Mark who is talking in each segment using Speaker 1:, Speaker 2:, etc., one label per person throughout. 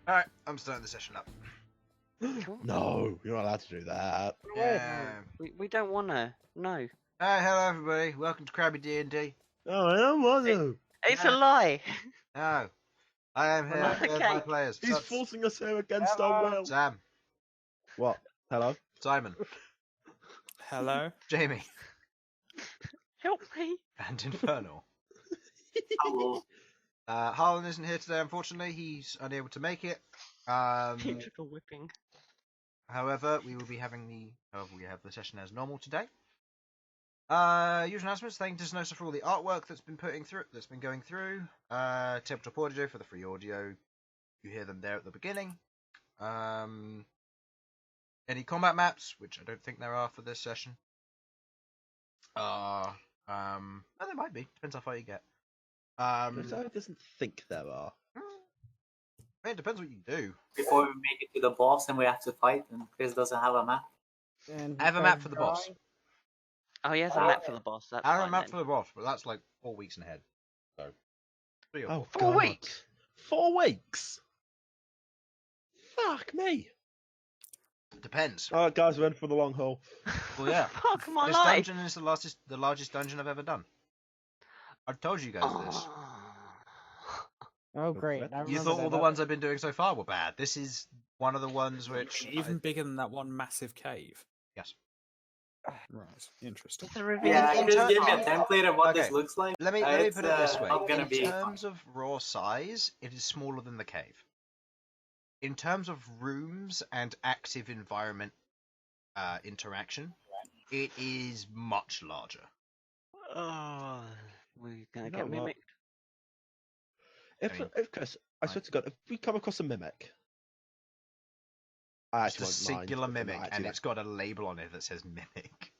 Speaker 1: Alright, I'm starting the session up.
Speaker 2: No, you're not allowed to do that.
Speaker 1: Yeah.
Speaker 3: We don't want to. No.
Speaker 1: Hi, hello everybody. Welcome to Crabby D&D.
Speaker 2: No, I don't want to.
Speaker 3: It's a lie.
Speaker 1: No. I am here
Speaker 3: Another
Speaker 1: with my
Speaker 3: cake.
Speaker 1: players.
Speaker 2: He's
Speaker 1: Sudz,
Speaker 2: forcing us here against our will.
Speaker 1: Sam,
Speaker 2: What? Hello?
Speaker 1: Simon,
Speaker 4: Hello.
Speaker 1: Jamie,
Speaker 3: Help me.
Speaker 1: and Infernal.
Speaker 5: Hello.
Speaker 1: Harlan isn't here today, unfortunately. He's unable to make it.
Speaker 3: He took a whipping.
Speaker 1: However, we will be having we have the session as normal today. Usual announcements. Thank you to Sasha for all the artwork that's been going through. Tabletop audio for the free audio. You hear them there at the beginning. Any combat maps, which I don't think there are for this session. There might be. Depends how far you get.
Speaker 2: I doesn't think there are.
Speaker 1: It depends what you do.
Speaker 5: Before we make it to the boss and we have to fight, and Chris doesn't have a map.
Speaker 1: I have a map for the boss.
Speaker 3: Oh, he has a map for the boss. That's
Speaker 1: I have a
Speaker 3: fine
Speaker 1: map
Speaker 3: then.
Speaker 1: for the boss, but that's like 4 weeks ahead. So, 3 or 4.
Speaker 2: Oh,
Speaker 3: 4
Speaker 2: God.
Speaker 3: weeks.
Speaker 2: 4 weeks? Fuck me.
Speaker 1: Depends.
Speaker 2: Alright, guys, we're in for the long haul.
Speaker 1: Well, yeah.
Speaker 3: Fuck my
Speaker 1: This
Speaker 3: life.
Speaker 1: dungeon is the largest dungeon I've ever done. I told you guys this.
Speaker 6: Oh, great. I
Speaker 1: You
Speaker 6: remember
Speaker 1: thought all
Speaker 6: that.
Speaker 1: the ones I've been doing so far were bad. This is one of the ones which...
Speaker 4: Even bigger than that one massive cave.
Speaker 1: Yes.
Speaker 4: Right. Interesting.
Speaker 3: It's a reveal.
Speaker 5: Yeah,
Speaker 1: in
Speaker 5: Chris
Speaker 1: terms-
Speaker 5: gave me a template of what
Speaker 1: Okay.
Speaker 5: this looks like.
Speaker 1: Let me put it
Speaker 5: It's,
Speaker 1: this way.
Speaker 5: not gonna
Speaker 1: In
Speaker 5: be
Speaker 1: terms of raw size, it is smaller than the cave. In terms of rooms and active environment interaction, it is much larger.
Speaker 3: Oh, we're gonna
Speaker 2: You know
Speaker 3: get
Speaker 2: what?
Speaker 3: mimicked.
Speaker 2: If Chris, I swear to God, if we come across a mimic, I
Speaker 1: It's a
Speaker 2: actually won't mind
Speaker 1: singular
Speaker 2: if we're not
Speaker 1: mimic,
Speaker 2: actually
Speaker 1: and
Speaker 2: that-
Speaker 1: it's got a label on it that says mimic.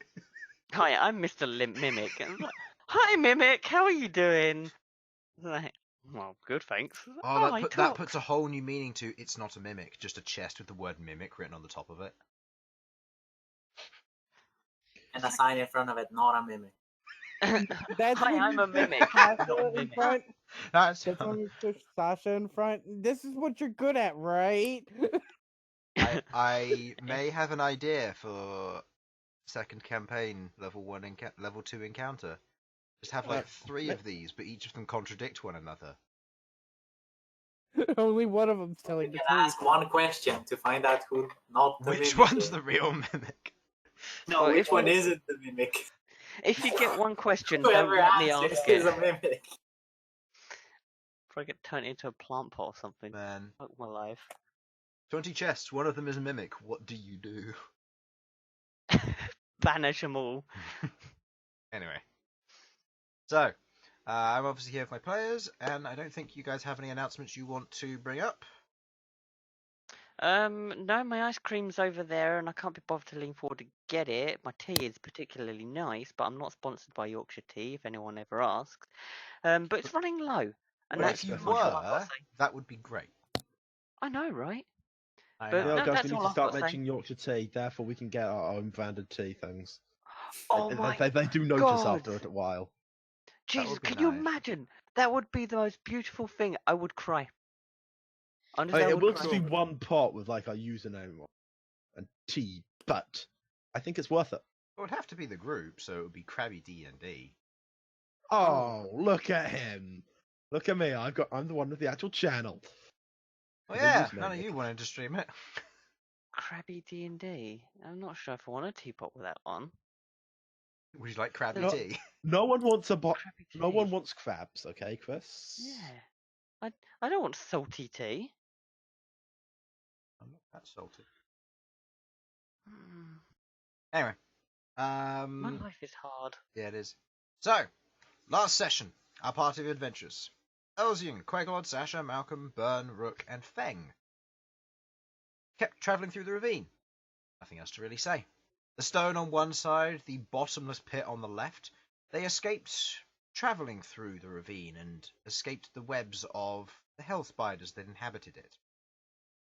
Speaker 3: Hi, I'm Mr. Mimic. And I'm like, hi, Mimic. How are you doing? Like, well, good, thanks.
Speaker 1: Oh,
Speaker 3: I
Speaker 1: that
Speaker 3: talk.
Speaker 1: puts a whole new meaning to it's not a mimic, just a chest with the word mimic written on the top of it.
Speaker 5: And a sign in front of it, not a mimic.
Speaker 6: That's
Speaker 3: Hi,
Speaker 6: when
Speaker 3: I'm
Speaker 6: you
Speaker 3: a mimic.
Speaker 6: Sasha
Speaker 3: not a
Speaker 6: in
Speaker 3: mimic.
Speaker 6: front.
Speaker 1: That's
Speaker 6: That's when you push Sasha in front. This is what you're good at, right?
Speaker 1: I may have an idea for second campaign level 1 level 2 encounter. Just have like 3 of these, but each of them contradict one another.
Speaker 6: Only one of them's telling
Speaker 5: You
Speaker 6: the
Speaker 5: can
Speaker 6: truth.
Speaker 5: ask one question to find out who not the
Speaker 1: Which
Speaker 5: mimic
Speaker 1: one's
Speaker 5: is.
Speaker 1: the real mimic?
Speaker 5: No,
Speaker 3: Well,
Speaker 5: which
Speaker 3: if
Speaker 5: one
Speaker 3: you-
Speaker 5: isn't the mimic?
Speaker 3: If you get one question, don't
Speaker 5: Whoever
Speaker 3: let me
Speaker 5: asks
Speaker 3: ask
Speaker 5: it is
Speaker 3: it.
Speaker 5: a mimic.
Speaker 3: If I get turned into a plant pot or something.
Speaker 1: Man,
Speaker 3: Fuck my life.
Speaker 1: 20 chests, one of them is a mimic. What do you do?
Speaker 3: Banish them all.
Speaker 1: Anyway. So, I'm obviously here with my players, and I don't think you guys have any announcements you want to bring up.
Speaker 3: No, my ice cream's over there, and I can't be bothered to lean forward to get it. My tea is particularly nice, but I'm not sponsored by Yorkshire Tea, if anyone ever asks. But it's running low, and
Speaker 1: Well,
Speaker 3: that's
Speaker 1: if you
Speaker 3: much all I've got
Speaker 1: were,
Speaker 3: to say.
Speaker 1: that would be great.
Speaker 3: I know, right?
Speaker 1: I
Speaker 3: But
Speaker 1: know.
Speaker 2: Yeah,
Speaker 3: no,
Speaker 2: guys,
Speaker 3: that's
Speaker 2: we need
Speaker 3: all
Speaker 2: to
Speaker 3: I've
Speaker 2: start
Speaker 3: got to say.
Speaker 2: mentioning Yorkshire tea, therefore we can get our own branded tea things.
Speaker 3: Oh my
Speaker 2: They do notice
Speaker 3: God.
Speaker 2: after a while.
Speaker 3: Jesus,
Speaker 1: would be
Speaker 3: can you
Speaker 1: nice.
Speaker 3: imagine? That would be the most beautiful thing. I would cry. Honestly,
Speaker 2: I
Speaker 3: I
Speaker 2: mean, it
Speaker 3: would
Speaker 2: will
Speaker 3: cry.
Speaker 2: just be one pot with like our username and tea, but I think it's worth it.
Speaker 1: It would have to be the group, so it would be Crabby D&D.
Speaker 2: Oh, look at him! Look at me! I'm the one with the actual channel.
Speaker 1: Well,
Speaker 2: The
Speaker 1: yeah,
Speaker 2: username
Speaker 1: none of
Speaker 2: is-
Speaker 1: you wanted to stream it.
Speaker 3: Crabby D&D. I'm not sure if I want a teapot with that on.
Speaker 1: Would you like Crabby
Speaker 2: No.
Speaker 1: Tea?
Speaker 2: No one wants a bot.
Speaker 3: Crabby tea.
Speaker 2: No one wants crabs, okay, Chris?
Speaker 3: Yeah. I don't want salty tea.
Speaker 1: I'm not that salty.
Speaker 3: Mm,
Speaker 1: Anyway,
Speaker 3: my life is hard.
Speaker 1: yeah, it is. So, last session, our party of adventurers. Elsyan, Queglod, Sasha, Malcom, Bern, Rook, and Feng kept travelling through the ravine. Nothing else to really say. The stone on one side, the bottomless pit on the left. They escaped travelling through the ravine and escaped the webs of the hell spiders that inhabited it.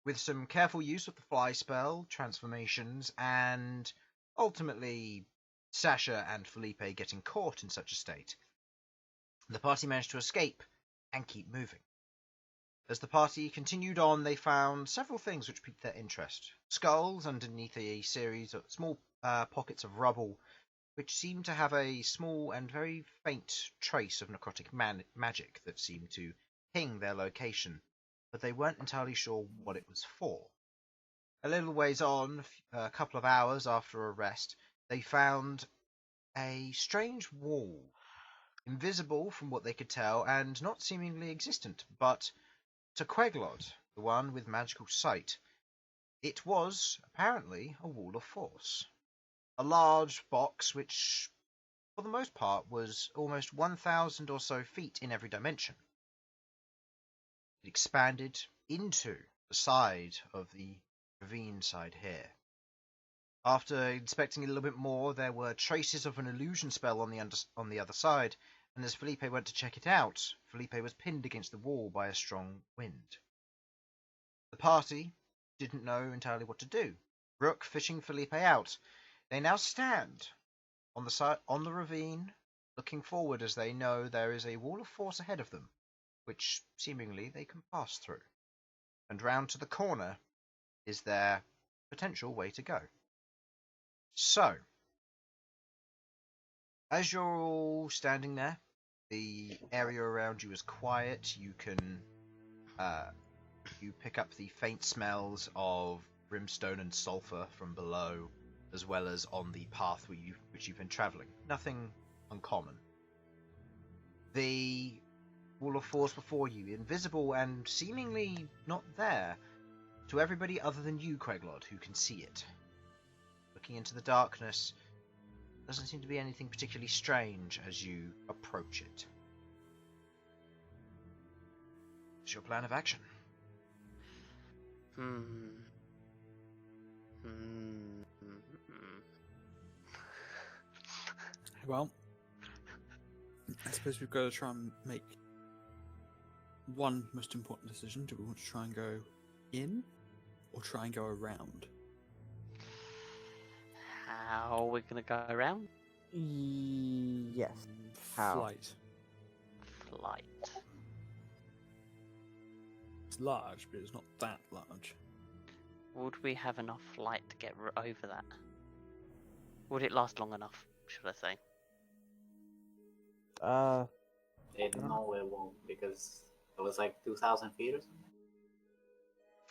Speaker 1: With some careful use of the fly spell, transformations, and ultimately Sasha and Felipe getting caught in such a state, the party managed to escape and keep moving. As the party continued on, they found several things which piqued their interest. Skulls underneath a series of small pockets of rubble, which seemed to have a small and very faint trace of necrotic magic that seemed to ping their location, but they weren't entirely sure what it was for. A little ways on, a couple of hours after a rest, they found a strange wall, invisible from what they could tell, and not seemingly existent, but to Queglod, the one with magical sight, it was apparently a wall of force. A large box which, for the most part, was almost 1,000 or so feet in every dimension. It expanded into the side of the ravine side here. After inspecting it a little bit more, there were traces of an illusion spell on the other side, and as Felipe went to check it out, Felipe was pinned against the wall by a strong wind. The party didn't know entirely what to do. Rook fishing Felipe out. They now stand on the ravine, looking forward as they know there is a wall of force ahead of them, which seemingly they can pass through. And round to the corner is their potential way to go. So, as you're all standing there, the area around you is quiet. You can you pick up the faint smells of brimstone and sulfur from below, as well as on the path which you've been travelling. Nothing uncommon. The wall of force before you, invisible and seemingly not there to everybody other than you, Queglod, who can see it. Looking into the darkness, doesn't seem to be anything particularly strange as you approach it. What's your plan of action?
Speaker 4: Well, I suppose we've got to try and make one most important decision. Do we want to try and go in or try and go around?
Speaker 3: How are we going to go around?
Speaker 6: Yes. How?
Speaker 4: Flight. It's large, but it's not that large.
Speaker 3: Would we have enough light to get over that? Would it last long enough, should I say?
Speaker 5: No, it won't, because it was like 2,000 feet or something.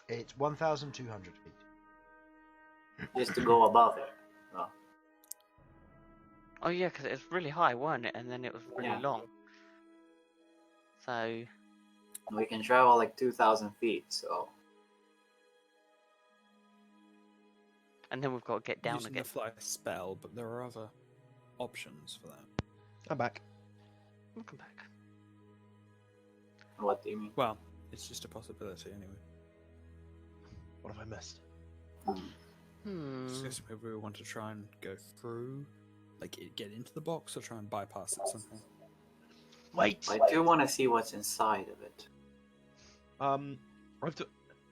Speaker 1: It's 1,200 feet.
Speaker 5: Just to go above it. No.
Speaker 3: Oh yeah, because it was really high, wasn't it? And then it was really
Speaker 5: Yeah.
Speaker 3: long. So...
Speaker 5: We can travel like 2,000 feet, so...
Speaker 3: And then we've got to get down
Speaker 4: Using
Speaker 3: again.
Speaker 4: the fly spell, but there are other options for that.
Speaker 2: I'm back.
Speaker 3: Welcome back.
Speaker 5: What do you mean?
Speaker 4: Well, it's just a possibility anyway.
Speaker 2: What have I missed?
Speaker 4: It's just whether we want to try and go through, like get into the box, or try and bypass it somehow.
Speaker 2: Wait!
Speaker 5: I do want to see what's inside of it.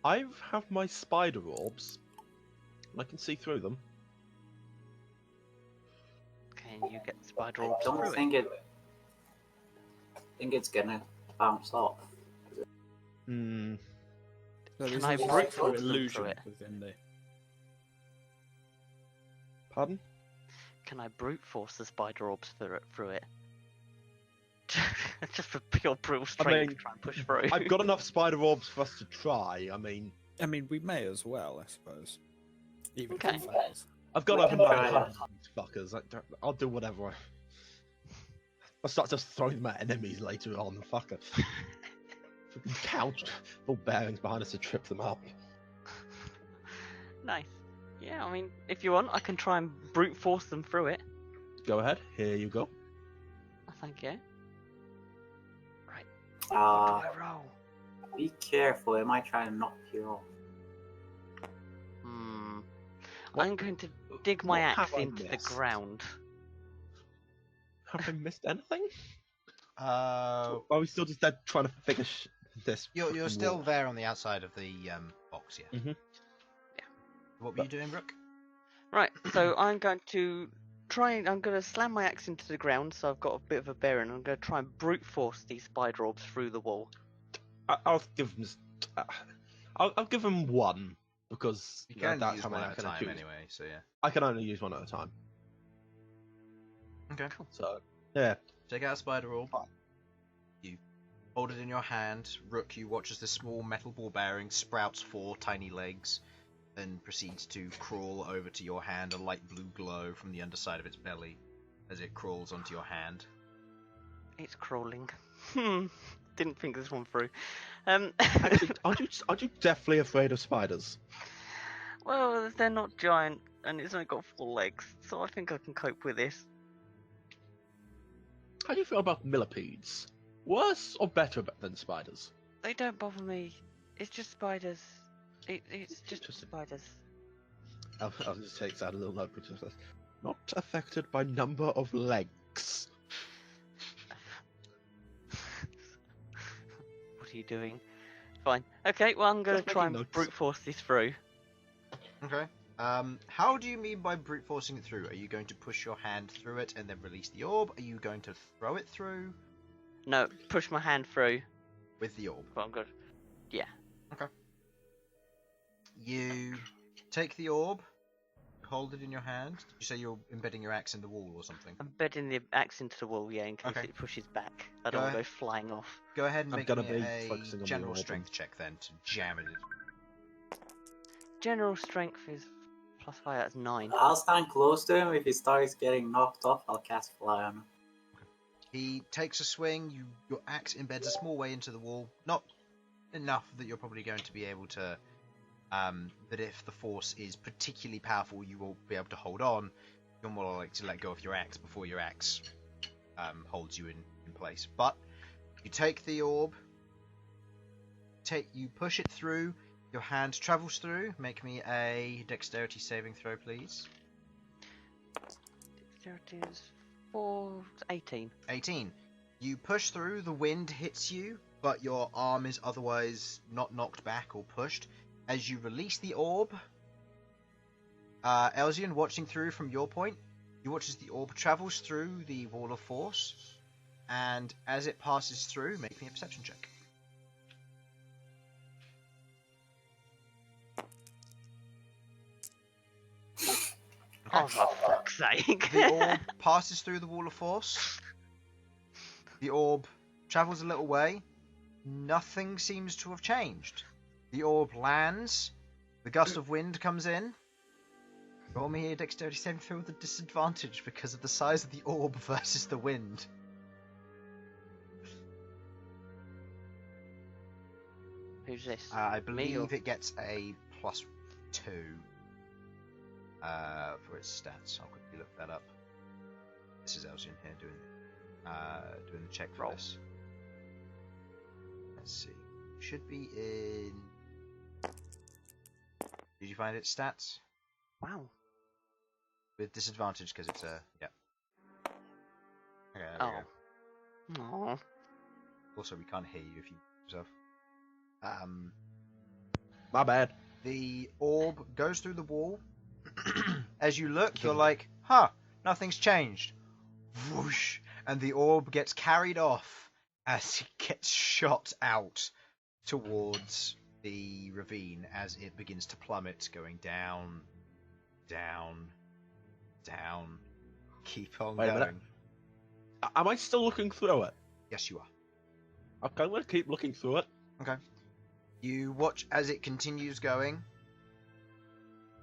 Speaker 2: I have my spider orbs. I can see through them.
Speaker 3: Can you get the spider
Speaker 5: I
Speaker 3: orbs
Speaker 5: don't
Speaker 3: through
Speaker 5: think it... I think it's gonna bounce off.
Speaker 4: So
Speaker 3: Can I brute force them
Speaker 4: illusion
Speaker 3: through it?
Speaker 4: within the...
Speaker 2: Pardon?
Speaker 3: Can I brute force the spider orbs through it? Just for pure brutal strength to try and push through.
Speaker 2: I've got enough spider orbs for us to try. I mean,
Speaker 4: we may as well, I suppose. Even
Speaker 3: Okay.
Speaker 4: if it fails.
Speaker 2: I've got
Speaker 5: We
Speaker 2: over
Speaker 5: can try
Speaker 2: 900
Speaker 5: it.
Speaker 2: fuckers. I'll do whatever. I'll start just throwing them at enemies later on. Fuck it. Fucking couch full bearings behind us to trip them up.
Speaker 3: Nice. Yeah, I mean, if you want, I can try and brute force them through it.
Speaker 2: Go ahead. Here you go.
Speaker 3: Oh, thank you. Right. What do I roll?
Speaker 5: Be careful, it might try to knock you off.
Speaker 2: What-
Speaker 3: I'm going to dig my
Speaker 2: what
Speaker 3: axe
Speaker 2: have I
Speaker 3: into the
Speaker 2: missed?
Speaker 3: ground.
Speaker 2: Have I missed anything?
Speaker 1: Uh,
Speaker 2: Or are we still just dead trying to figure this?
Speaker 1: you're
Speaker 2: fucking
Speaker 1: still
Speaker 2: wall?
Speaker 1: there on the outside of the box, yeah.
Speaker 2: Mhm.
Speaker 3: Yeah.
Speaker 1: What were you doing, Rook?
Speaker 3: Right, so I'm going to I'm going to slam my axe into the ground, so I've got a bit of a bearing. I'm going to try and brute force these spider orbs through the wall.
Speaker 2: I'll give him. I'll give him one because
Speaker 1: You can
Speaker 2: that's
Speaker 1: use
Speaker 2: how
Speaker 1: one
Speaker 2: many
Speaker 1: at
Speaker 2: I
Speaker 1: a
Speaker 2: can
Speaker 1: time
Speaker 2: choose.
Speaker 1: anyway, so yeah.
Speaker 2: I can only use one at a time.
Speaker 1: Okay.
Speaker 2: So yeah.
Speaker 1: Take out a spider orb.
Speaker 2: Fine.
Speaker 1: You hold it in your hand. Rook, you watch as this small metal ball bearing sprouts 4 tiny legs, then proceeds to crawl over to your hand, a light blue glow from the underside of its belly as it crawls onto your hand.
Speaker 3: It's crawling. Didn't think this one through.
Speaker 2: Actually, aren't you definitely afraid of spiders?
Speaker 3: Well, they're not giant, and it's only got 4 legs, so I think I can cope with this.
Speaker 2: How do you feel about millipedes? Worse or better than spiders?
Speaker 3: They don't bother me. It's just spiders. It's just
Speaker 2: Interesting.
Speaker 3: spiders.
Speaker 2: I'll just take out a little note which says, not affected by number of legs.
Speaker 3: What are you doing? Fine. Okay, well, I'm going to
Speaker 2: Just
Speaker 3: try
Speaker 2: making
Speaker 3: and
Speaker 2: notes.
Speaker 3: brute force this through.
Speaker 1: Okay. How do you mean by brute forcing it through? Are you going to push your hand through it and then release the orb? Are you going to throw it through
Speaker 3: No, push my hand through.
Speaker 1: with the orb?
Speaker 3: But I'm good. Yeah.
Speaker 1: You take the orb, hold it in your hand. Did you say you're embedding your axe in the wall or something?
Speaker 3: I'm bedding the axe into the wall, yeah, in case
Speaker 1: Okay.
Speaker 3: it pushes back. I
Speaker 1: Go
Speaker 3: don't want to
Speaker 1: ahead.
Speaker 3: go flying off.
Speaker 1: Go ahead and
Speaker 2: I'm
Speaker 1: make
Speaker 2: gonna
Speaker 1: me
Speaker 2: be
Speaker 1: a
Speaker 2: focusing on the
Speaker 1: general
Speaker 2: orb
Speaker 1: strength
Speaker 2: and-
Speaker 1: check then to jam it in.
Speaker 3: General strength is +5, that's 9.
Speaker 5: I'll stand close to him. If he starts getting knocked off, I'll cast Fly on him.
Speaker 1: He takes a swing, your axe embeds a small way into the wall. Not enough that you're probably going to be able to, but if the force is particularly powerful, you will be able to hold on. You're more likely to let go of your axe before your axe holds you in place. But you take the orb, you push it through, your hand travels through. Make me a dexterity saving throw, please.
Speaker 3: Dexterity is 4, 18.
Speaker 1: 18. You push through, the wind hits you, but your arm is otherwise not knocked back or pushed. As you release the orb, Elsyan, watching through from your point, you watch as the orb travels through the wall of force, and as it passes through, make me a perception check.
Speaker 3: Oh, for fuck's sake.
Speaker 1: The orb passes through the wall of force. The orb travels a little way. Nothing seems to have changed. The orb lands. The gust of wind comes in. Roll me a dexterity saving throw with a disadvantage because of the size of the orb versus the wind.
Speaker 3: Who's this?
Speaker 1: I
Speaker 3: Me or-
Speaker 1: believe it gets a +2 for its stats. I'll quickly look that up. This is Elsyan here doing the check for
Speaker 3: Roll.
Speaker 1: this. Let's see. Should be in. Did you find its stats?
Speaker 3: Wow.
Speaker 1: With disadvantage because it's a yeah. Okay, there we go.
Speaker 3: Oh. Aw.
Speaker 1: Also, we can't hear you if you yourself.
Speaker 2: My bad.
Speaker 1: The orb goes through the wall. As you look, you're like, huh, nothing's changed. Whoosh! And the orb gets carried off as it gets shot out towards the ravine as it begins to plummet, going down, down, down. Keep on
Speaker 2: Wait a minute.
Speaker 1: going.
Speaker 2: Am I still looking through it?
Speaker 1: Yes, you are.
Speaker 2: Okay, I'm gonna keep looking through it.
Speaker 1: Okay. You watch as it continues going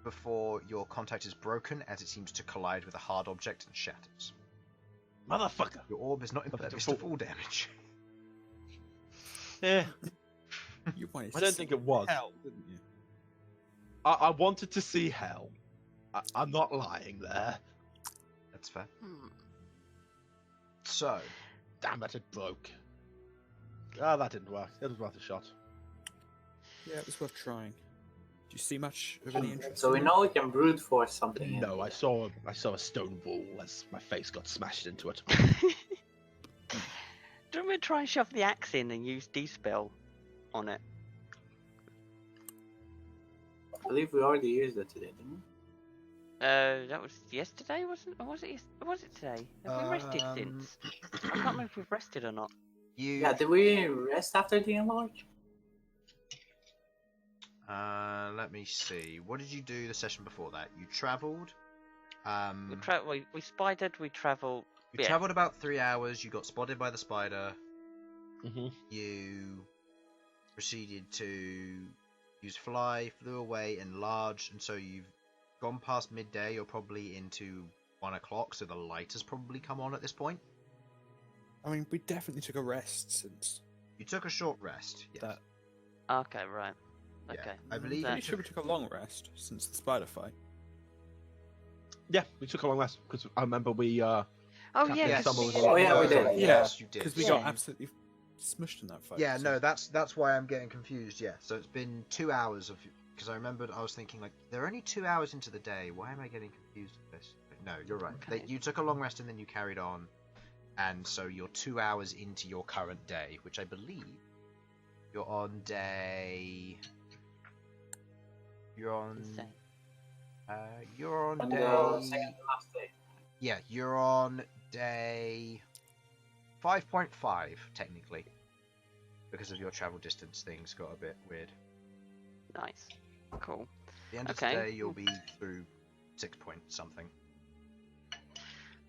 Speaker 1: before your contact is broken as it seems to collide with a hard object and shatters.
Speaker 2: Motherfucker.
Speaker 1: Your orb is not impervious to fall damage.
Speaker 2: Yeah,
Speaker 4: You wanted
Speaker 2: I
Speaker 4: to
Speaker 2: don't
Speaker 4: see
Speaker 2: think it was.
Speaker 4: hell, didn't you?
Speaker 2: I wanted to see hell. I'm not lying there.
Speaker 1: That's fair.
Speaker 3: Hmm.
Speaker 1: So,
Speaker 2: Damn it, it broke. Ah, that didn't work. It was worth a shot.
Speaker 4: Yeah, it was worth trying. Do you see much of any interest?
Speaker 5: So we
Speaker 4: in
Speaker 5: know we can brute force something. in.
Speaker 2: No, I saw a stone wall as my face got smashed into it.
Speaker 3: Do you want me to try and shove the axe in and use D-spell on it?
Speaker 5: I believe we already used it today, didn't we?
Speaker 3: That was yesterday, wasn't? Or was it? Was it today? Have we rested since? I can't remember if we've rested or not.
Speaker 1: you
Speaker 5: Yeah, did we rest after the enlarge?
Speaker 1: Let me see. What did you do the session before that? You travelled.
Speaker 3: We spidered. We travelled.
Speaker 1: You travelled about 3 hours. You got spotted by the spider.
Speaker 2: Mm-hmm.
Speaker 1: You proceeded to use fly, flew away, enlarge, and so you've gone past midday. You're probably into 1 o'clock, so the light has probably come on at this point.
Speaker 4: I mean, we definitely took a rest since
Speaker 1: You took a short rest. Yes.
Speaker 4: that.
Speaker 3: Okay, right.
Speaker 1: Yeah,
Speaker 3: Okay.
Speaker 1: I believe
Speaker 4: Pretty
Speaker 1: you
Speaker 4: sure we took a long rest since the spider fight.
Speaker 2: Yeah, we took a long rest because I remember we.
Speaker 3: Oh
Speaker 2: Captain
Speaker 3: yeah.
Speaker 2: Summer was
Speaker 5: Oh, yeah, we did.
Speaker 4: Yeah,
Speaker 1: Yes, you did.
Speaker 4: because we
Speaker 3: Yeah.
Speaker 4: got absolutely smushed in that fight.
Speaker 1: Yeah,
Speaker 4: so-
Speaker 1: no, that's why I'm getting confused. Yeah, so it's been 2 hours of because I remembered I was thinking like they're only 2 hours into the day. Why am I getting confused with this? No, you're right.
Speaker 3: Okay.
Speaker 1: You took a long rest and then you carried on, and so you're 2 hours into your current day, which I believe you're on day. You're on.
Speaker 3: Insane.
Speaker 1: You're on
Speaker 5: And
Speaker 1: day.
Speaker 5: second to last day.
Speaker 1: Yeah, you're on day 5.5 technically, because of your travel distance. Things got a bit weird.
Speaker 3: Nice. Cool.
Speaker 1: At the end of
Speaker 3: Okay.
Speaker 1: the day, you'll be through 6 point something.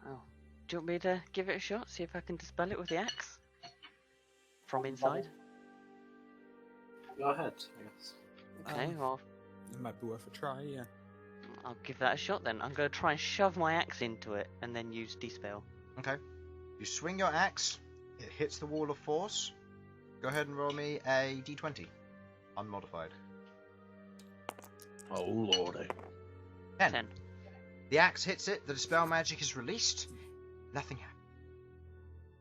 Speaker 3: Oh, do you want me to give it a shot? See if I can dispel it with the axe from inside.
Speaker 5: Go ahead, I guess.
Speaker 3: Okay. Well,
Speaker 4: It might be worth a try, yeah.
Speaker 3: I'll give that a shot then. I'm going to try and shove my axe into it and then use dispel.
Speaker 1: Okay. You swing your axe. It hits the wall of force. Go ahead and roll me a d20, unmodified.
Speaker 2: Oh lordy.
Speaker 1: 10.
Speaker 3: 10.
Speaker 1: The axe hits it. The dispel magic is released. Nothing happens.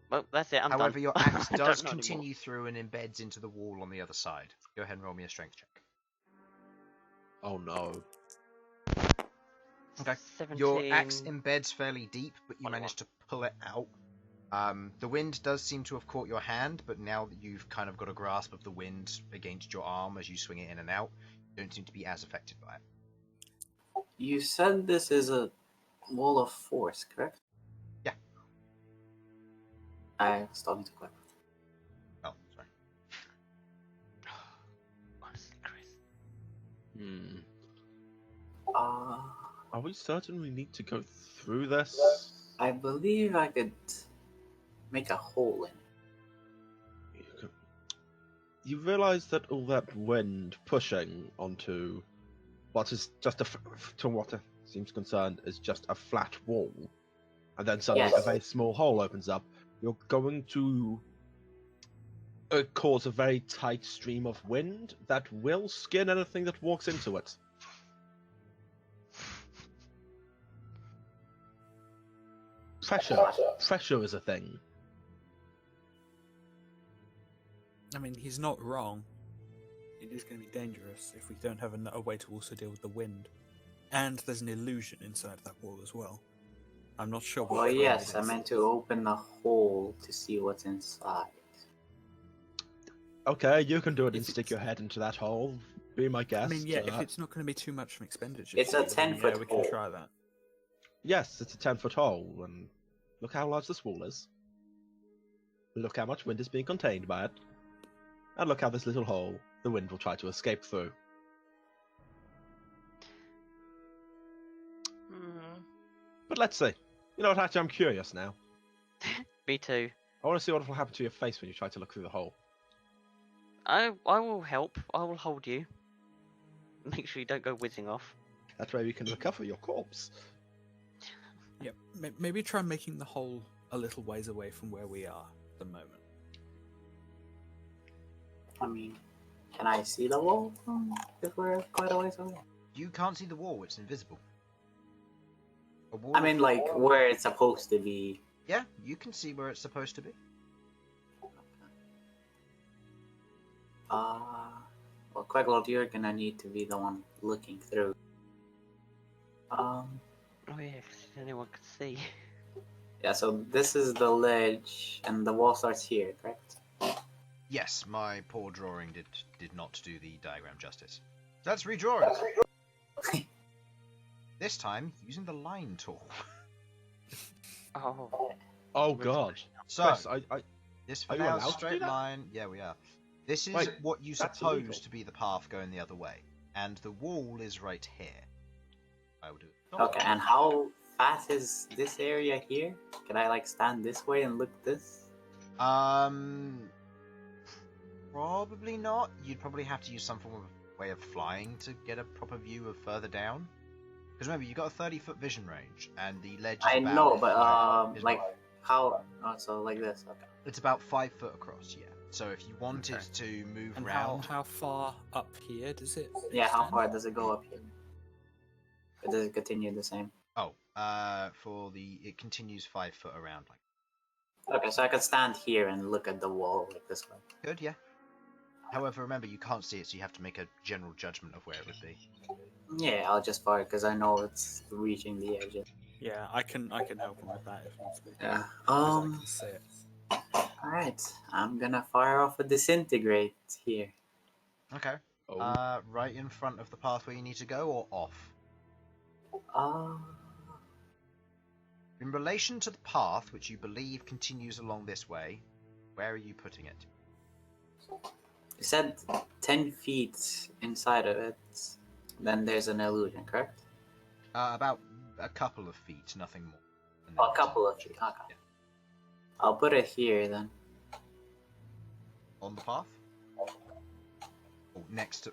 Speaker 3: Well, that's it. I'm
Speaker 1: However,
Speaker 3: done.
Speaker 1: your axe
Speaker 3: I don't
Speaker 1: does
Speaker 3: know anymore.
Speaker 1: continue through and embeds into the wall on the other side. Go ahead and roll me a strength check.
Speaker 2: Oh no.
Speaker 1: Okay.
Speaker 3: 17.
Speaker 1: Your axe embeds fairly deep, but you
Speaker 3: 21.
Speaker 1: manage to pull it out. The wind does seem to have caught your hand, but now that you've kind of got a grasp of the wind against your arm as you swing it in and out, you don't seem to be as affected by it.
Speaker 5: You said this is a wall of force, correct?
Speaker 1: Yeah.
Speaker 5: I was talking to Queglod.
Speaker 1: Oh, sorry.
Speaker 3: Honestly, Chris.
Speaker 2: Are we certain we need to go through this?
Speaker 5: I believe I could make a hole in it.
Speaker 2: You realise that all that wind pushing onto what is just to what seems concerned is just a flat wall, and then suddenly
Speaker 5: Yes.
Speaker 2: a very small hole opens up. You're going to cause a very tight stream of wind that will skin anything that walks into it. Pressure is a thing.
Speaker 4: I mean, he's not wrong. It is going to be dangerous if we don't have a way to also deal with the wind. And there's an illusion inside that wall as well. I'm not sure what.
Speaker 5: Well,
Speaker 4: kind
Speaker 5: yes,
Speaker 4: it
Speaker 5: I
Speaker 4: is.
Speaker 5: meant to open the hole to see what's inside.
Speaker 2: Okay, you can do it and
Speaker 4: If
Speaker 2: stick
Speaker 4: it's-
Speaker 2: your head into that hole. Be my guest.
Speaker 4: I mean, yeah, if it's not going to be too much of an expenditure.
Speaker 5: It's
Speaker 4: for
Speaker 5: a
Speaker 4: you, then
Speaker 5: 10-foot
Speaker 4: yeah, we can
Speaker 5: hole.
Speaker 4: try that.
Speaker 2: Yes, it's a 10-foot hole, and look how large this wall is. Look how much wind is being contained by it. And look how this little hole the wind will try to escape through. But let's see. You know what, actually, I'm curious now.
Speaker 3: Me too.
Speaker 2: I want to see what will happen to your face when you try to look through the hole.
Speaker 3: I will help. I will hold you. Make sure you don't go whizzing off.
Speaker 2: That way we can recover your corpse.
Speaker 4: Yeah, maybe try making the hole a little ways away from where we are at the moment.
Speaker 5: I mean, can I see the wall if we're quite a ways away?
Speaker 1: You can't see the wall, it's invisible. A wall
Speaker 5: I mean, like, where it's supposed to be.
Speaker 1: Yeah, you can see where it's supposed to be.
Speaker 5: Well, Queglod, you're gonna need to be the one looking through.
Speaker 3: Oh yeah, 'cause anyone can see.
Speaker 5: Yeah, so this is the ledge, and the wall starts here, correct?
Speaker 1: Yes, my poor drawing did not do the diagram justice. Let's redraw it. This time, using the line tool.
Speaker 3: Oh.
Speaker 2: Oh god.
Speaker 1: So,
Speaker 2: Chris,
Speaker 1: this
Speaker 2: are you
Speaker 1: now
Speaker 2: allowed to do
Speaker 1: straight
Speaker 2: that?
Speaker 1: line. Yeah, we are. This is
Speaker 2: Wait,
Speaker 1: what you
Speaker 2: that's
Speaker 1: suppose
Speaker 2: illegal.
Speaker 1: to be the path going the other way. and the wall is right here. I will do it.
Speaker 5: Okay, and how fast is this area here? Can I like stand this way and look this?
Speaker 1: Probably not. You'd probably have to use some form of way of flying to get a proper view of further down. Because remember, you've got a 30-foot vision range, and the ledge is
Speaker 5: I
Speaker 1: about
Speaker 5: know, but
Speaker 1: is
Speaker 5: like
Speaker 1: about-
Speaker 5: how? Oh, so like this. Okay.
Speaker 1: it's about 5 foot across. Yeah. So if you wanted
Speaker 4: Okay.
Speaker 1: to move
Speaker 4: And
Speaker 1: round,
Speaker 4: how far up here does it?
Speaker 5: Yeah, how
Speaker 4: extend?
Speaker 5: far does it go up here? Or does it continue the same?
Speaker 1: it continues 5 foot around. Like
Speaker 5: Okay, so I could stand here and look at the wall like this way.
Speaker 1: good, yeah. However, remember you can't see it, so you have to make a general judgment of where it would be.
Speaker 5: Yeah, I'll just fire because I know it's reaching the edge.
Speaker 4: Yeah, I can help him with that if needs be.
Speaker 5: Yeah.
Speaker 4: 'Cause I can see it.
Speaker 5: All right. I'm gonna fire off a disintegrate here.
Speaker 1: Okay.
Speaker 2: Oh.
Speaker 1: Right in front of the path where you need to go, or off? In relation to the path, which you believe continues along this way, where are you putting it?
Speaker 5: You said 10 feet inside of it. Then there's an illusion, correct?
Speaker 1: About a couple of feet, nothing more. And
Speaker 5: Oh,
Speaker 1: then
Speaker 5: a couple of feet. Okay. I'll put it here then.
Speaker 1: On the path? Oh,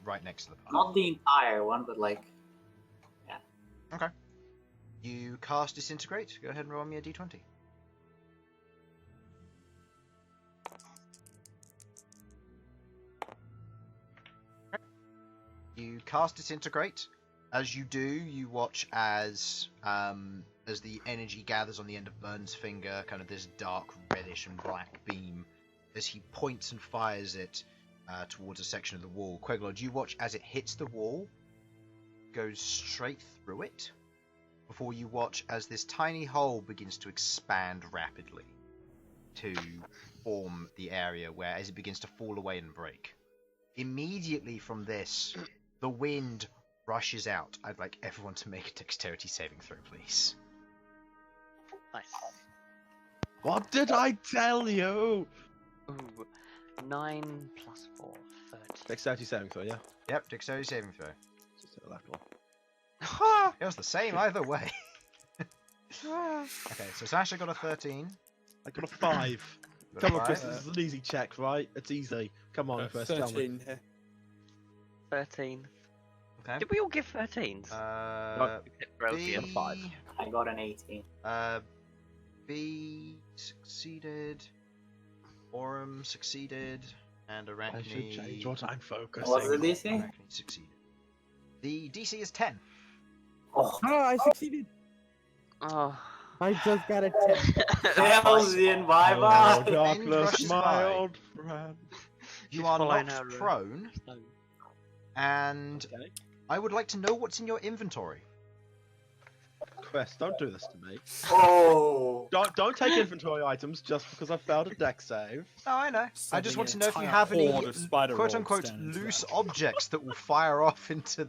Speaker 1: right next to the path.
Speaker 5: Not the entire one, but like.
Speaker 1: Okay. You cast Disintegrate. Go ahead and roll me a d20. You cast Disintegrate. As you do, you watch as the energy gathers on the end of Bern's finger, kind of this dark reddish and black beam, as he points and fires it towards a section of the wall. Queglod, you watch as it hits the wall, goes straight through it, before you watch as this tiny hole begins to expand rapidly to form the area where, as it begins to fall away and break. Immediately from this, the wind rushes out. I'd like everyone to make a dexterity saving throw, please.
Speaker 3: Nice.
Speaker 2: What did I tell you?
Speaker 3: Ooh, 9 plus 4, 30.
Speaker 2: Dexterity saving throw, yeah.
Speaker 1: Yep, dexterity saving throw.
Speaker 2: Just hit that one.
Speaker 1: It was the same either way. Okay, so Sasha got a 13.
Speaker 2: I got a 5.
Speaker 1: You got
Speaker 2: Come
Speaker 1: a
Speaker 2: on, Chris,
Speaker 1: 5.
Speaker 2: this is an easy check, right? It's easy. Come on, Chris, tell me.
Speaker 4: 13 here.
Speaker 3: 13.
Speaker 1: Okay.
Speaker 3: Did we all give 13s? Except for
Speaker 1: B,
Speaker 3: Elsyan.
Speaker 2: 5.
Speaker 5: I got an 18.
Speaker 1: B succeeded. Orum succeeded. And
Speaker 2: I should change
Speaker 1: Arachne.
Speaker 2: what I'm focusing
Speaker 5: What's the
Speaker 2: on.
Speaker 5: DC?
Speaker 1: Arachne succeeded. The DC is 10.
Speaker 5: Oh,
Speaker 6: Oh, I succeeded.
Speaker 3: Oh.
Speaker 6: I just got a 10.
Speaker 5: Elsyan, bye
Speaker 2: Oh,
Speaker 5: bye.
Speaker 1: Wind
Speaker 2: darkness,
Speaker 1: rushes
Speaker 2: my
Speaker 1: by.
Speaker 2: old friend.
Speaker 1: You
Speaker 3: She's
Speaker 1: are
Speaker 3: following
Speaker 1: knocked
Speaker 3: her,
Speaker 1: prone, and
Speaker 2: Okay.
Speaker 1: I would like to know what's in your inventory.
Speaker 2: Chris, don't do this to me.
Speaker 5: Oh.
Speaker 2: Don't take inventory items just because I failed a deck save.
Speaker 1: Oh, I know. I
Speaker 4: Sending
Speaker 1: just want to
Speaker 4: an
Speaker 1: know if you
Speaker 4: entire
Speaker 1: have any
Speaker 4: horde of spider
Speaker 1: quote-unquote
Speaker 4: rogues down into
Speaker 1: loose
Speaker 4: that.
Speaker 1: objects that will fire off into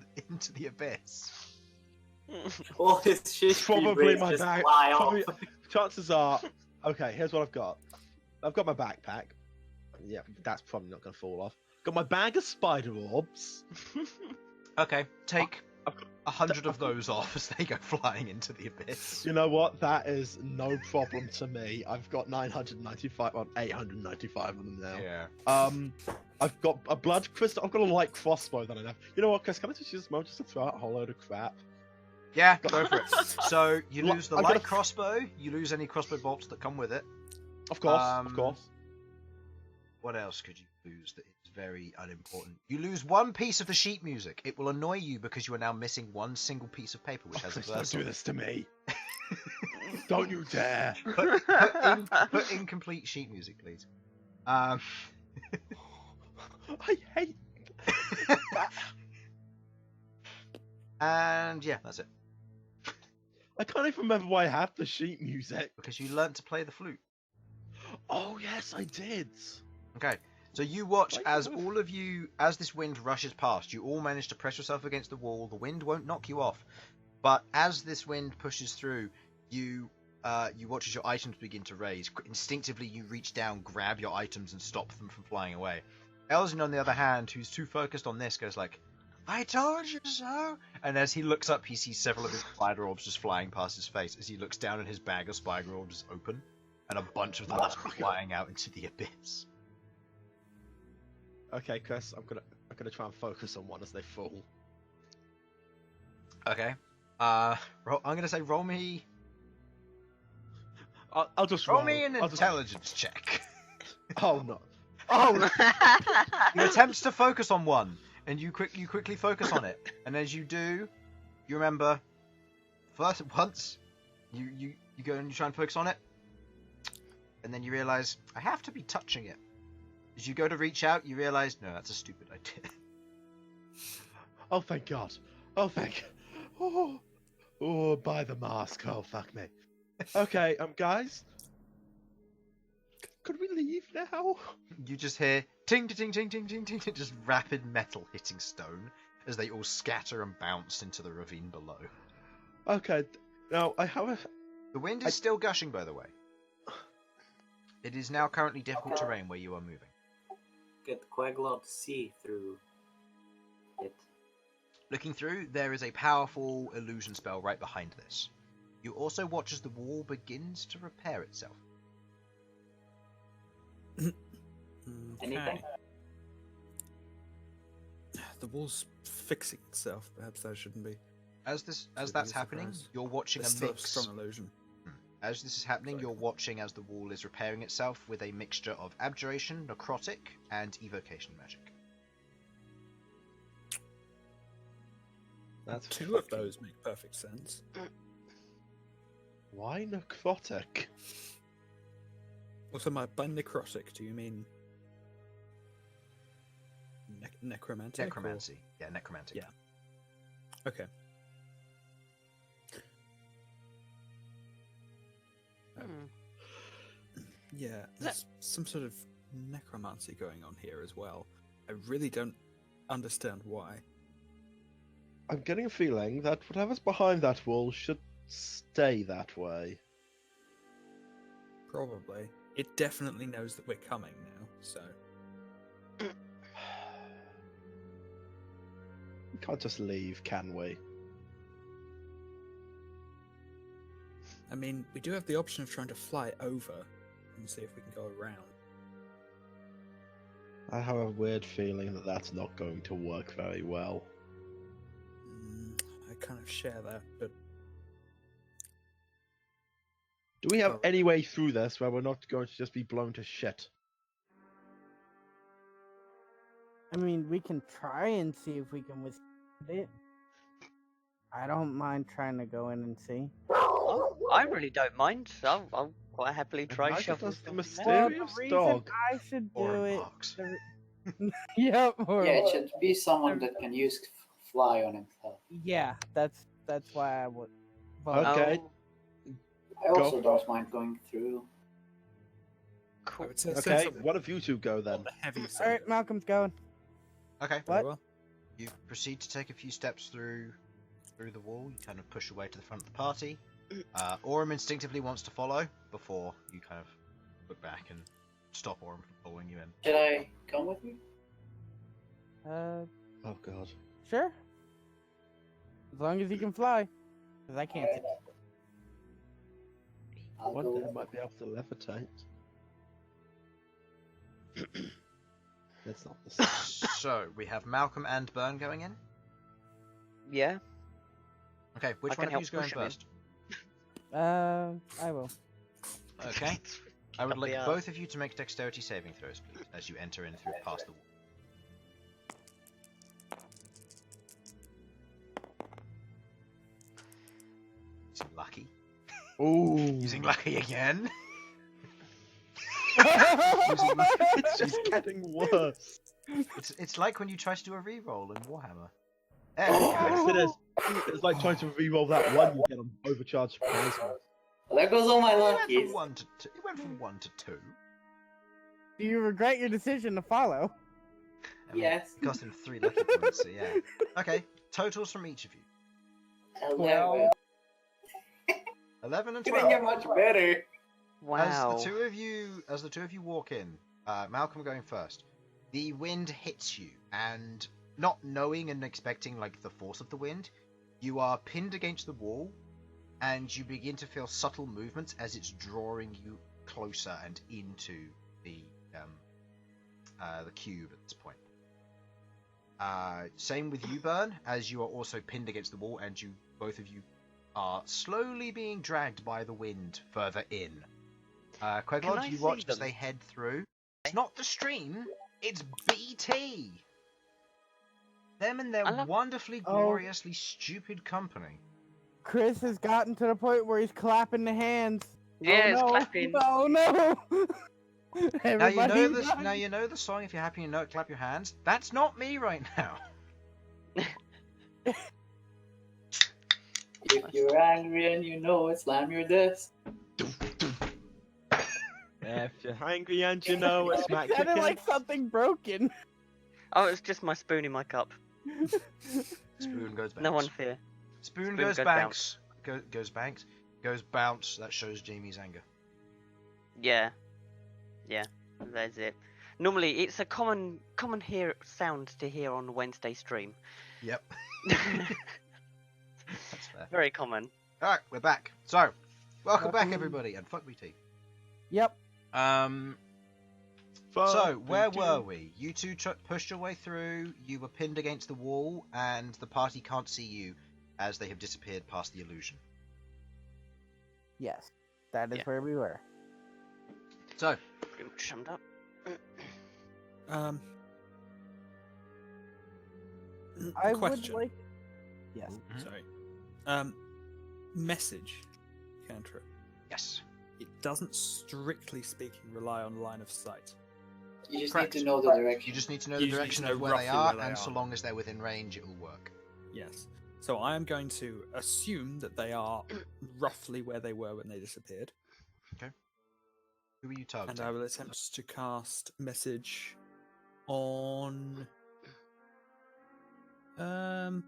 Speaker 1: the abyss.
Speaker 5: All his shit
Speaker 2: Probably my
Speaker 5: just
Speaker 2: bag.
Speaker 5: fly
Speaker 2: Probably,
Speaker 5: off.
Speaker 2: chances are. Okay, here's what I've got. I've got my backpack. Yeah, that's probably not going to fall off. Got my bag of spider orbs.
Speaker 1: Okay, take
Speaker 2: I've got-
Speaker 1: 100 of those off as they go flying into the abyss.
Speaker 2: You know what? That is no problem to me. I've got 995, well, 895 of them now.
Speaker 1: Yeah.
Speaker 2: I've got a blood crystal. I've got a light crossbow that I have. You know what, Chris? Can I just use this moment just to throw out a whole load of crap?
Speaker 1: Yeah, go for it. So you
Speaker 2: Lo-
Speaker 1: lose the
Speaker 2: I got
Speaker 1: light
Speaker 2: a-
Speaker 1: crossbow, you lose any crossbow bolts that come with it.
Speaker 2: Of course,
Speaker 1: Um,
Speaker 2: of course.
Speaker 1: What else could you lose that is very unimportant? You lose one piece of the sheet music. It will annoy you because you are now missing one single piece of paper which has a
Speaker 2: Chris,
Speaker 1: verse
Speaker 2: don't
Speaker 1: on
Speaker 2: do
Speaker 1: it.
Speaker 2: this to me. Don't you dare.
Speaker 1: Put incomplete sheet music, please.
Speaker 2: I hate.
Speaker 1: And yeah, that's it.
Speaker 2: I can't even remember why I have the sheet music.
Speaker 1: Because you learnt to play the flute.
Speaker 2: Oh yes, I did.
Speaker 1: Okay, so you watch
Speaker 2: Wait,
Speaker 1: as
Speaker 2: what?
Speaker 1: all of you, as this wind rushes past, you all manage to press yourself against the wall. The wind won't knock you off, but as this wind pushes through, you watch as your items begin to raise. Instinctively, you reach down, grab your items, and stop them from flying away. Elsyan, on the other hand, who's too focused on this, goes like, I told you so! And as he looks up, he sees several of his spider orbs just flying past his face. As he looks down and his bag of spider orbs is open, and a bunch of them just flying out into the abyss.
Speaker 2: Okay, Chris, I'm gonna try and focus on one as they fall.
Speaker 1: Okay. I'm gonna say roll me
Speaker 2: I'll just
Speaker 1: roll me an
Speaker 2: I'll just-
Speaker 1: intelligence check.
Speaker 2: Oh no! Oh no!
Speaker 1: You attempt to focus on one, and you quickly focus on it, and as you do, you remember once you go and you try and focus on it, and then you realize I have to be touching it. As you go to reach out, you realize no, that's a stupid idea.
Speaker 2: Oh thank God! Oh thank! Oh, by the mask! Oh fuck me! Okay, guys, could we leave now?
Speaker 1: You just hear ting ting ting ting ting ting, just rapid metal hitting stone as they all scatter and bounce into the ravine below.
Speaker 2: Okay, now I have a.
Speaker 1: The wind is still gushing, by the way. It is now currently difficult terrain where you are moving.
Speaker 5: Get Queglod to see through it.
Speaker 1: Looking through, there is a powerful illusion spell right behind this. You also watch as the wall begins to repair itself.
Speaker 5: Anything?
Speaker 4: Okay. The wall's fixing itself. Perhaps that shouldn't be.
Speaker 1: As that's happening,
Speaker 4: surprise.
Speaker 1: you're watching
Speaker 4: It's
Speaker 1: a
Speaker 4: still a
Speaker 1: mix.
Speaker 4: strong illusion.
Speaker 1: As this is happening, you're watching as the wall is repairing itself with a mixture of abjuration, necrotic, and evocation magic.
Speaker 2: That's
Speaker 4: Two of those make perfect sense.
Speaker 2: Why necrotic?
Speaker 4: Also, by necrotic, do you mean necromantic?
Speaker 1: Necromancy. Yeah, necromantic.
Speaker 4: Yeah. Okay. Yeah, there's some sort of necromancy going on here as well. I really don't understand why.
Speaker 2: I'm getting a feeling that whatever's behind that wall should stay that way.
Speaker 4: Probably. It definitely knows that we're coming now, so...
Speaker 2: We can't just leave, can we?
Speaker 4: I mean, we do have the option of trying to fly over and see if we can go around.
Speaker 2: I have a weird feeling that that's not going to work very well.
Speaker 4: I kind of share that, but...
Speaker 2: Do we have
Speaker 4: Well-
Speaker 2: any way through this where we're not going to just be blown to shit?
Speaker 6: I mean, we can try and see if we can withstand it. I don't mind trying to go in and see.
Speaker 3: Oh, I really don't mind. I'll quite happily try
Speaker 2: Imagine
Speaker 3: shuffle.
Speaker 2: that's the
Speaker 3: something
Speaker 2: mysterious
Speaker 3: there.
Speaker 6: Well, the reason
Speaker 2: dog.
Speaker 6: I should do
Speaker 1: Or a
Speaker 6: it.
Speaker 1: box.
Speaker 6: Yep. Or,
Speaker 5: Yeah, it should be someone that can use fly on himself.
Speaker 6: yeah, that's why I would.
Speaker 2: Okay.
Speaker 3: Oh,
Speaker 5: I also don't mind going through.
Speaker 4: I
Speaker 3: cool.
Speaker 4: would say
Speaker 2: Okay,
Speaker 4: sensible
Speaker 2: one of you two go then.
Speaker 4: on the heavy
Speaker 6: All
Speaker 4: side.
Speaker 6: right, Malcolm's going.
Speaker 1: Okay.
Speaker 4: Very
Speaker 6: What?
Speaker 4: well.
Speaker 1: You proceed to take a few steps through the wall. You kind of push your way to the front of the party. Orem instinctively wants to follow before you kind of look back and stop Orem from following you in.
Speaker 5: Should I come with you?
Speaker 2: Oh god.
Speaker 6: Sure. As long as he can fly, because I can't.
Speaker 5: Alright. I'll
Speaker 2: One
Speaker 5: go
Speaker 2: day I
Speaker 5: with
Speaker 2: might be able to levitate. That's not the same.
Speaker 1: So we have Malcolm and Bern going in.
Speaker 3: Yeah.
Speaker 1: Okay, which
Speaker 3: I can
Speaker 1: one of
Speaker 3: help
Speaker 1: you's going
Speaker 3: push him in.
Speaker 1: first?
Speaker 6: I will.
Speaker 1: Okay. I would
Speaker 3: Up
Speaker 1: like
Speaker 3: the arse.
Speaker 1: both of you to make dexterity saving throws, please, as you enter in through past the wall. Using lucky.
Speaker 2: Ooh.
Speaker 1: Using lucky again.
Speaker 2: It's just getting worse.
Speaker 1: It's like when you try to do a reroll in Warhammer. There we go.
Speaker 2: Yes, it is. It's like trying to re-roll that one you get on overcharged plasma.
Speaker 5: There goes all my
Speaker 1: It went
Speaker 5: luckies.
Speaker 1: from 1 to 2. It went from 1 to 2.
Speaker 6: Do you regret your decision to follow?
Speaker 1: I mean,
Speaker 5: Yes.
Speaker 1: It cost him 3 lucky points, so yeah. Okay, totals from each of you.
Speaker 5: 11.
Speaker 1: 11 and
Speaker 5: Couldn't
Speaker 1: 12.
Speaker 5: get much better.
Speaker 3: Wow.
Speaker 1: As the two of you walk in, Malcolm going first, the wind hits you, and not knowing and expecting like the force of the wind, you are pinned against the wall, and you begin to feel subtle movements as it's drawing you closer and into the cube at this point. Same with you, Bern, as you are also pinned against the wall, and both of you are slowly being dragged by the wind further in. Queglod, you watch as they head through. It's not the stream, it's BT! Them and their wonderfully, gloriously stupid company.
Speaker 6: Chris has gotten to the point where he's clapping the hands.
Speaker 3: Yeah,
Speaker 6: oh, no.
Speaker 3: clapping.
Speaker 6: Oh no!
Speaker 1: Now you know the song. If you're happy, you know it. Clap your hands. That's not me right now.
Speaker 5: If you're angry and you know it, slam your desk.
Speaker 2: If you're hungry and you know it, smack your
Speaker 6: sounded like something broken.
Speaker 3: Oh, it's just my spoon in my cup.
Speaker 1: Spoon goes bounce.
Speaker 3: No one fear.
Speaker 1: Spoon goes banks. Goes banks. Goes bounce. That shows Jamie's anger.
Speaker 3: Yeah. Yeah, that's it. Normally, it's a common sound to hear on the Wednesday stream.
Speaker 1: Yep. That's fair.
Speaker 3: Very common.
Speaker 1: Alright, we're back. So, welcome back everybody, and fuck BT.
Speaker 6: Yep.
Speaker 1: So, where were we? You two pushed your way through, you were pinned against the wall, and the party can't see you as they have disappeared past the illusion.
Speaker 6: Yes, that is where we were.
Speaker 1: So,
Speaker 3: Pretty much summed up.
Speaker 6: I
Speaker 4: question.
Speaker 6: would like. Yes.
Speaker 4: Sorry. Message cantrip.
Speaker 1: yes.
Speaker 4: It doesn't, strictly speaking, rely on line of sight.
Speaker 5: You just
Speaker 1: Correct.
Speaker 5: need to know the direction.
Speaker 1: You just need to know
Speaker 4: You
Speaker 1: the
Speaker 4: just need
Speaker 1: direction
Speaker 4: to know
Speaker 1: of where they
Speaker 4: roughly
Speaker 1: are,
Speaker 4: where they
Speaker 1: and
Speaker 4: are.
Speaker 1: so long as they're within range, it will work.
Speaker 4: Yes. So I am going to assume that they are roughly where they were when they disappeared.
Speaker 1: Who are you targeting?
Speaker 4: And I will attempt to cast message on Malcom,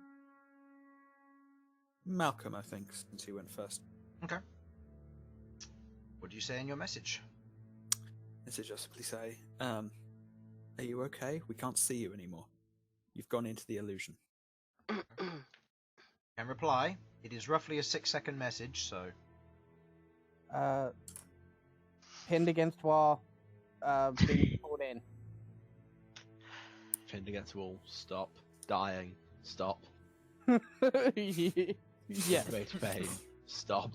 Speaker 4: I think, since he went first.
Speaker 1: Okay. What do you say in your message?
Speaker 4: Message, I'll simply say, are you okay? We can't see you anymore. You've gone into the illusion.
Speaker 1: And reply, it is roughly a 6-second message, so...
Speaker 6: Pinned against wall. Being pulled in.
Speaker 2: Pinned against the wall. Stop. Dying. Stop.
Speaker 6: Yes.
Speaker 2: Great pain. Stop.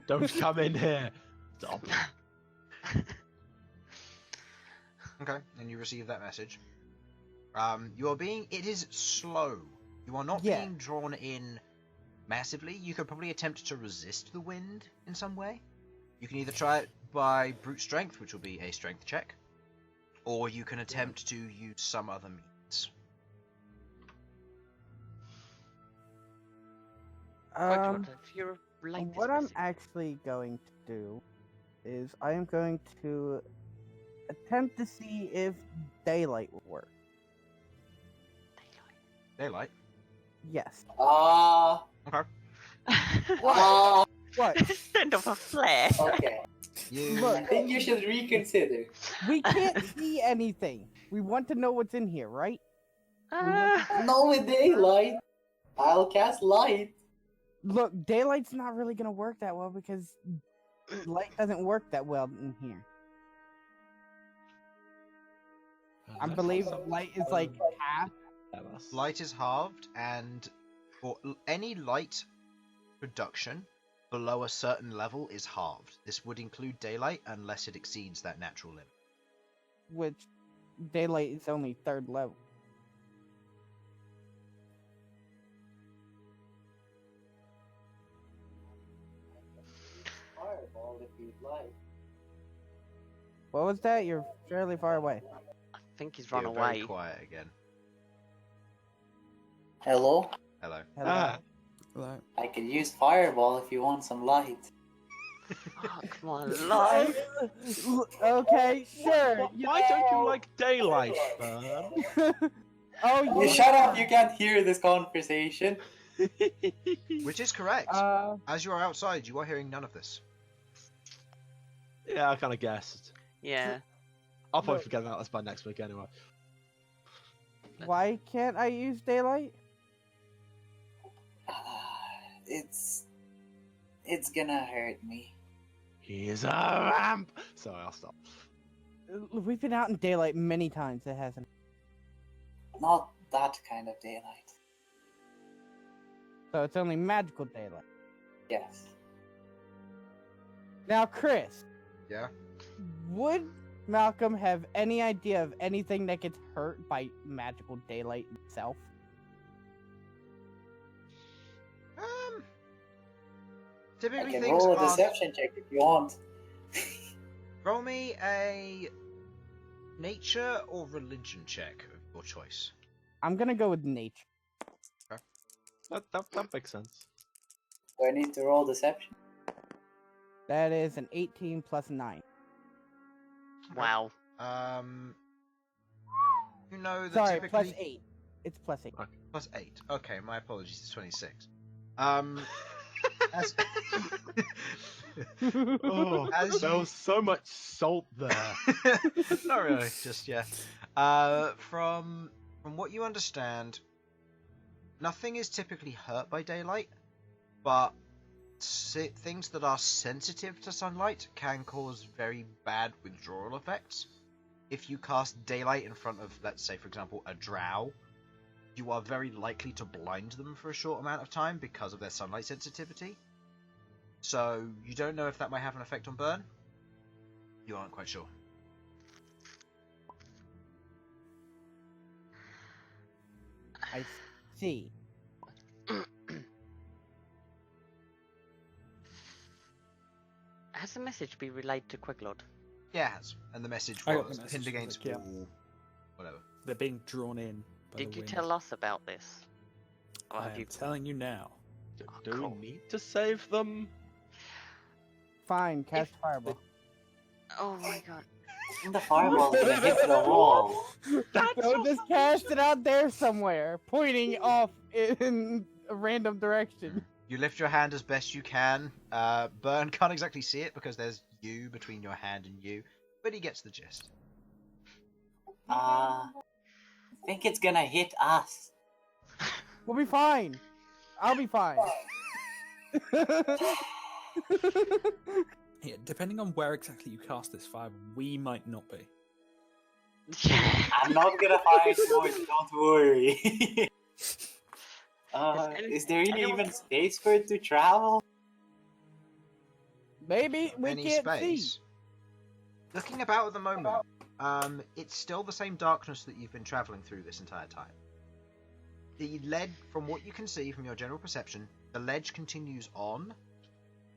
Speaker 2: Don't come in here. Stop.
Speaker 1: Okay, and you receive that message. It is slow. You are not being drawn in massively. You could probably attempt to resist the wind in some way. You can either try it by brute strength, which will be a strength check, or you can attempt to use some other means.
Speaker 6: What I'm actually going to do is I am going to attempt to see if daylight will work.
Speaker 1: Daylight?
Speaker 6: Yes.
Speaker 1: Okay.
Speaker 6: What?
Speaker 3: Send off a flare.
Speaker 5: Okay.
Speaker 6: Look,
Speaker 5: I think you should reconsider.
Speaker 6: we can't see anything. We want to know what's in here, right?
Speaker 5: No, with daylight. I'll cast light.
Speaker 6: Look, daylight's not really gonna work that well because light doesn't work that well in here. I believe light is like half.
Speaker 1: Light is halved, and for any light production below a certain level is halved. This would include daylight unless it exceeds that natural limit.
Speaker 6: Which daylight is only 3rd level.
Speaker 5: Fireball if you'd like.
Speaker 6: What was that? You're fairly far away.
Speaker 3: I think he's run
Speaker 1: You're
Speaker 3: away.
Speaker 1: very quiet again.
Speaker 5: Hello?
Speaker 1: Hello.
Speaker 6: Hello.
Speaker 4: Hello.
Speaker 5: I could use fireball if you want some light.
Speaker 3: Fuck my life.
Speaker 6: Okay, sure.
Speaker 2: Why don't you like daylight, Bern?
Speaker 6: Oh,
Speaker 5: You shut up, you can't hear this conversation.
Speaker 1: Which is correct. As you are outside, you are hearing none of this.
Speaker 2: Yeah, I kind of guessed.
Speaker 3: Yeah.
Speaker 2: I'll probably forget about this by next week anyway.
Speaker 6: Why can't I use daylight?
Speaker 5: It's gonna hurt me.
Speaker 2: He's a ramp. Sorry, I'll stop.
Speaker 6: We've been out in daylight many times. It hasn't.
Speaker 5: Not that kind of daylight.
Speaker 6: So it's only magical daylight.
Speaker 5: Yes.
Speaker 6: Now, Chris,
Speaker 1: Yeah.
Speaker 6: would Malcolm have any idea of anything that gets hurt by magical daylight itself?
Speaker 5: I
Speaker 1: Typically
Speaker 5: can
Speaker 1: things
Speaker 5: roll a
Speaker 1: are.
Speaker 5: deception check if you want.
Speaker 1: Roll me a nature or religion check of your choice.
Speaker 6: I'm gonna go with nature.
Speaker 2: That makes sense.
Speaker 5: Do I need to roll deception?
Speaker 6: That is an 18 plus 9.
Speaker 3: Wow.
Speaker 1: You know that
Speaker 6: Sorry,
Speaker 1: typically
Speaker 6: plus 8. It's plus 8.
Speaker 1: plus 8. Okay, my apologies. It's 26. As...
Speaker 2: Oh,
Speaker 1: As
Speaker 2: there
Speaker 1: you-
Speaker 2: was so much salt there.
Speaker 1: Not really, just yeah. From what you understand, nothing is typically hurt by daylight, but things that are sensitive to sunlight can cause very bad withdrawal effects. If you cast daylight in front of, let's say, for example, a drow, you are very likely to blind them for a short amount of time because of their sunlight sensitivity. So, you don't know if that might have an effect on Bern? You aren't quite sure.
Speaker 6: I see.
Speaker 3: Has the message been relayed to Queglod?
Speaker 1: Yeah, it has. And the message
Speaker 4: I got
Speaker 1: was
Speaker 4: the message,
Speaker 1: pinned against
Speaker 4: yeah.
Speaker 1: wall. Whatever.
Speaker 4: They're being drawn in. By
Speaker 3: Did
Speaker 4: the
Speaker 3: you
Speaker 4: wind.
Speaker 3: tell us about this? Or
Speaker 4: I
Speaker 3: have
Speaker 4: am
Speaker 3: you...
Speaker 4: telling you now.
Speaker 2: Do
Speaker 3: cool.
Speaker 2: we need to save them?
Speaker 6: Fine, cast fireball.
Speaker 3: Oh my god.
Speaker 5: The fireball's gonna hit the wall.
Speaker 6: So just cast it out there somewhere, pointing off in a random direction.
Speaker 1: You lift your hand as best you can. Bern can't exactly see it because there's you between your hand and you, but he gets the gist.
Speaker 5: I think it's gonna hit us.
Speaker 6: We'll be fine. I'll be fine.
Speaker 4: Yeah, depending on where exactly you cast this fire, we might not be.
Speaker 5: I'm not gonna fire towards it, don't worry. Is there really
Speaker 3: anyone-
Speaker 5: even space for it to travel?
Speaker 6: Maybe we
Speaker 1: Any
Speaker 6: can't
Speaker 1: space?
Speaker 6: see.
Speaker 1: Looking about at the moment, it's still the same darkness that you've been travelling through this entire time. The ledge, from what you can see from your general perception, the ledge continues on,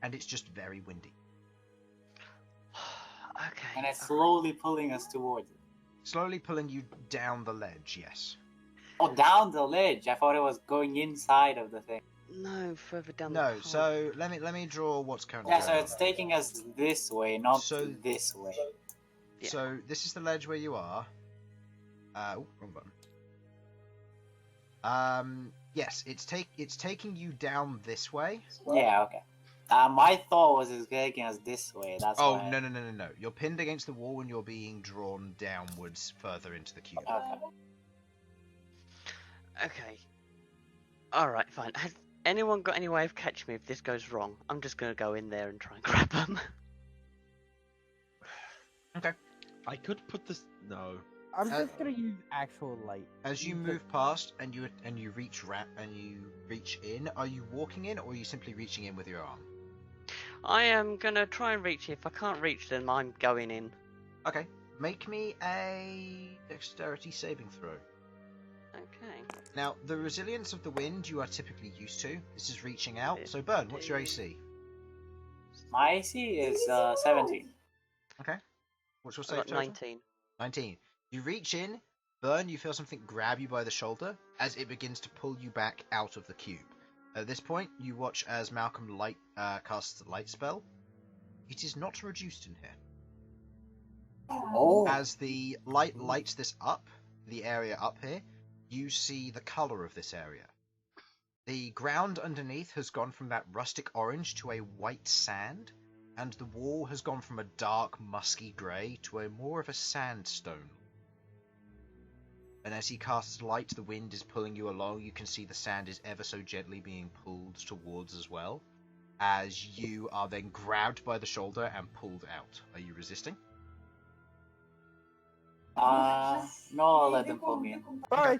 Speaker 1: and it's just very windy.
Speaker 3: Okay.
Speaker 5: And it's slowly pulling us towards it.
Speaker 1: Slowly pulling you down the ledge, yes.
Speaker 5: Oh, down the ledge. I thought it was going inside of the thing.
Speaker 3: No, further down the
Speaker 1: No,
Speaker 3: path.
Speaker 1: so let me draw what's currently
Speaker 5: Yeah,
Speaker 1: going
Speaker 5: so
Speaker 1: on.
Speaker 5: it's taking us this way, not
Speaker 1: So-
Speaker 5: this way.
Speaker 3: Yeah.
Speaker 1: So this is the ledge where you are. Wrong button. Yes, it's taking you down this way.
Speaker 5: Yeah, okay. My thought was it's taking us this way. That's
Speaker 1: Oh
Speaker 5: why.
Speaker 1: no! You're pinned against the wall and you're being drawn downwards further into the cube.
Speaker 5: Okay.
Speaker 3: Okay. Alright, fine. Has anyone got any way of catching me if this goes wrong? I'm just gonna go in there and try and grab them.
Speaker 2: I could put this. No.
Speaker 6: I'm just gonna use actual light.
Speaker 1: As you move past and you reach reach in, are you walking in or are you simply reaching in with your arm?
Speaker 3: I am gonna try and reach it. If I can't reach them, I'm going in.
Speaker 1: Okay, make me a dexterity saving throw.
Speaker 3: Okay.
Speaker 1: Now, the resilience of the wind you are typically used to. This is reaching out. So, Bern, what's your AC?
Speaker 5: My AC is 17.
Speaker 1: Okay. What's your
Speaker 3: I
Speaker 1: save
Speaker 3: got
Speaker 1: total?
Speaker 3: 19.
Speaker 1: 19. You reach in, Bern, you feel something grab you by the shoulder as it begins to pull you back out of the cube. At this point, you watch as Malcom casts a light spell. It is not reduced in here.
Speaker 5: Oh.
Speaker 1: As the light lights this up, the area up here, you see the colour of this area. The ground underneath has gone from that rustic orange to a white sand, and the wall has gone from a dark, musky grey to a more of a sandstone. and as he casts light, the wind is pulling you along. You can see the sand is ever so gently being pulled towards as well, as you are then grabbed by the shoulder and pulled out. Are you resisting?
Speaker 5: No, I'll let them pull me in.
Speaker 6: Bye.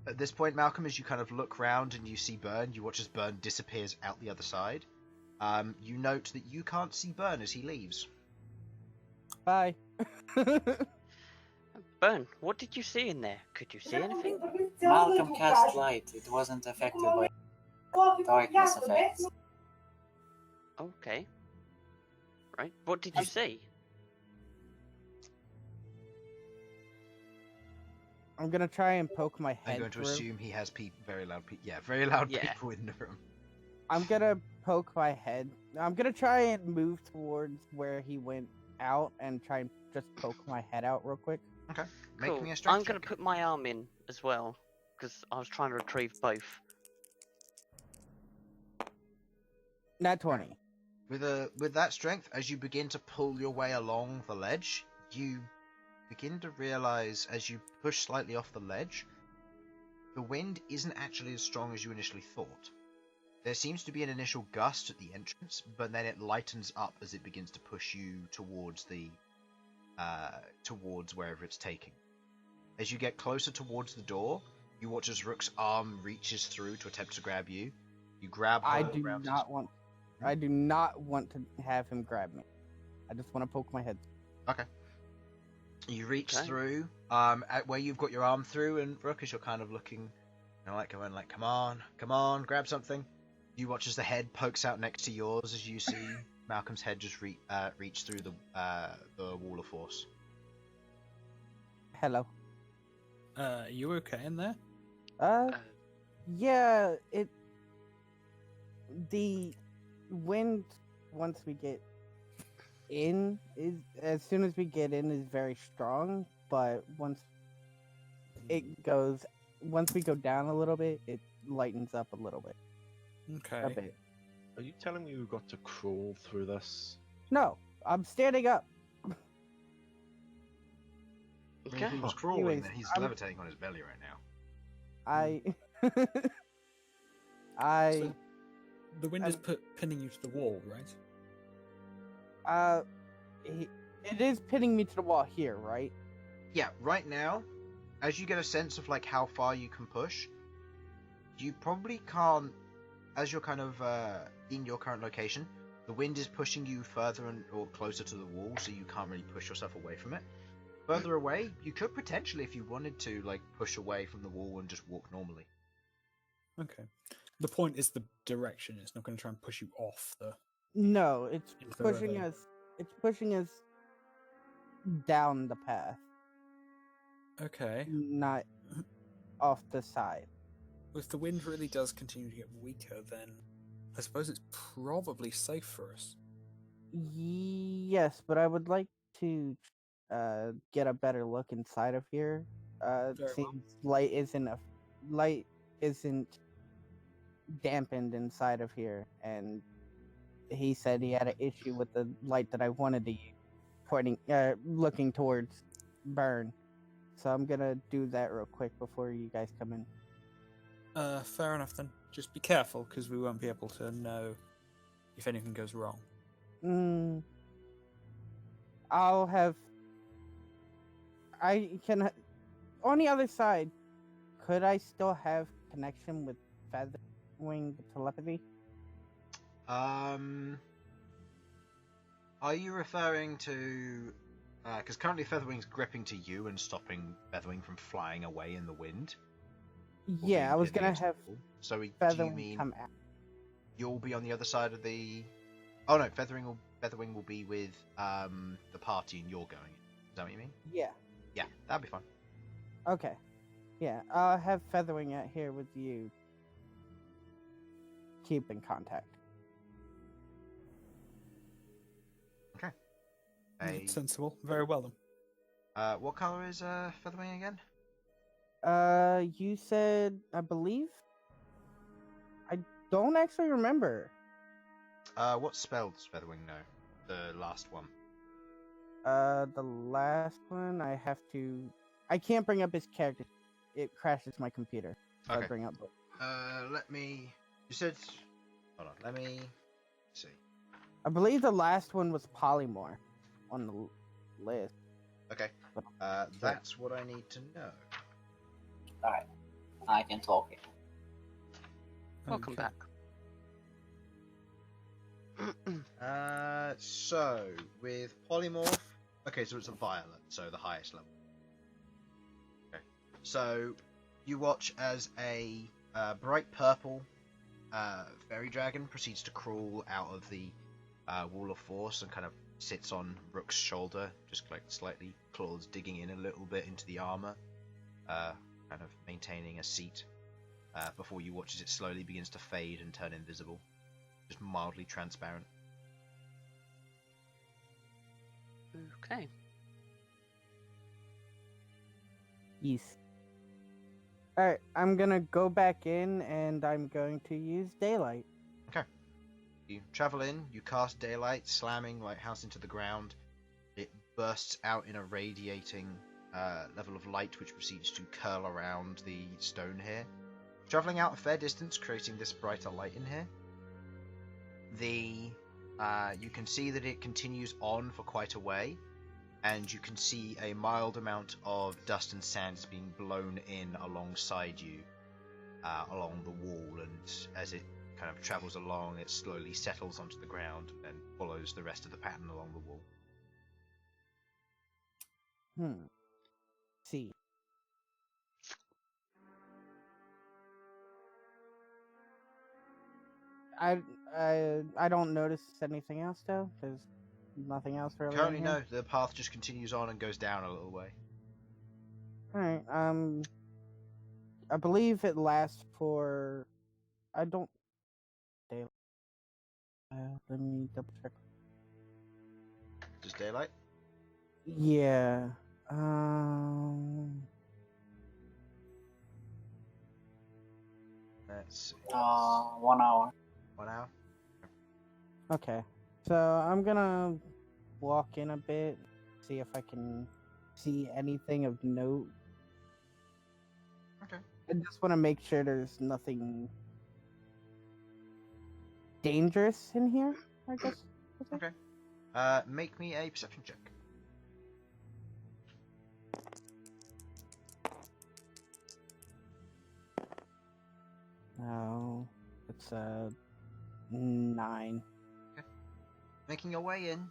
Speaker 1: At this point, Malcolm, as you kind of look round and you see Bern, you watch as Bern disappears out the other side. You note that you can't see Bern as he leaves.
Speaker 6: Bye.
Speaker 3: Bern, what did you see in there? Could you see anything?
Speaker 5: Malcom cast light. It wasn't affected by darkness effects.
Speaker 3: Okay. Right. What did you see?
Speaker 6: I'm gonna try and poke my head
Speaker 1: I'm going to
Speaker 6: through.
Speaker 1: assume he has very loud
Speaker 3: Yeah.
Speaker 1: people in the room.
Speaker 6: I'm gonna poke my head. I'm gonna try and move towards where he went out and try and just poke my head out real quick.
Speaker 1: Okay, make
Speaker 3: Cool.
Speaker 1: me a strength
Speaker 3: I'm going to
Speaker 1: check.
Speaker 3: put my arm in as well, because I was trying to retrieve both.
Speaker 6: Nat 20.
Speaker 1: With that strength, as you begin to pull your way along the ledge, you begin to realize as you push slightly off the ledge, the wind isn't actually as strong as you initially thought. There seems to be an initial gust at the entrance, but then it lightens up as it begins to push you towards towards wherever it's taking. As you get closer towards the door, you watch as Rook's arm reaches through to attempt to grab you. You grab her
Speaker 6: I do
Speaker 1: around his-
Speaker 6: not want to have him grab me. I just want to poke my head.
Speaker 1: Okay. You reach
Speaker 3: Okay.
Speaker 1: through, at where you've got your arm through, and Rook, as you're kind of looking, going like, come on, grab something. You watch as the head pokes out next to yours, as you see Malcolm's head just reach through the wall of force.
Speaker 6: Hello.
Speaker 4: You okay in there?
Speaker 6: Yeah, the wind once we get in as soon as we get in is very strong, but once we go down a little bit, it lightens up a little bit.
Speaker 4: Okay.
Speaker 6: A bit.
Speaker 2: Are you telling me we've got to crawl through this?
Speaker 6: No, I'm standing up.
Speaker 1: I mean, if he was crawling,
Speaker 6: Anyways,
Speaker 1: then he's
Speaker 6: I'm-
Speaker 1: levitating on his belly right now.
Speaker 4: So, the wind is pinning you to the wall, right?
Speaker 6: It is pinning me to the wall here, right?
Speaker 1: Yeah, right now, as you get a sense of like how far you can push, you probably can't. As you're kind of in your current location, the wind is pushing you further or closer to the wall, so you can't really push yourself away from it. Further away, you could potentially, if you wanted to, like push away from the wall and just walk normally.
Speaker 4: Okay. The point is the direction. It's not going to try and push you off the.
Speaker 6: No, it's
Speaker 4: Into the
Speaker 6: pushing
Speaker 4: ravine.
Speaker 6: us. It's pushing us down the path,
Speaker 4: Okay.
Speaker 6: not off the side.
Speaker 4: If the wind really does continue to get weaker, then I suppose it's probably safe for us.
Speaker 6: Yes, but I would like to get a better look inside of here.
Speaker 4: Very well.
Speaker 6: Seems light isn't dampened inside of here, and he said he had an issue with the light that I wanted to use, looking towards Bern. So I'm gonna do that real quick before you guys come in.
Speaker 4: Fair enough then. Just be careful, because we won't be able to know if anything goes wrong.
Speaker 6: I'll have. I can. On the other side, could I still have connection with Featherwing telepathy?
Speaker 1: Are you referring to? Because currently Featherwing's gripping to you and stopping Featherwing from flying away in the wind. or
Speaker 6: Yeah,
Speaker 1: being
Speaker 6: I was
Speaker 1: pinned
Speaker 6: gonna
Speaker 1: against the
Speaker 6: have
Speaker 1: wall. So do you
Speaker 6: Featherwing
Speaker 1: mean
Speaker 6: come out.
Speaker 1: you'll be on the other side of the? Oh no, Featherwing will be with the party and you're going. Is that what you mean?
Speaker 6: Yeah.
Speaker 1: Yeah, that'd be fine.
Speaker 6: Okay. Yeah, I'll have Featherwing out here with you. Keep in contact.
Speaker 1: Okay.
Speaker 4: Sensible. Very well then.
Speaker 1: What color is Featherwing again?
Speaker 6: You said, I believe. I don't actually remember.
Speaker 1: What spell does Featherwing know? The last one.
Speaker 6: The last one I have to I can't bring up his character. It crashes my computer. So I
Speaker 1: Okay.
Speaker 6: bring up.
Speaker 1: Let me. You said. Hold on. Let me see.
Speaker 6: I believe the last one was Polymorph on the list.
Speaker 1: Okay.
Speaker 6: But
Speaker 1: That's what I need to know.
Speaker 5: Alright, I can talk it.
Speaker 3: Welcome
Speaker 4: Okay.
Speaker 3: back.
Speaker 1: So with polymorph, okay, so it's a violet, so the highest level. Okay, so you watch as a bright purple fairy dragon proceeds to crawl out of the wall of force and kind of sits on Rook's shoulder, just like slightly claws digging in a little bit into the armor, kind of maintaining a seat. Before you watch as it slowly begins to fade and turn invisible, just mildly transparent.
Speaker 3: Okay.
Speaker 6: Yes. Alright, I'm gonna go back in and I'm going to use daylight.
Speaker 1: You travel in, you cast daylight, slamming Lighthouse into the ground. It bursts out in a radiating level of light which proceeds to curl around the stone here. Travelling out a fair distance, creating this brighter light in here. You can see that it continues on for quite a way, and you can see a mild amount of dust and sand being blown in alongside you, along the wall, and as it kind of travels along, it slowly settles onto the ground and then follows the rest of the pattern along the wall.
Speaker 6: See. I don't notice anything else though. There's nothing else really.
Speaker 1: Currently,
Speaker 6: in here?
Speaker 1: no. The path just continues on and goes down a little way.
Speaker 6: Alright, I believe it lasts for. I don't. Daylight. Let me double check.
Speaker 1: Just daylight.
Speaker 6: Yeah.
Speaker 1: Let's see.
Speaker 5: 1 hour.
Speaker 1: 1 hour.
Speaker 6: Okay. So I'm gonna walk in a bit, see if I can see anything of note.
Speaker 1: Okay.
Speaker 6: I just want to make sure there's nothing dangerous in here, I guess.
Speaker 1: Okay. Make me a perception check.
Speaker 6: No, it's a 9.
Speaker 1: Making your way in,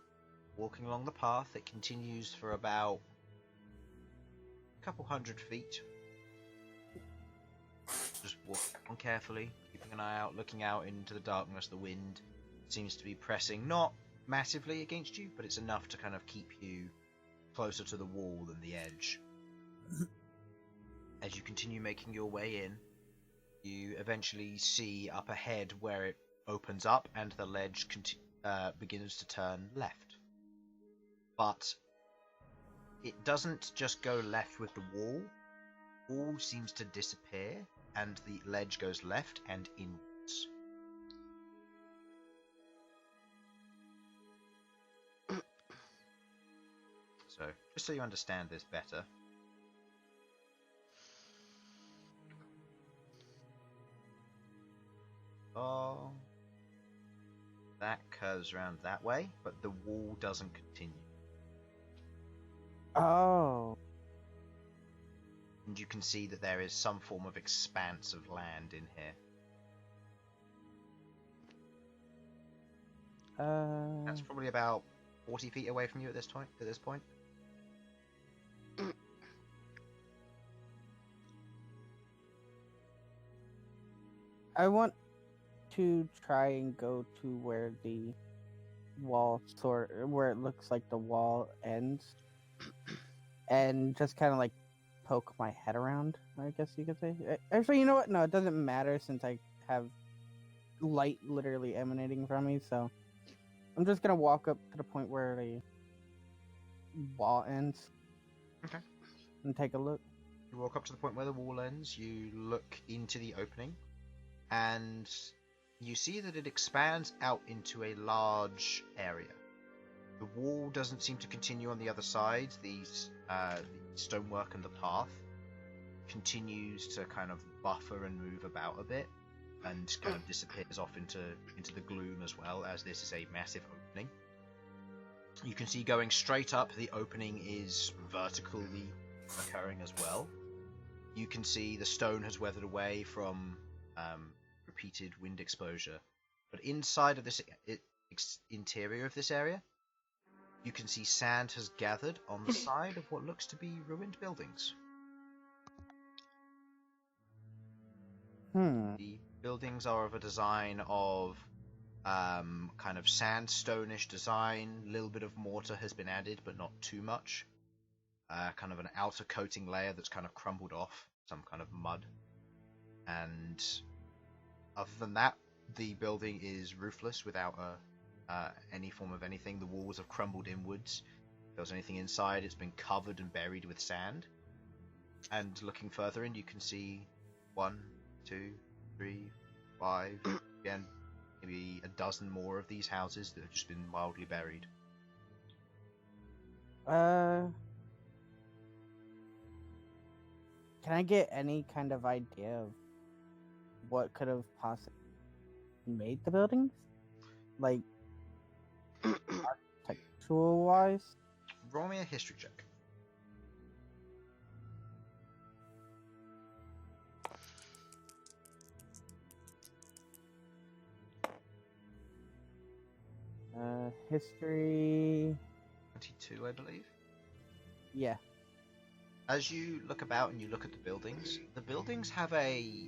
Speaker 1: walking along the path, it continues for about a couple 100 feet. Just walk on carefully, keeping an eye out, looking out into the darkness. The wind seems to be pressing, not massively against you, but it's enough to kind of keep you closer to the wall than the edge. As you continue making your way in, you eventually see up ahead where it opens up and the ledge begins to turn left. But it doesn't just go left with the wall. The wall seems to disappear and the ledge goes left and inwards. So, just so you understand this better. Oh, that curves around that way, but the wall doesn't continue.
Speaker 6: Oh.
Speaker 1: And you can see that there is some form of expanse of land in here. That's probably about 40 feet away from you at this point.
Speaker 6: I want to try and go to where the wall where it looks like the wall ends, and just kind of like poke my head around, I guess you could say. Actually, you know what? No, it doesn't matter since I have light literally emanating from me, so I'm just gonna walk up to the point where the wall ends.
Speaker 1: Okay.
Speaker 6: And take a look.
Speaker 1: You walk up to the point where the wall ends, you look into the opening, and you see that it expands out into a large area. The wall doesn't seem to continue on the other side. The stonework and the path continues to kind of buffer and move about a bit, and kind of disappears off into the gloom as well, as this is a massive opening. You can see going straight up, the opening is vertically occurring as well. You can see the stone has weathered away from repeated wind exposure, but inside of this interior of this area, you can see sand has gathered on the side of what looks to be ruined buildings. The buildings are of a design of kind of sandstone-ish design. A little bit of mortar has been added, but not too much. Kind of an outer coating layer that's kind of crumbled off, some kind of mud. And other than that, the building is roofless without any form of anything. The walls have crumbled inwards. If there's anything inside, it's been covered and buried with sand. And looking further in, you can see 1, 2, 3, 5, again, maybe a dozen more of these houses that have just been wildly buried.
Speaker 6: Can I get any kind of idea of what could have possibly made the buildings? Like, architectural-wise?
Speaker 1: Roll me a history check.
Speaker 6: History...
Speaker 1: 22, I believe.
Speaker 6: Yeah.
Speaker 1: As you look about and you look at the buildings have a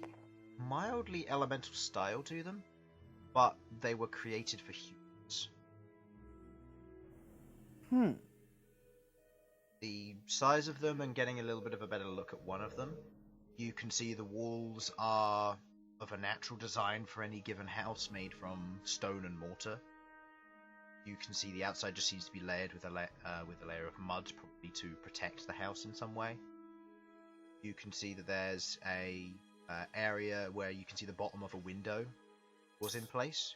Speaker 1: mildly elemental style to them, but they were created for humans. The size of them, and getting a little bit of a better look at one of them, you can see the walls are of a natural design for any given house made from stone and mortar. You can see the outside just seems to be layered with a layer of mud, probably to protect the house in some way. You can see that there's a area where you can see the bottom of a window was in place.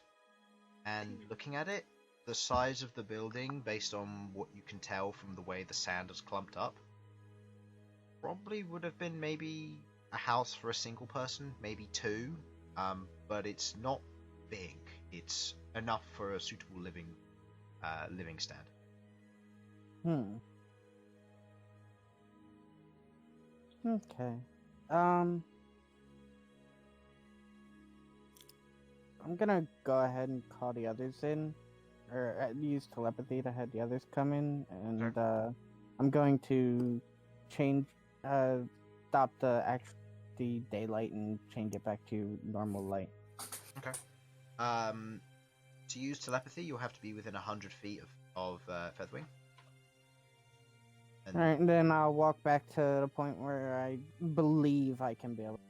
Speaker 1: And looking at it, the size of the building, based on what you can tell from the way the sand has clumped up, probably would have been maybe a house for a single person, maybe two, but it's not big. It's enough for a suitable living stand.
Speaker 6: Okay. I'm gonna go ahead and call the others in, or use telepathy to have the others come in, and I'm going to stop the daylight and change it back to normal light.
Speaker 1: Okay. To use telepathy, you'll have to be within 100 feet of Featherwing.
Speaker 6: Alright, and then I'll walk back to the point where I believe I can be able to.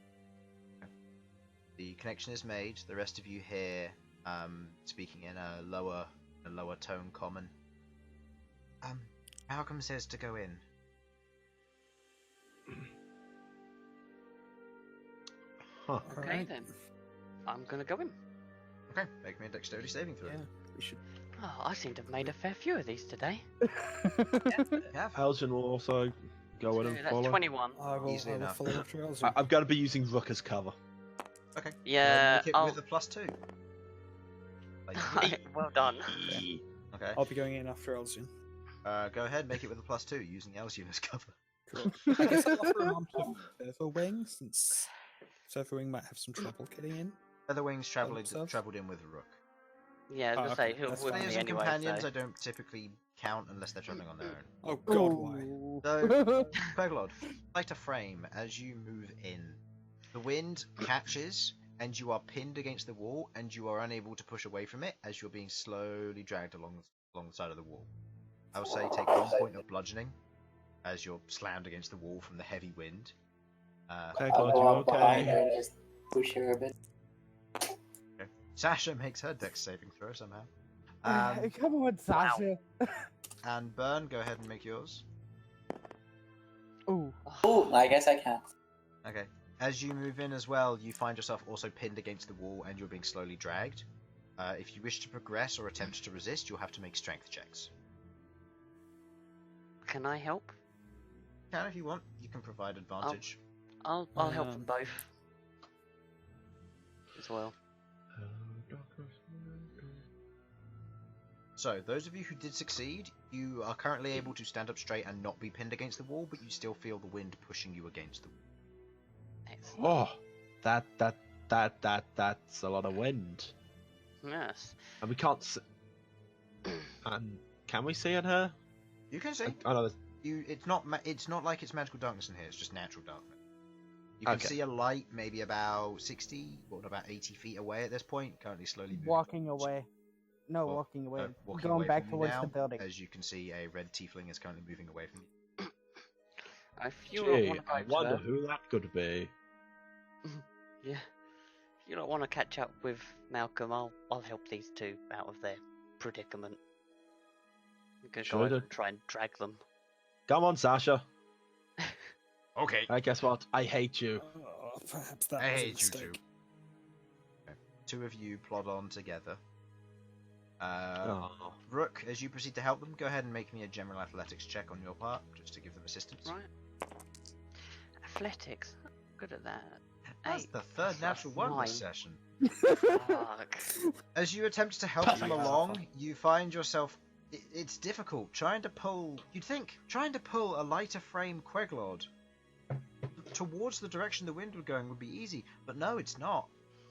Speaker 1: The connection is made. The rest of you hear speaking in a lower tone common. Malcom says to go in.
Speaker 3: Okay then. I'm gonna go in.
Speaker 1: Okay, make me a dexterity saving throw.
Speaker 4: Yeah, we should.
Speaker 3: Oh, I seem to have made a fair few of these today.
Speaker 1: Yeah.
Speaker 2: Elsyan will also go in and
Speaker 3: That's
Speaker 2: follow.
Speaker 3: 21.
Speaker 4: I will
Speaker 1: Easily enough.
Speaker 4: follow after Elsyan.
Speaker 2: I'm going to be using Rook as cover.
Speaker 1: Okay.
Speaker 3: Yeah,
Speaker 1: Make it
Speaker 3: I'll-
Speaker 1: with a +2.
Speaker 3: Well done.
Speaker 1: Okay.
Speaker 4: I'll be going in after Elsyan.
Speaker 1: Go ahead, make it with a +2 using Elsyan as cover.
Speaker 4: Cool. I guess I'll offer him on to Featherwing, since Featherwing might have some trouble getting in.
Speaker 1: Featherwing's travelled
Speaker 4: themselves?
Speaker 1: in with Rook.
Speaker 3: Yeah, I was
Speaker 4: Oh,
Speaker 3: gonna
Speaker 4: okay,
Speaker 3: say, he'll
Speaker 4: that's
Speaker 3: with
Speaker 4: fine.
Speaker 3: me
Speaker 1: Players and
Speaker 3: anyway,
Speaker 1: companions
Speaker 3: so.
Speaker 1: I don't typically count unless they're travelling on their own.
Speaker 4: Oh god, why?
Speaker 1: So, Queglod, light a frame as you move in. The wind catches, and you are pinned against the wall, and you are unable to push away from it as you're being slowly dragged along the side of the wall. I will say take 1 point of bludgeoning as you're slammed against the wall from the heavy wind.
Speaker 2: Okay,
Speaker 5: I'll
Speaker 2: God,
Speaker 5: go
Speaker 2: you
Speaker 5: up behind her
Speaker 2: okay?
Speaker 5: and just push her a bit.
Speaker 1: Sasha makes her dex saving throw somehow.
Speaker 6: Come on, Sasha.
Speaker 1: And Bern, go ahead and make yours.
Speaker 6: Ooh.
Speaker 5: Oh, I guess I can't.
Speaker 1: Okay. As you move in as well, you find yourself also pinned against the wall and you're being slowly dragged. If you wish to progress or attempt to resist, you'll have to make strength checks.
Speaker 3: Can I help?
Speaker 1: can if you want. You can provide advantage.
Speaker 3: I'll help them both as well.
Speaker 1: So, those of you who did succeed, you are currently able to stand up straight and not be pinned against the wall, but you still feel the wind pushing you against the wall.
Speaker 3: Excellent.
Speaker 2: Oh, that's a lot of wind.
Speaker 3: Yes.
Speaker 2: And we can't. And can we see in her?
Speaker 1: You can see.
Speaker 2: I know.
Speaker 1: It's not like it's magical darkness in here. It's just natural darkness. You can
Speaker 2: Okay.
Speaker 1: see a light, maybe about 60, or about 80 feet away at this point. Currently, slowly moving.
Speaker 6: Walking away. No,
Speaker 1: Well,
Speaker 6: walking away.
Speaker 1: walking
Speaker 6: Going
Speaker 1: away
Speaker 6: back
Speaker 1: from you
Speaker 6: towards
Speaker 1: now,
Speaker 6: the building.
Speaker 1: As you can see, a red tiefling is currently moving away from you.
Speaker 3: If you
Speaker 2: Gee,
Speaker 3: want to go
Speaker 2: I
Speaker 3: to
Speaker 2: wonder
Speaker 3: her,
Speaker 2: who that could be.
Speaker 3: yeah. If you don't want to catch up with Malcolm, I'll help these two out of their predicament. I'm gonna
Speaker 2: Sure
Speaker 3: go over
Speaker 2: do.
Speaker 3: and try and drag them.
Speaker 2: Come on, Sasha.
Speaker 1: Okay.
Speaker 2: Guess what? I hate you.
Speaker 4: Oh, perhaps that
Speaker 1: I
Speaker 4: was a
Speaker 1: hate you
Speaker 4: mistake.
Speaker 1: too. Okay. Two of you plod on together.
Speaker 2: Oh.
Speaker 1: Rook, as you proceed to help them, go ahead and make me a general athletics check on your part, just to give them assistance.
Speaker 3: Right. Athletics. Good at that.
Speaker 1: That's
Speaker 3: 8.
Speaker 1: the third natural one
Speaker 3: 9.
Speaker 1: this session.
Speaker 3: Fuck.
Speaker 1: As you attempt to help them along, you find yourself... It's difficult. Trying to pull a lighter frame Queglod towards the direction the wind was going would be easy, but no, it's not.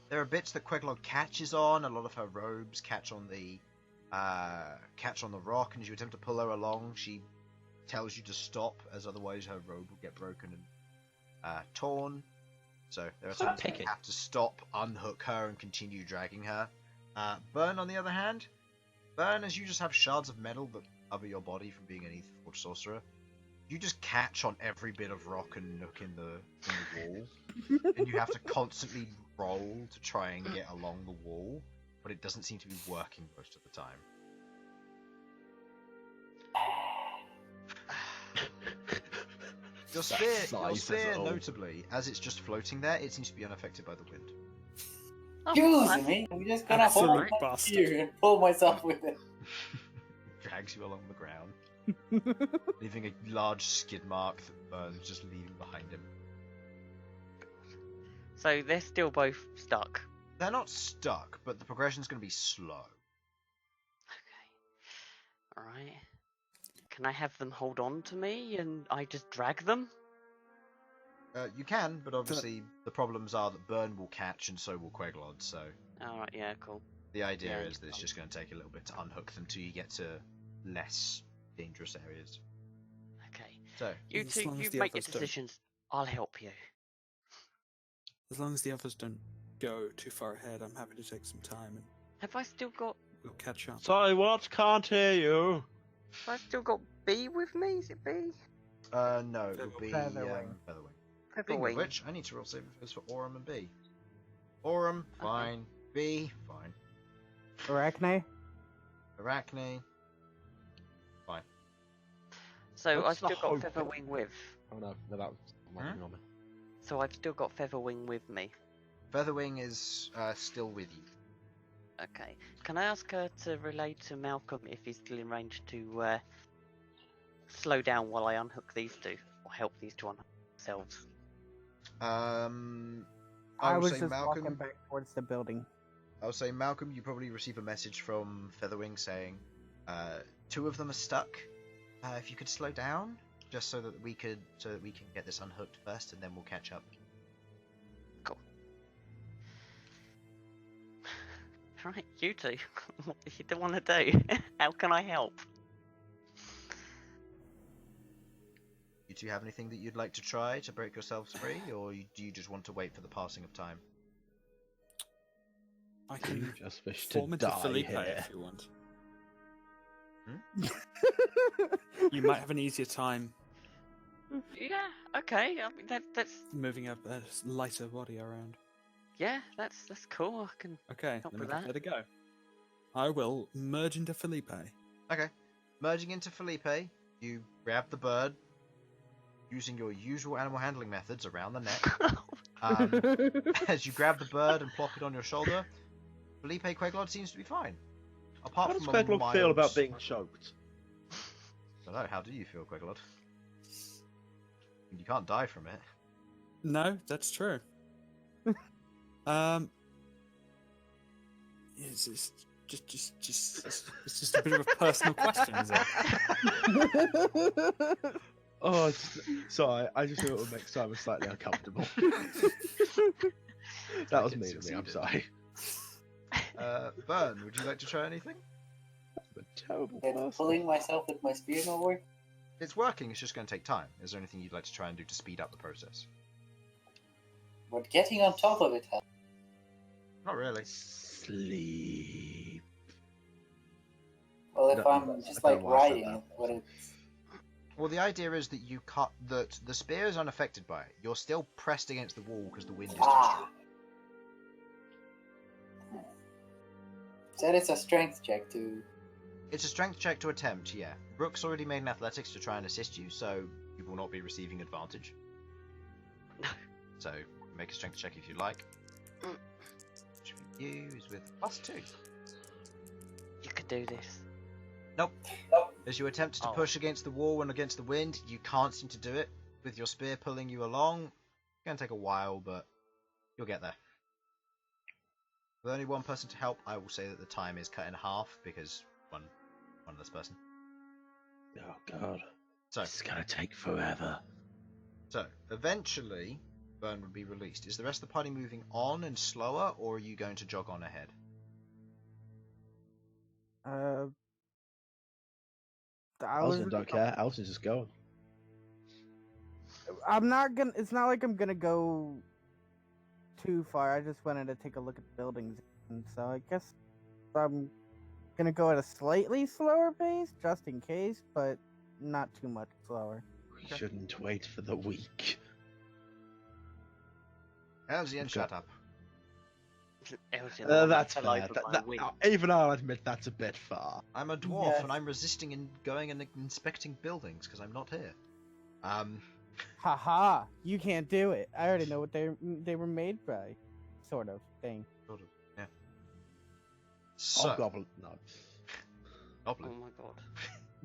Speaker 1: There are bits that Queglod catches on. A lot of her robes catch on the rock, and as you attempt to pull her along, she tells you to stop, as otherwise her robe will get broken and torn. So there are times when you have to stop, unhook her, and continue dragging her. Bern, on the other hand, as you just have shards of metal that cover your body from being an Aetherforged sorcerer, you just catch on every bit of rock and nook in the wall, and you have to constantly roll to try and get along the wall, but it doesn't seem to be working most of the time. Your spear, notably, as it's just floating there, it seems to be unaffected by the wind.
Speaker 5: Excuse me, I'm just gonna hold
Speaker 4: Absolute
Speaker 5: my
Speaker 4: bastard.
Speaker 5: spear and pull myself with it.
Speaker 1: Drags you along the ground, leaving a large skid mark that Bern's just leaving behind him.
Speaker 3: So they're still both stuck.
Speaker 1: They're not stuck, but the progression's going to be slow.
Speaker 3: Okay. Alright. Can I have them hold on to me and I just drag them?
Speaker 1: You can, but obviously the problems are that Bern will catch and so will Queglod, so
Speaker 3: Alright, yeah, cool.
Speaker 1: the idea
Speaker 3: Yeah,
Speaker 1: is that it's just going to take a little bit to unhook them till you get to less dangerous areas.
Speaker 3: Okay.
Speaker 1: So,
Speaker 3: You
Speaker 4: As
Speaker 3: two,
Speaker 4: long as
Speaker 3: you
Speaker 4: the
Speaker 3: make your
Speaker 4: others don't.
Speaker 3: decisions. I'll help you.
Speaker 4: As long as the others don't go too far ahead, I'm happy to take some time and
Speaker 3: Have I still got
Speaker 4: we'll catch up.
Speaker 2: Sorry, what? Can't hear you.
Speaker 3: B with me? Is it B?
Speaker 1: no, it would be
Speaker 6: Featherwing.
Speaker 1: Featherwing. Speaking of which, I need to roll save throws for Aurum and B. Aurum, fine. B, fine.
Speaker 6: Arachne?
Speaker 1: Arachne, fine.
Speaker 3: So
Speaker 2: What's
Speaker 3: I've still
Speaker 2: the
Speaker 3: got
Speaker 2: hope?
Speaker 3: Featherwing with.
Speaker 2: Oh no, that was
Speaker 1: Huh?
Speaker 2: on me.
Speaker 3: So I've still got Featherwing with me.
Speaker 1: Featherwing is still with you.
Speaker 3: Okay. Can I ask her to relay to Malcolm if he's still in range to slow down while I unhook these two, or help these two unhook themselves?
Speaker 1: I
Speaker 6: I
Speaker 1: would
Speaker 6: was
Speaker 1: say
Speaker 6: just
Speaker 1: Malcolm.
Speaker 6: walking back towards the building.
Speaker 1: I'll say Malcolm. You probably receive a message from Featherwing saying, two of them are stuck. If you could slow down, just so that we can get this unhooked first, and then we'll catch up.
Speaker 3: Cool. Right, you two. What do you want to do? How can I help?
Speaker 1: You two have anything that you'd like to try to break yourselves free, or do you just want to wait for the passing of time?
Speaker 4: I can
Speaker 2: Just wish to
Speaker 4: form into
Speaker 2: die
Speaker 4: Felipe
Speaker 2: here.
Speaker 4: if you want. You might have an easier time
Speaker 3: Yeah, okay. I mean that's
Speaker 4: moving a lighter body around.
Speaker 3: yeah, that's cool. I can
Speaker 4: Okay,
Speaker 3: Help
Speaker 4: then
Speaker 3: with
Speaker 4: let
Speaker 3: that.
Speaker 4: it go. I will merge into Felipe.
Speaker 1: Okay. Merging into Felipe, you grab the bird, using your usual animal handling methods around the neck. As you grab the bird and plop it on your shoulder, Felipe Queglod seems to be fine. Apart
Speaker 2: How does
Speaker 1: from a
Speaker 2: Queglod feel about
Speaker 1: mild-
Speaker 2: being choked?
Speaker 1: I don't know, how do you feel, Queglod? You can't die from it.
Speaker 4: No, that's true. It's just a bit of a personal question, is it?
Speaker 2: Oh, sorry. I just thought it would make Simon slightly uncomfortable. That was mean of me. I'm sorry.
Speaker 1: Bern, would you like to try anything?
Speaker 2: I'm a terrible
Speaker 5: It's
Speaker 2: person.
Speaker 5: pulling myself with my spear not work.
Speaker 1: It's working. It's just going to take time. Is there anything you'd like to try and do to speed up the process?
Speaker 5: But getting on top of it helps.
Speaker 1: Not really.
Speaker 2: Sleep.
Speaker 5: Well, if
Speaker 2: No,
Speaker 5: I'm just
Speaker 2: I don't
Speaker 5: like
Speaker 2: know why I said
Speaker 5: riding
Speaker 2: that.
Speaker 5: it, what if...
Speaker 1: Well, the idea is that that the spear is unaffected by it. You're still pressed against the wall because the wind is too strong.
Speaker 5: Said it's a strength check to...
Speaker 1: It's a strength check to attempt, yeah. Rook's already made an athletics to try and assist you, so you will not be receiving advantage. So, make a strength check if you like. Which for you is with +2.
Speaker 3: You could do this.
Speaker 1: Nope. As you attempt to push against the wall and against the wind, you can't seem to do it. With your spear pulling you along, it's going to take a while, but you'll get there. With only one person to help, I will say that the time is cut in half, because one less person.
Speaker 2: Oh god.
Speaker 1: So,
Speaker 2: This is gonna take forever.
Speaker 1: So, eventually, Bern would be released. Is the rest of the party moving on and slower, or are you going to jog on ahead?
Speaker 2: Elsyan don't care. Elsyan's just going.
Speaker 6: I'm not gonna. It's not like I'm gonna go too far. I just wanted to take a look at the buildings, and so I guess I'm gonna go at a slightly slower pace, just in case, but not too much slower.
Speaker 2: We shouldn't wait for the weak.
Speaker 1: Elsyan, shut up.
Speaker 3: Elsyan,
Speaker 2: That's
Speaker 3: fell
Speaker 2: fair.
Speaker 3: over by a wind.
Speaker 2: Even I'll admit that's a bit far.
Speaker 1: I'm a dwarf,
Speaker 5: Yeah.
Speaker 1: and I'm resisting in going and inspecting buildings, because I'm not here.
Speaker 6: Haha! You can't do it. I already know what they were made by, sort of thing.
Speaker 1: Sort of, yeah. So,
Speaker 2: Hobgoblin. No.
Speaker 1: Goblin.
Speaker 3: Oh my god.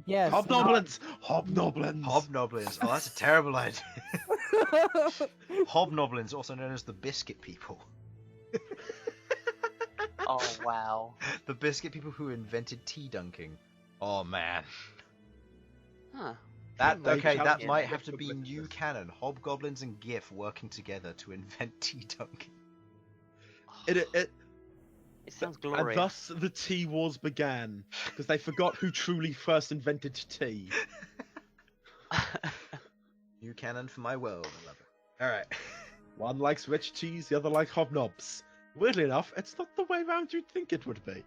Speaker 6: Yes.
Speaker 2: Hobnoblins! Hobnoblins!
Speaker 1: Hobnoblins. Oh, that's a terrible idea. Hobnoblins, also known as the biscuit people.
Speaker 3: Oh wow.
Speaker 1: The biscuit people who invented tea dunking. Oh man.
Speaker 3: Huh.
Speaker 1: That
Speaker 2: They
Speaker 1: okay, that
Speaker 2: challenged
Speaker 1: might
Speaker 2: the
Speaker 1: have to be
Speaker 2: witnesses.
Speaker 1: new canon. Hobgoblins and GIF working together to invent tea dunking.
Speaker 2: It
Speaker 3: It sounds
Speaker 2: and
Speaker 3: glorious.
Speaker 2: thus the tea wars began, because they forgot who truly first invented tea.
Speaker 1: New canon for my world, I love it. Alright.
Speaker 2: One likes rich cheese, the other likes hobnobs. Weirdly enough, it's not the way round you'd think it would be.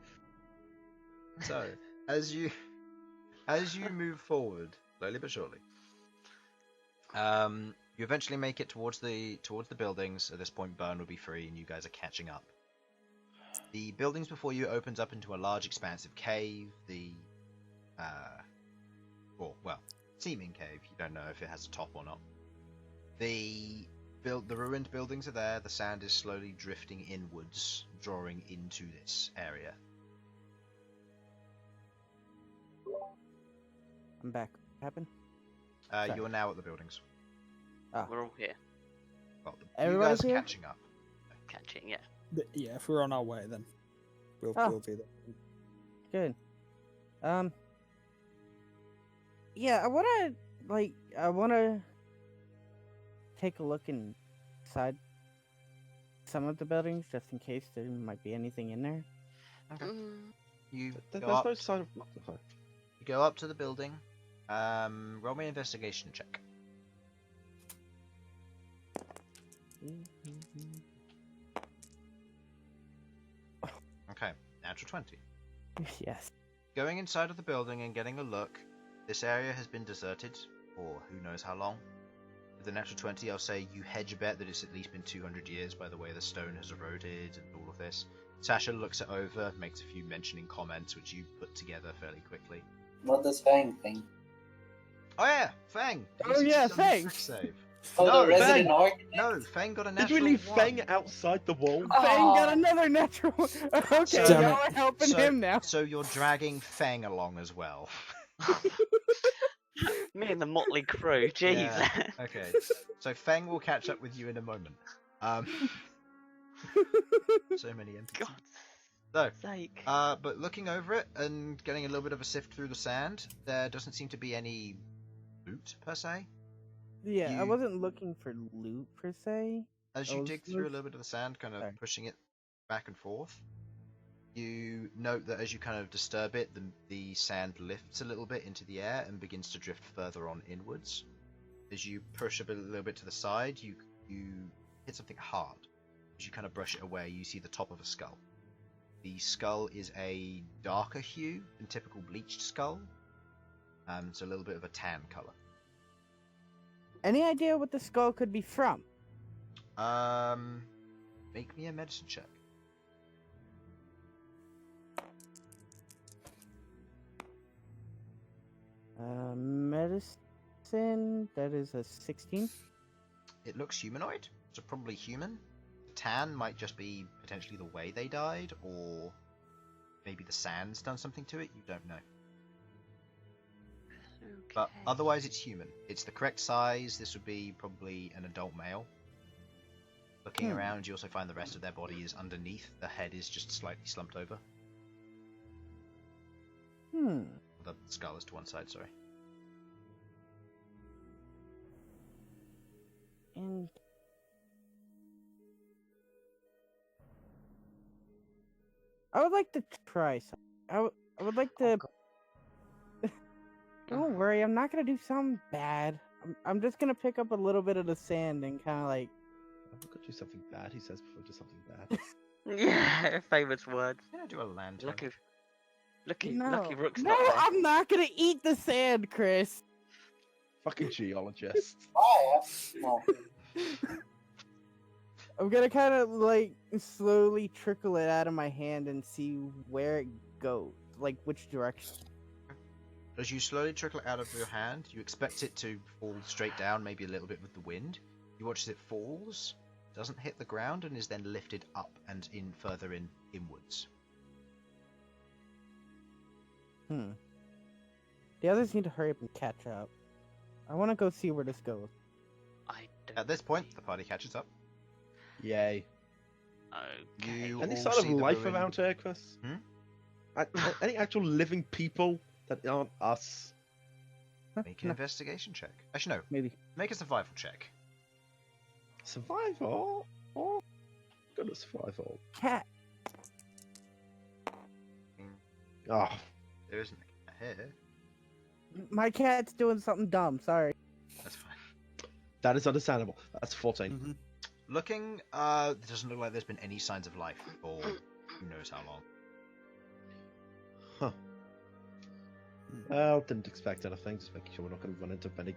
Speaker 1: So, as you move forward, slowly but surely, you eventually make it towards the buildings. At this point, Bern will be free, and you guys are catching up. The buildings before you opens up into a large, expansive cave. Seeming cave. You don't know if it has a top or not. The ruined buildings are there. The sand is slowly drifting inwards, drawing into this area.
Speaker 6: I'm back. What happened? Sorry.
Speaker 1: You are now at the buildings.
Speaker 3: We're all here.
Speaker 1: Well, you
Speaker 6: Everybody's
Speaker 1: guys are
Speaker 6: here?
Speaker 1: catching up.
Speaker 3: Catching, yeah.
Speaker 4: Yeah, if we're on our way, then we'll be there.
Speaker 6: Good. Yeah, I wanna take a look inside some of the buildings, just in case there might be anything in there.
Speaker 1: You
Speaker 2: There's
Speaker 1: go up.
Speaker 2: no sign of.
Speaker 1: You go up to the building. Roll me an investigation check. Okay, natural 20.
Speaker 6: Yes.
Speaker 1: Going inside of the building and getting a look, this area has been deserted for who knows how long. With the natural 20, I'll say you hedge a bet that it's at least been 200 years by the way the stone has eroded and all of this. Sasha looks it over, makes a few mentioning comments which you put together fairly quickly.
Speaker 5: What does Fang think?
Speaker 1: Oh yeah, Fang!
Speaker 6: Oh, yeah, Fang!
Speaker 1: Save.
Speaker 5: Oh,
Speaker 1: No,
Speaker 5: the resident
Speaker 2: Fang!
Speaker 5: orc?
Speaker 1: No, Fang got a
Speaker 2: Did
Speaker 1: natural
Speaker 2: we leave
Speaker 1: 1.
Speaker 2: Fang outside the wall?
Speaker 6: Fang got another natural. Okay,
Speaker 1: Damn
Speaker 6: y'all are helping him now.
Speaker 1: So you're dragging Fang along as well.
Speaker 3: Me and the motley crew. Jeez.
Speaker 1: Yeah, okay. So Feng will catch up with you in a moment. So many NPCs.
Speaker 3: God's
Speaker 1: So,
Speaker 3: sake.
Speaker 1: but looking over it and getting a little bit of a sift through the sand, there doesn't seem to be any loot per se.
Speaker 6: Yeah, I
Speaker 1: You-
Speaker 6: wasn't looking for loot per se.
Speaker 1: As
Speaker 6: I
Speaker 1: you
Speaker 6: was
Speaker 1: dig through a
Speaker 6: look-
Speaker 1: little bit of the sand, kind of
Speaker 6: Sorry.
Speaker 1: pushing it back and forth, you note that as you kind of disturb it, the sand lifts a little bit into the air and begins to drift further on inwards. As you push a little bit to the side, you hit something hard. As you kind of brush it away, you see the top of a skull. The skull is a darker hue than typical bleached skull. It's a little bit of a tan color.
Speaker 6: Any idea what the skull could be from?
Speaker 1: Make me a medicine check.
Speaker 6: Medicine. That is a 16.
Speaker 1: It looks humanoid, so probably human. The tan might just be potentially the way they died, or maybe the sand's done something to it, you don't know. But
Speaker 3: Okay.
Speaker 1: otherwise it's human. It's the correct size, this would be probably an adult male. Looking around, you also find the rest of their body is underneath, the head is just slightly slumped over. The skull is to one side, sorry.
Speaker 6: And I would like to try something. I would like to. Don't worry, I'm not gonna do something bad. I'm just gonna pick up a little bit of the sand and kind of like.
Speaker 2: I'm gonna do something bad, he says before he does something bad.
Speaker 3: Yeah, famous words.
Speaker 1: I'm gonna do a lantern.
Speaker 3: Lucky
Speaker 6: No,
Speaker 3: Rook's
Speaker 6: no,
Speaker 3: not there.
Speaker 6: I'm not gonna eat the sand, Chris.
Speaker 2: Fucking geologist.
Speaker 5: Oh, well,
Speaker 6: I'm gonna kind of like slowly trickle it out of my hand and see where it goes, like which direction.
Speaker 1: As you slowly trickle it out of your hand, you expect it to fall straight down, maybe a little bit with the wind. You watch as it falls, doesn't hit the ground, and is then lifted up and further inwards.
Speaker 6: The others need to hurry up and catch up. I want to go see where this goes.
Speaker 3: I don't.
Speaker 1: At this point, the party catches up.
Speaker 2: Yay.
Speaker 3: Okay.
Speaker 1: You
Speaker 2: Any
Speaker 1: all
Speaker 2: sort of
Speaker 1: see the
Speaker 2: life
Speaker 1: ruin-
Speaker 2: around here, Chris?
Speaker 1: Hmm?
Speaker 2: Any actual living people that aren't us?
Speaker 1: Make an
Speaker 6: No,
Speaker 1: investigation check. Actually, no.
Speaker 6: maybe.
Speaker 1: Make a survival check.
Speaker 2: Survival? Oh, good at survival.
Speaker 6: Cat.
Speaker 2: Oh,
Speaker 1: There isn't a cat here.
Speaker 6: My cat's doing something dumb. Sorry.
Speaker 1: That's fine.
Speaker 2: that is understandable. That's 14.
Speaker 4: Mhm.
Speaker 1: Looking, it doesn't look like there's been any signs of life for who knows how long.
Speaker 2: Huh. Well, didn't expect anything. Just making sure we're not going to run into any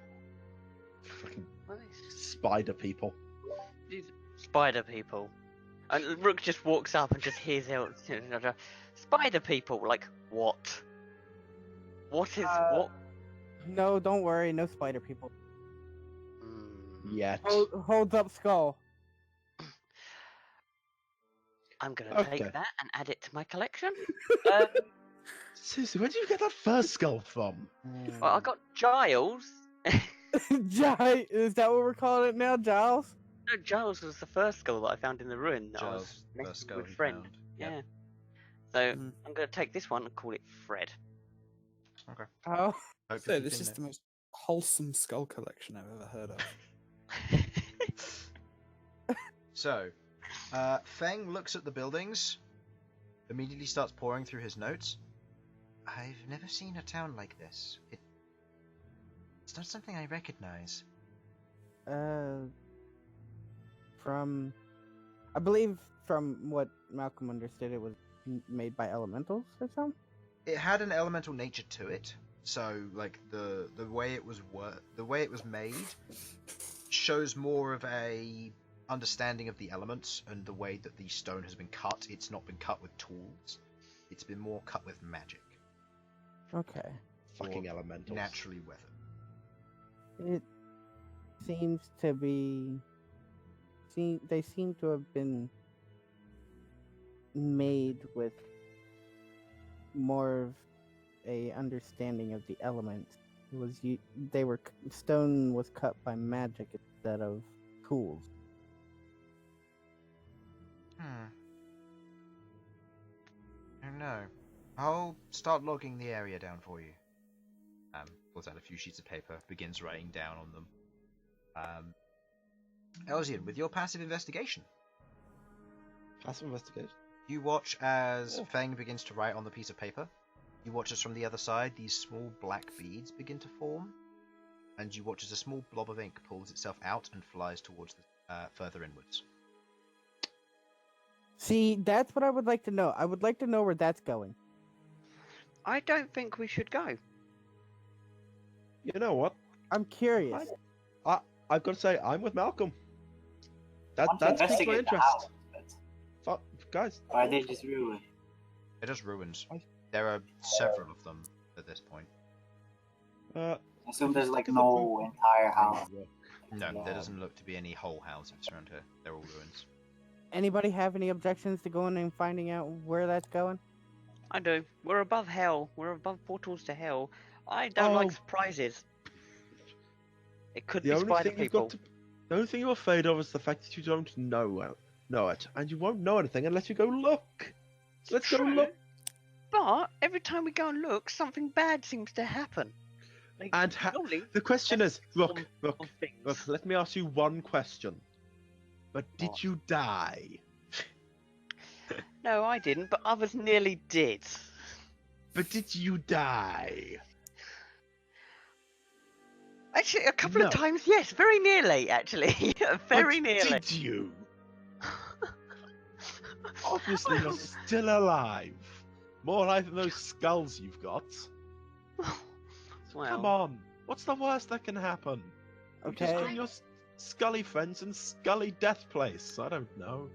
Speaker 2: fucking spider people.
Speaker 3: These spider people. And Rook just walks up and just hears out spider people. Like what? What is what?
Speaker 6: No, don't worry. No spider people.
Speaker 2: Yet.
Speaker 6: Holds up skull.
Speaker 3: I'm gonna
Speaker 2: Okay.
Speaker 3: take that and add it to my collection.
Speaker 2: Seriously, where did you get that first skull from?
Speaker 3: Well, I got Giles.
Speaker 6: Giles, is that what we're calling it now, Giles?
Speaker 3: No, Giles was the first skull that I found in the ruin. That I was
Speaker 1: Giles,
Speaker 3: messing
Speaker 1: first skull
Speaker 3: with
Speaker 1: he
Speaker 3: friend.
Speaker 1: found.
Speaker 3: Yeah.
Speaker 1: Yep.
Speaker 3: So
Speaker 4: Mhm.
Speaker 3: I'm gonna take this one and call it Fred.
Speaker 6: Oh,
Speaker 1: Hope
Speaker 4: So
Speaker 1: you
Speaker 4: this
Speaker 1: keep
Speaker 4: is
Speaker 1: in
Speaker 4: the most wholesome skull collection I've ever heard of.
Speaker 1: there. So, Feng looks at the buildings, immediately starts pouring through his notes. I've never seen a town like this. It's not something I recognize.
Speaker 6: I believe from what Malcolm understood, it was made by elementals or something.
Speaker 1: It had an elemental nature to it, so like the way it was made shows more of a understanding of the elements and the way that the stone has been cut. It's not been cut with tools; it's been more cut with magic,
Speaker 6: Okay.
Speaker 2: Fucking
Speaker 1: Or
Speaker 2: elementals.
Speaker 1: naturally weathered.
Speaker 6: It seems to be. They seem to have been made with more of a understanding of the elements stone was cut by magic instead of tools.
Speaker 1: I don't know. I'll start logging the area down for you. Pulls out a few sheets of paper, begins writing down on them. Elsyan, with your passive investigation,
Speaker 2: Passive investigation.
Speaker 1: you watch as Feng begins to write on the piece of paper. You watch as from the other side these small black beads begin to form, and you watch as a small blob of ink pulls itself out and flies towards the further inwards.
Speaker 6: See, that's what I would like to know. I would like to know where that's going.
Speaker 3: I don't think we should go.
Speaker 2: You know what?
Speaker 6: I'm curious.
Speaker 2: I've got to say, I'm with Malcolm.
Speaker 5: I want to
Speaker 2: That's piqued my
Speaker 5: investigate the
Speaker 2: interest.
Speaker 5: house, but
Speaker 2: Fuck, guys.
Speaker 5: why are they just ruined?
Speaker 1: They're just ruins. There are several of them at this point.
Speaker 2: Uh,
Speaker 5: I assume there's like
Speaker 2: Look at the
Speaker 5: no
Speaker 2: food.
Speaker 5: entire house.
Speaker 1: No, there doesn't look to be any whole houses around here. They're all ruins.
Speaker 6: Anybody have any objections to going and finding out where that's going?
Speaker 3: I do. We're above hell. We're above portals to hell. I don't like
Speaker 2: Oh.
Speaker 3: surprises. It could
Speaker 2: The
Speaker 3: be
Speaker 2: only
Speaker 3: spider
Speaker 2: thing you've
Speaker 3: people.
Speaker 2: got to, the only thing you're afraid of is the fact that you don't know it, and you won't know anything unless you go look. Let's go
Speaker 3: True.
Speaker 2: look.
Speaker 3: But every time we go and look, something bad seems to happen. Like,
Speaker 2: And
Speaker 3: normally,
Speaker 2: the question is,
Speaker 3: some
Speaker 2: look.
Speaker 3: things.
Speaker 2: Let me ask you one question. But did
Speaker 3: What?
Speaker 2: you die?
Speaker 3: No, I didn't, but others nearly did.
Speaker 2: But did you die?
Speaker 3: Actually, a couple
Speaker 2: No.
Speaker 3: of times, yes, very nearly, actually. Very
Speaker 2: But
Speaker 3: nearly.
Speaker 2: Did you? Obviously, you're still alive. More alive than those skulls you've got.
Speaker 3: Well,
Speaker 2: Come on. What's the worst that can happen? You just
Speaker 6: Okay.
Speaker 2: join your scully friends in Scully Death Place. I don't know.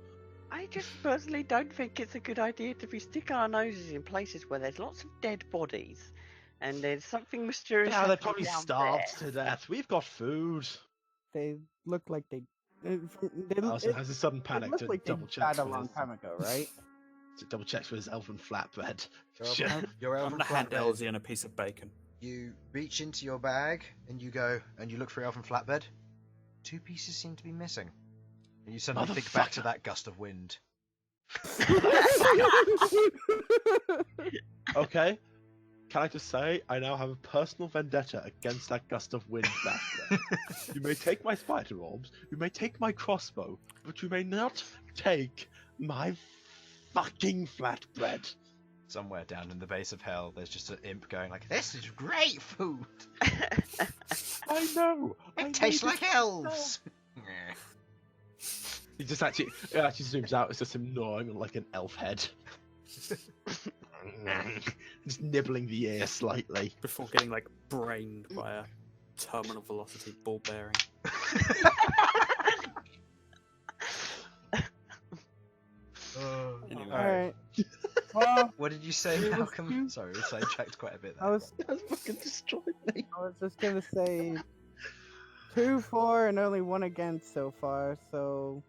Speaker 3: I just personally don't think it's a good idea to be sticking our noses in places where there's lots of dead bodies, and there's something mysterious.
Speaker 2: Yeah, they
Speaker 3: happening
Speaker 2: probably
Speaker 3: down
Speaker 2: starved
Speaker 3: there.
Speaker 2: to death. We've got food.
Speaker 6: They look like they. It,
Speaker 2: Also has a sudden
Speaker 6: it
Speaker 2: panic
Speaker 6: looked
Speaker 2: to
Speaker 6: like they
Speaker 2: double check.
Speaker 6: died a long time ago, right?
Speaker 2: To double check for his elven flatbread.
Speaker 1: Your
Speaker 4: I'm
Speaker 1: elven
Speaker 4: gonna hand
Speaker 1: flatbed.
Speaker 4: Elsyan a piece of bacon.
Speaker 1: You reach into your bag and you go and you look for your elven flatbed. 2 pieces seem to be missing. And you suddenly think back to
Speaker 2: Motherfucker.
Speaker 1: that gust of wind.
Speaker 2: Okay. Can I just say, I now have a personal vendetta against that gust of wind back there. You may take my spider orbs, you may take my crossbow, but you may not take my fucking flatbread.
Speaker 1: Somewhere down in the base of hell, there's just an imp going like, "This is great food.
Speaker 2: I know.
Speaker 1: It tastes like elves."
Speaker 2: He just it actually zooms out. It's just him gnawing on like an elf head, just nibbling the ear slightly.
Speaker 4: Before getting like brained by a terminal velocity ball bearing. Anyway.
Speaker 6: Alright. Well,
Speaker 1: What did you say,
Speaker 6: It was
Speaker 1: Malcolm?
Speaker 6: two-
Speaker 1: Sorry, we sidetracked quite a bit there.
Speaker 6: I was
Speaker 2: That's fucking destroyed me.
Speaker 6: I was just gonna say 2 for and only 1 against so far, so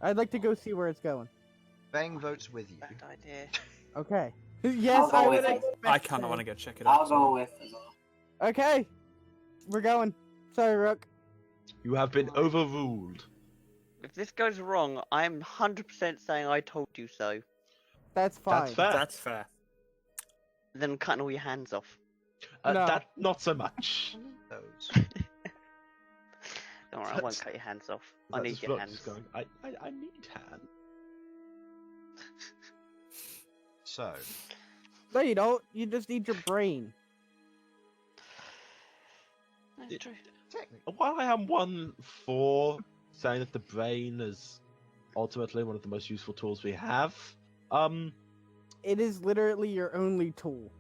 Speaker 6: I'd like to go see where it's going.
Speaker 1: Feng votes with you.
Speaker 3: Bad idea.
Speaker 6: Okay. Yes,
Speaker 5: go
Speaker 6: I
Speaker 5: with
Speaker 6: would
Speaker 5: it.
Speaker 6: expect
Speaker 4: I kind
Speaker 6: so.
Speaker 4: of want to go check it
Speaker 5: I'll
Speaker 4: out.
Speaker 5: go with as well.
Speaker 6: Okay. We're going. Sorry, Rook.
Speaker 2: You have been overruled.
Speaker 3: If this goes wrong, I'm 100% saying I told you so.
Speaker 6: That's fine.
Speaker 2: That's fair.
Speaker 4: That's fair.
Speaker 3: Then cutting all your hands off.
Speaker 6: No.
Speaker 2: That not so much.
Speaker 1: Those.
Speaker 3: Don't worry, I won't
Speaker 2: That's-
Speaker 3: cut your hands off.
Speaker 2: Is
Speaker 3: I
Speaker 2: that
Speaker 3: need
Speaker 2: just
Speaker 3: your
Speaker 2: Rook
Speaker 3: hands.
Speaker 2: just going, I need hand.
Speaker 1: So,
Speaker 6: No, you don't. You just need your brain.
Speaker 3: That's true.
Speaker 1: technically,
Speaker 2: While I am one for saying that the brain is ultimately one of the most useful tools we have,
Speaker 6: It is literally your only tool.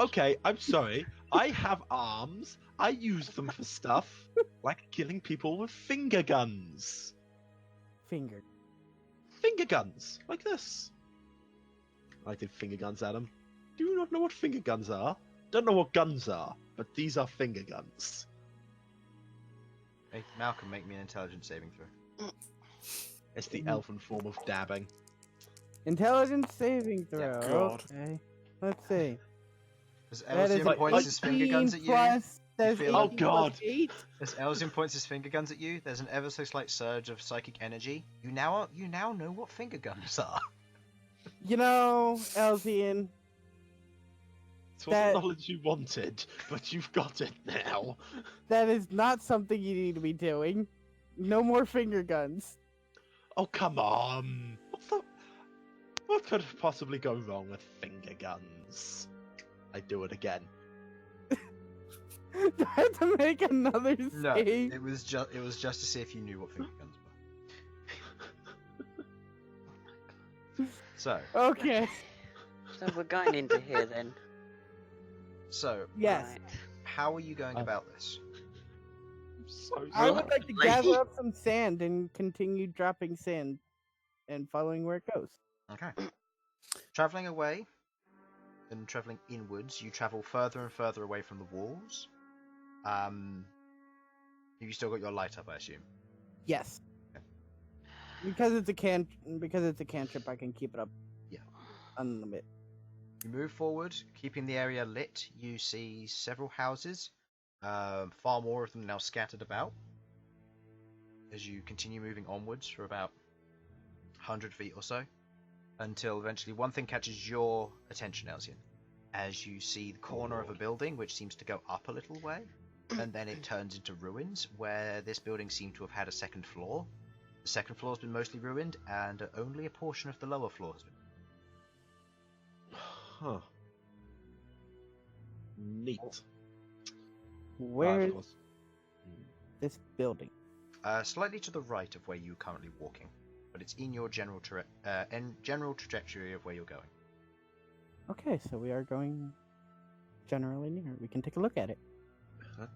Speaker 2: okay, I'm sorry. I have arms. I use them for stuff like killing people with finger guns.
Speaker 6: Finger.
Speaker 2: Finger guns, like this. I did finger guns at him. Do you not know what finger guns are? Don't know what guns are, but these are finger guns.
Speaker 1: hey, Malcolm, make me an intelligence saving throw.
Speaker 2: It's the elfin form of dabbing.
Speaker 6: Intelligence saving throw.
Speaker 4: God.
Speaker 6: Okay. Let's see.
Speaker 1: As
Speaker 6: That is
Speaker 1: Elsyan points his finger guns at
Speaker 6: 18
Speaker 1: you,
Speaker 6: plus. There's
Speaker 1: feel-
Speaker 6: 18
Speaker 2: Oh,
Speaker 6: plus
Speaker 2: God.
Speaker 6: 8.
Speaker 1: as Elsyan points his finger guns at you, there's an ever so slight surge of psychic energy. You now know what finger guns are.
Speaker 6: You know, Elsyan,
Speaker 2: This wasn't
Speaker 6: That-
Speaker 2: knowledge you wanted, but you've got it now.
Speaker 6: that is not something you need to be doing. No more finger guns.
Speaker 2: Oh, come on. What could possibly go wrong with finger guns? I do it again.
Speaker 6: Do I have to make another
Speaker 1: No,
Speaker 6: save?
Speaker 1: it was just to see if you knew what finger guns were. So,
Speaker 6: Okay.
Speaker 3: So we're going into here then.
Speaker 6: Yes.
Speaker 3: Right.
Speaker 1: how are you going about this?
Speaker 2: I'm so
Speaker 6: I would
Speaker 2: sorry.
Speaker 6: like to gather up some sand and continue dropping sand and following where it goes.
Speaker 1: Okay. Traveling away and traveling inwards, you travel further and further away from the walls. Have you still got your light up, I assume?
Speaker 6: Yes.
Speaker 1: Okay.
Speaker 6: Because it's a cantrip, I can keep it up.
Speaker 1: Yeah.
Speaker 6: Unlimited.
Speaker 1: You move forward, keeping the area lit. You see several houses, far more of them now scattered about. As you continue moving onwards for about 100 feet or so, until eventually one thing catches your attention, Elsyan, as you see the corner of a building which seems to go up a little way, and then it turns into ruins, where this building seemed to have had a second floor. The second floor has been mostly ruined, and only a portion of the lower floor has been.
Speaker 2: Huh. Neat.
Speaker 6: Where
Speaker 2: Of
Speaker 6: is
Speaker 2: course.
Speaker 6: this building?
Speaker 1: Slightly to the right of where you're currently walking, but it's in your general trajectory of where you're going.
Speaker 6: Okay, so we are going generally near. We can take a look at it.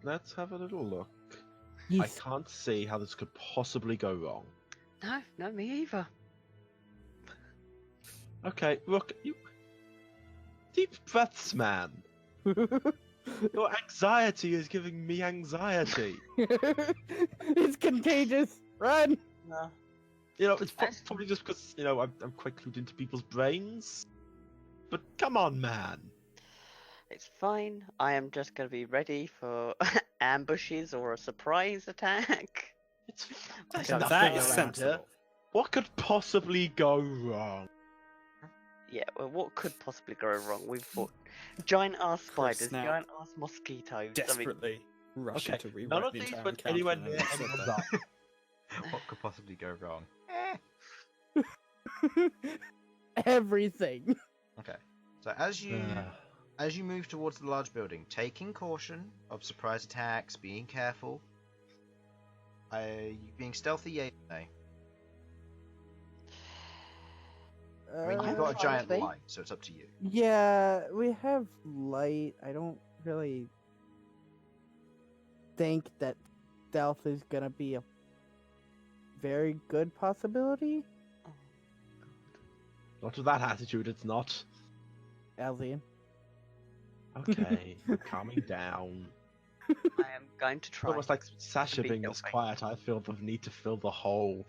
Speaker 2: Let's have a little look. I
Speaker 6: Yes.
Speaker 2: can't see how this could possibly go wrong.
Speaker 3: No, me either.
Speaker 2: Okay, Rook, you... Deep breaths, man. Your anxiety is giving me anxiety.
Speaker 6: It's contagious. Run.
Speaker 3: No.
Speaker 2: You know, it's
Speaker 3: That's-
Speaker 2: probably just because, you know, I'm quite clued into people's brains. But come on, man.
Speaker 3: It's fine. I am just going to be ready for ambushes or a surprise attack.
Speaker 2: It's
Speaker 4: Okay,
Speaker 2: there's
Speaker 4: that
Speaker 2: nothing
Speaker 4: is
Speaker 2: around
Speaker 4: sensible.
Speaker 2: here. What could possibly go wrong?
Speaker 3: Yeah, well, what could possibly go wrong? We've fought giant ass spiders,
Speaker 4: now.
Speaker 3: giant ass mosquitoes. I mean,
Speaker 4: Desperately rushing
Speaker 2: Okay,
Speaker 4: to rewrite
Speaker 2: none of
Speaker 4: the
Speaker 2: these
Speaker 4: entire
Speaker 2: went
Speaker 4: encounter
Speaker 2: anywhere
Speaker 4: and
Speaker 2: near
Speaker 4: then said
Speaker 2: anyone's
Speaker 4: that.
Speaker 2: eye.
Speaker 1: What could possibly go wrong?
Speaker 6: Everything.
Speaker 1: Okay. So as you move towards the large building, taking caution of surprise attacks, being careful. You being stealthy, yay or nay? I mean, you've got a
Speaker 3: fine
Speaker 1: giant
Speaker 3: with me.
Speaker 1: light, so it's up to you.
Speaker 6: Yeah, we have light. I don't really think that stealth is gonna be a very good possibility.
Speaker 3: Oh,
Speaker 2: Not with that attitude, it's not.
Speaker 6: Elsyan.
Speaker 2: Okay, calming down.
Speaker 3: I am going to try.
Speaker 2: Almost like Sasha
Speaker 3: be
Speaker 2: being this
Speaker 3: stealthy.
Speaker 2: quiet, I feel the need to fill the hole.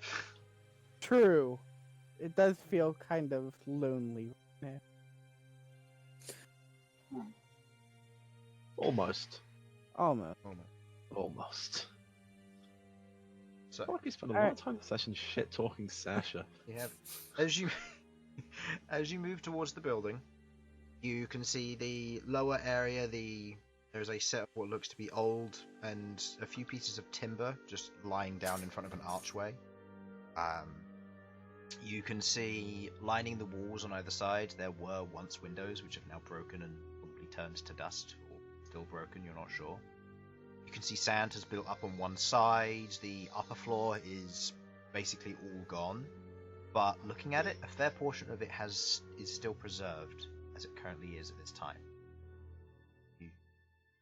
Speaker 6: True. It does feel kind of lonely.
Speaker 2: Almost.
Speaker 6: Almost.
Speaker 2: Almost.
Speaker 1: So
Speaker 2: I feel like we spent a lot
Speaker 6: Alright.
Speaker 2: of time this session shit talking Sasha.
Speaker 1: yeah, as you move towards the building, you can see the lower area. There's a set of what looks to be old and a few pieces of timber just lying down in front of an archway. You can see lining the walls on either side. There were once windows which have now broken and probably turned to dust, or still broken. You're not sure. You can see sand has built up on one side. The upper floor is basically all gone. But looking at it, a fair portion of it is still preserved, as it currently is at this time. You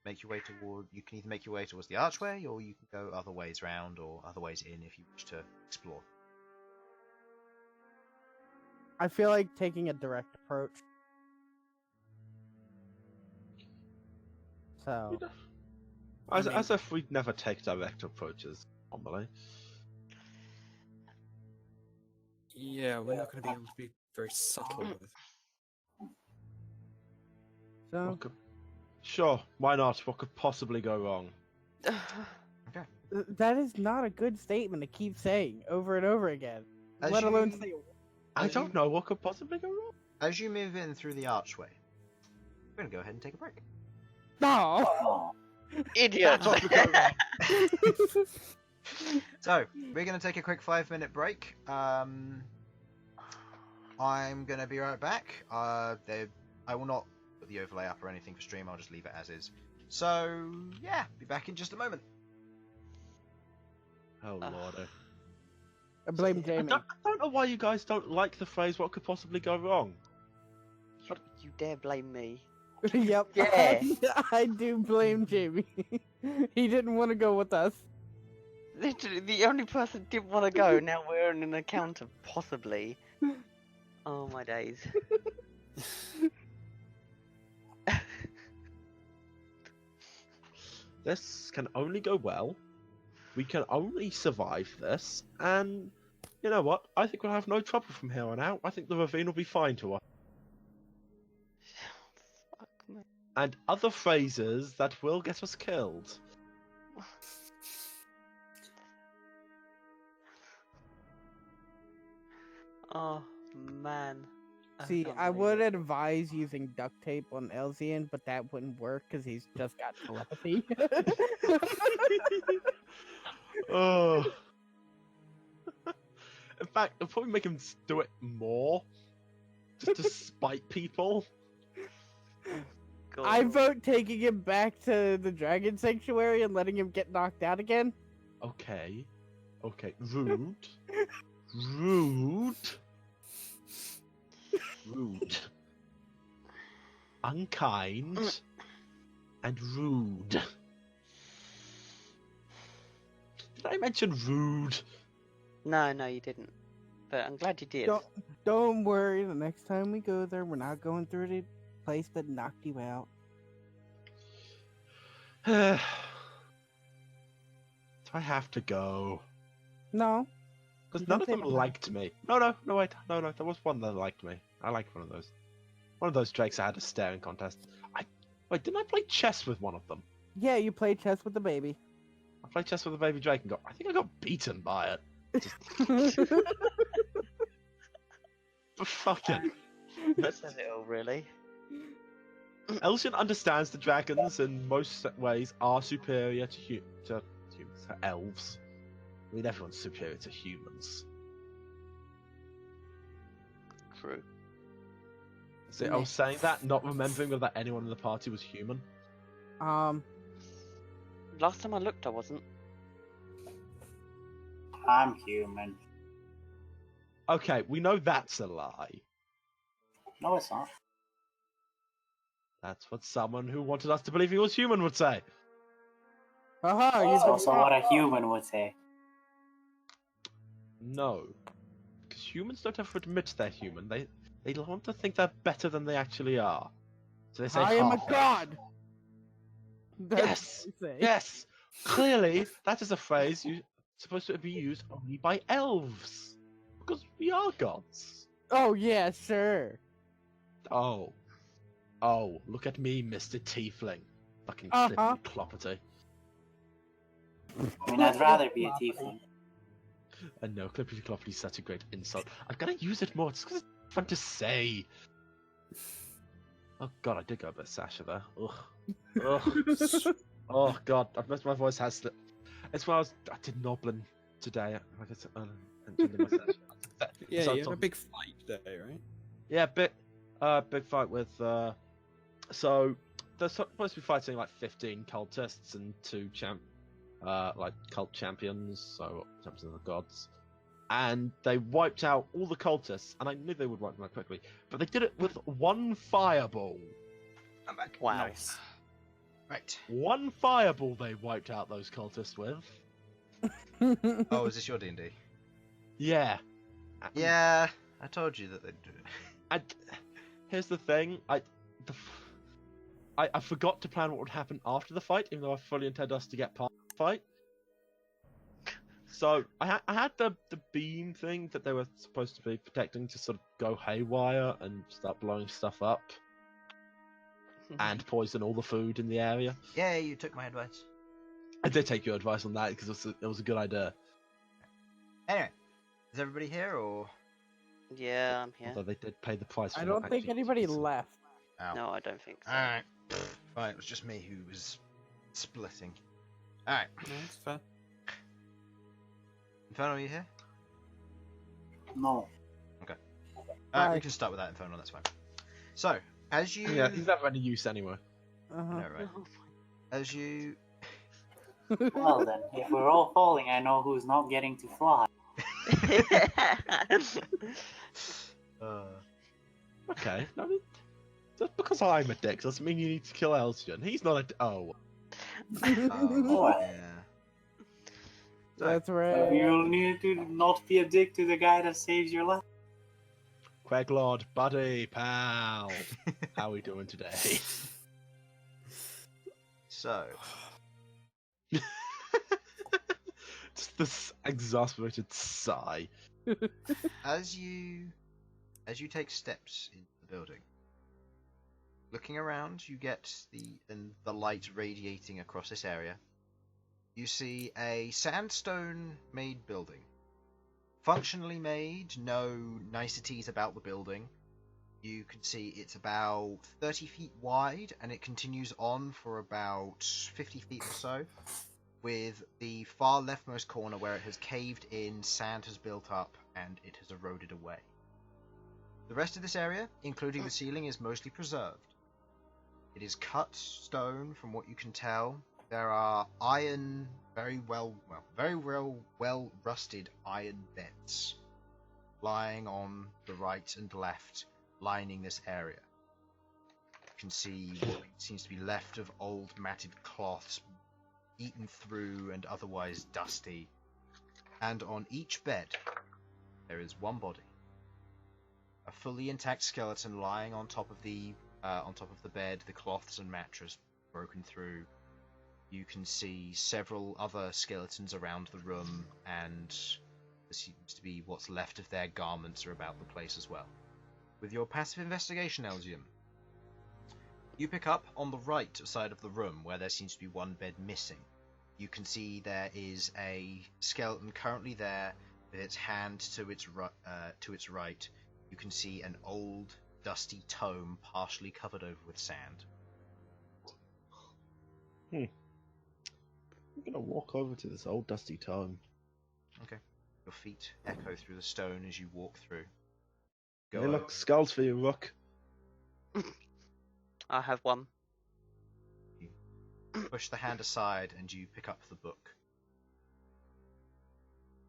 Speaker 1: can either make your way towards the archway, or you can go other ways round, or other ways in if you wish to explore.
Speaker 6: I feel like taking a direct approach. So,
Speaker 2: As if we'd never take direct approaches, normally.
Speaker 4: Yeah, we're not going to be able to be very subtle with it.
Speaker 6: so
Speaker 2: Welcome. Sure, why not? What could possibly go wrong?
Speaker 6: That is not a good statement to keep saying over and over again.
Speaker 1: As
Speaker 6: Let alone
Speaker 1: you-
Speaker 6: say.
Speaker 2: I
Speaker 1: As
Speaker 2: don't
Speaker 1: you-
Speaker 2: know what could possibly go wrong.
Speaker 1: As you move in through the archway, we're gonna go ahead and take a break.
Speaker 6: No.
Speaker 5: Oh,
Speaker 3: Idiot!
Speaker 2: That's what could go wrong.
Speaker 1: So we're gonna take a quick 5-minute break. I'm gonna be right back. I will not put the overlay up or anything for stream. I'll just leave it as is. So yeah, be back in just a moment.
Speaker 2: Oh lordy.
Speaker 6: I blame
Speaker 2: I
Speaker 6: Jamie.
Speaker 2: don't know why you guys don't like the phrase "what could possibly go wrong."
Speaker 3: You dare blame me?
Speaker 6: Yep.
Speaker 3: Yeah.
Speaker 6: I do blame Jamie. He didn't want to go with us.
Speaker 3: Literally, the only person who didn't want to go. Now we're on an account of possibly. Oh my days.
Speaker 2: This can only go well. We can only survive this, and you know what? I think we'll have no trouble from here on out. I think the ravine will be fine to us.
Speaker 3: Fuck me.
Speaker 2: And other phrases that will get us killed.
Speaker 3: Oh man.
Speaker 6: See,
Speaker 3: can't
Speaker 6: I
Speaker 3: believe
Speaker 6: would
Speaker 3: it.
Speaker 6: advise using duct tape on Elsyan, but that wouldn't work because he's just got telepathy.
Speaker 2: Oh. In fact, it'll probably make him do it more. Just to spite people.
Speaker 6: I
Speaker 3: God.
Speaker 6: vote taking him back to the Dragon Sanctuary and letting him get knocked out again.
Speaker 2: Okay. Okay. Rude. Rude. Rude. Unkind. And rude. Did I mention rude?
Speaker 3: No, you didn't. But I'm glad you did.
Speaker 6: Don't worry, the next time we go there, we're not going through the place that knocked you out.
Speaker 2: Do I have to go?
Speaker 6: No.
Speaker 2: Because
Speaker 6: You
Speaker 2: none
Speaker 6: can
Speaker 2: of
Speaker 6: say
Speaker 2: them
Speaker 6: bye-bye.
Speaker 2: liked me. No, wait. No, there was one that liked me. I liked one of those. One of those drakes I had a staring contest. Wait, didn't I play chess with one of them?
Speaker 6: Yeah, you play chess with the baby.
Speaker 2: I played chess with a baby drake and I think I got beaten by it. But fucking.
Speaker 3: That says it all, really.
Speaker 2: Elsyan understands the dragons in most ways are superior to humans, to elves. I mean, everyone's superior to humans.
Speaker 3: True.
Speaker 2: See, I was saying that, not remembering whether anyone in the party was human.
Speaker 3: Last time I looked, I wasn't.
Speaker 5: I'm human.
Speaker 2: Okay, we know that's a lie.
Speaker 5: No, it's not.
Speaker 2: That's what someone who wanted us to believe he was human would say.
Speaker 6: Haha,
Speaker 5: That's
Speaker 6: you
Speaker 5: also what a human would say.
Speaker 2: No. Because humans don't ever admit they're human. They want to think they're better than they actually are. So they say,
Speaker 6: I am a
Speaker 2: half-elf.
Speaker 6: god. That's
Speaker 2: Yes!
Speaker 6: what they say.
Speaker 2: Yes! Clearly, that is a phrase supposed to be used only by elves. Because we are gods.
Speaker 6: Oh yeah, sure.
Speaker 2: Oh, look at me, Mr. Tiefling. Fucking
Speaker 6: Uh-huh.
Speaker 2: cloppity.
Speaker 5: I mean, I'd rather be a tiefling.
Speaker 2: And no, clippity cloppity is such a great insult. I've got to use it more, just because it's fun to say. Oh god, I did go a bit Sasha there. Ugh. Ugh. Oh god, my voice has slipped. It's when I did Noblin today. Like I said, mentioned in my session.
Speaker 4: Yeah,
Speaker 2: So
Speaker 4: you had a
Speaker 2: Tom-
Speaker 4: big fight today, right?
Speaker 2: Yeah, big fight with. So they're supposed to be fighting like 15 cultists and 2 cult champions, so champions of the gods. And they wiped out all the cultists, and I knew they would wipe them out quickly, but they did it with 1 fireball.
Speaker 1: I'm back.
Speaker 3: Wow.
Speaker 5: Nice.
Speaker 1: Right.
Speaker 2: 1 fireball they wiped out those cultists with.
Speaker 1: Oh, is this your D&D?
Speaker 2: Yeah.
Speaker 1: Yeah, I told you that they'd do it.
Speaker 2: And here's the thing, I forgot to plan what would happen after the fight, even though I fully intend us to get past the fight. So I had the beam thing that they were supposed to be protecting to sort of go haywire and start blowing stuff up. and poison all the food in the area.
Speaker 1: Yeah, you took my advice.
Speaker 2: I did take your advice on that because it was a good idea.
Speaker 1: Anyway, is everybody here or?
Speaker 3: Yeah, I'm here.
Speaker 2: Although they did pay the price for
Speaker 6: I
Speaker 2: not
Speaker 6: don't think
Speaker 2: actually
Speaker 6: anybody
Speaker 2: eating.
Speaker 6: left.
Speaker 1: Ow.
Speaker 3: No, I don't think so.
Speaker 1: Alright. Right, it was just me who was splitting. Alright.
Speaker 4: No, that's fair.
Speaker 1: Infernal, are you here?
Speaker 5: No.
Speaker 6: Hi.
Speaker 1: We can start with that, Infernal, that's fine. So, as you...
Speaker 2: Yeah, he's never any use anyway.
Speaker 1: I know, right? As you...
Speaker 5: Well then, if we're all falling, I know who's not getting to fly.
Speaker 2: Okay, I mean, just because I'm a dick doesn't mean you need to kill Elsyan. He's not a.
Speaker 1: oh,
Speaker 5: What?
Speaker 1: yeah.
Speaker 6: That's
Speaker 5: But
Speaker 6: right.
Speaker 5: you'll need to not be a dick to the guy that saves your life.
Speaker 2: Queglod, buddy, pal. How are we doing today?
Speaker 1: So,
Speaker 2: Just this exasperated sigh.
Speaker 1: as you take steps into the building, looking around, you get the light radiating across this area. You see a sandstone-made building. Functionally made, no niceties about the building. You can see it's about 30 feet wide, and it continues on for about 50 feet or so, with the far leftmost corner where it has caved in, sand has built up, and it has eroded away. The rest of this area, including the ceiling, is mostly preserved. It is cut stone, from what you can tell. There are iron, very well rusted iron beds lying on the right and left, lining this area. You can see what seems to be left of old matted cloths, eaten through and otherwise dusty. And on each bed, there is one body. A fully intact skeleton lying on top of the bed, the cloths and mattress broken through. You can see several other skeletons around the room, and there seems to be what's left of their garments are about the place as well. With your passive investigation, Elsyan, you pick up on the right side of the room where there seems to be one bed missing. You can see there is a skeleton currently there with its hand to its right. You can see an old, dusty tome partially covered over with sand.
Speaker 2: I'm gonna walk over to this old dusty tome.
Speaker 1: Okay. Your feet echo through the stone as you walk through.
Speaker 2: Hey,
Speaker 1: over.
Speaker 2: look, skulls for you, Rook.
Speaker 3: I have one.
Speaker 1: Push the hand aside and you pick up the book.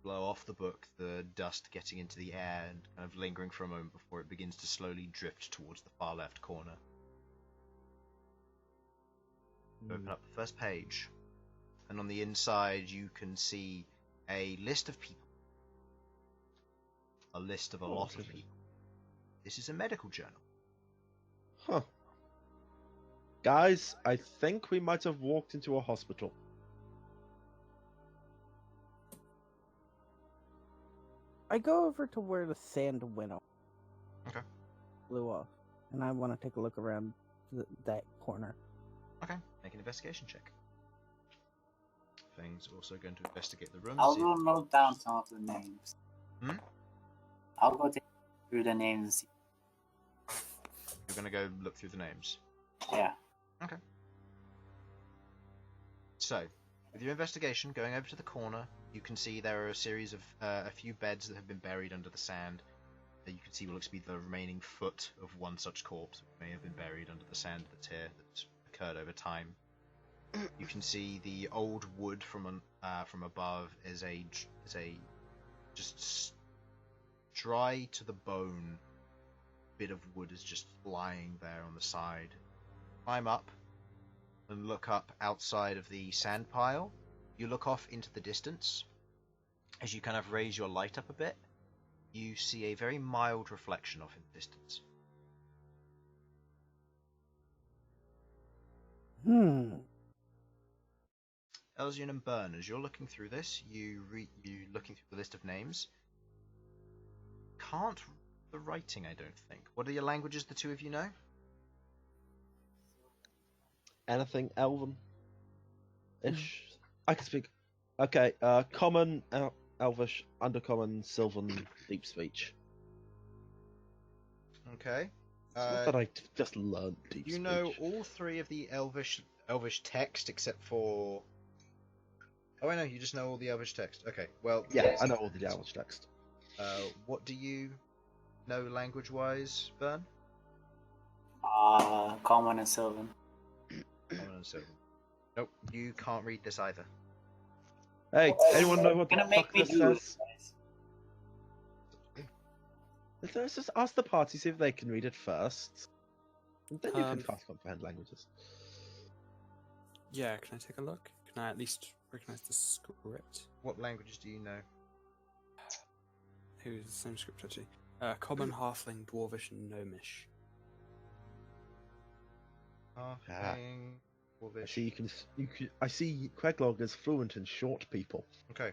Speaker 1: Blow off the book, the dust getting into the air and kind of lingering for a moment before it begins to slowly drift towards the far left corner. Open up the first page, and on the inside you can see a list of people. A list of a lot of people. This is a medical journal.
Speaker 2: Huh. Guys, I think we might have walked into a hospital.
Speaker 6: I go over to where the sand went off.
Speaker 1: Okay.
Speaker 6: Blew off. And I want to take a look around that corner.
Speaker 1: Okay, make an investigation check. Fang's also going to investigate the room.
Speaker 5: I'll
Speaker 1: see
Speaker 5: go note down some of the names.
Speaker 1: Hmm?
Speaker 5: I'll go take through the names and see.
Speaker 1: You're going to go look through the names.
Speaker 5: Yeah.
Speaker 1: Okay. So, with your investigation, going over to the corner, you can see there are a series of a few beds that have been buried under the sand. You can see what looks to be the remaining foot of one such corpse, which may have been buried under the sand that's here, that's occurred over time. You can see the old wood from above is a just dry to the bone bit of wood is just lying there on the side. Climb up and look up outside of the sand pile. You look off into the distance. As you kind of raise your light up a bit, you see a very mild reflection off in the distance. Elsyan and Bern, as you're looking through this, you looking through the list of names. Can't read the writing, I don't think. What are your languages the two of you know?
Speaker 2: anything Elven? Ish. I can speak. Okay, common, Elvish, undercommon, Sylvan, deep speech.
Speaker 1: Okay.
Speaker 2: It's not that I just learned deep
Speaker 1: You
Speaker 2: speech.
Speaker 1: know all three of the Elvish text except for. Oh, I know. You just know all the Elvish text. Okay. Well.
Speaker 2: Yeah, I know all the Elvish text.
Speaker 1: What do you know language-wise, Bern?
Speaker 5: Common and Sylvan.
Speaker 1: Common and Sylvan. Nope. You can't read this either.
Speaker 2: Hey, anyone know what the
Speaker 5: Gonna
Speaker 2: fuck
Speaker 5: make me
Speaker 2: this
Speaker 5: do it,
Speaker 2: says?
Speaker 5: guys.
Speaker 2: Let's just ask the party, see if they can read it first. And then you can
Speaker 4: Um,
Speaker 2: fast comprehend languages.
Speaker 4: Yeah, can I take a look? Can I at least recognize the script?
Speaker 1: What languages do you know?
Speaker 4: Who's the same script actually? Common, Halfling, Dwarvish, and Gnomish.
Speaker 1: Halfling,
Speaker 2: I
Speaker 1: Dwarvish.
Speaker 2: see you can. I see Queglod is fluent in short people.
Speaker 1: Okay.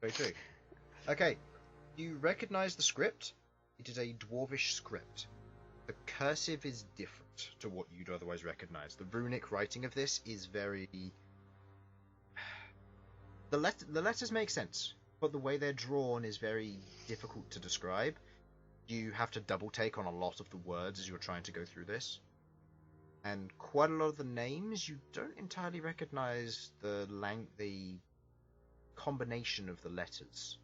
Speaker 1: Very true. Okay. You recognize the script. It is a Dwarvish script. The cursive is different to what you'd otherwise recognize. The runic writing of this is very... The letters make sense, but the way they're drawn is very difficult to describe. You have to double take on a lot of the words as you're trying to go through this. And quite a lot of the names, you don't entirely recognize the combination of the letters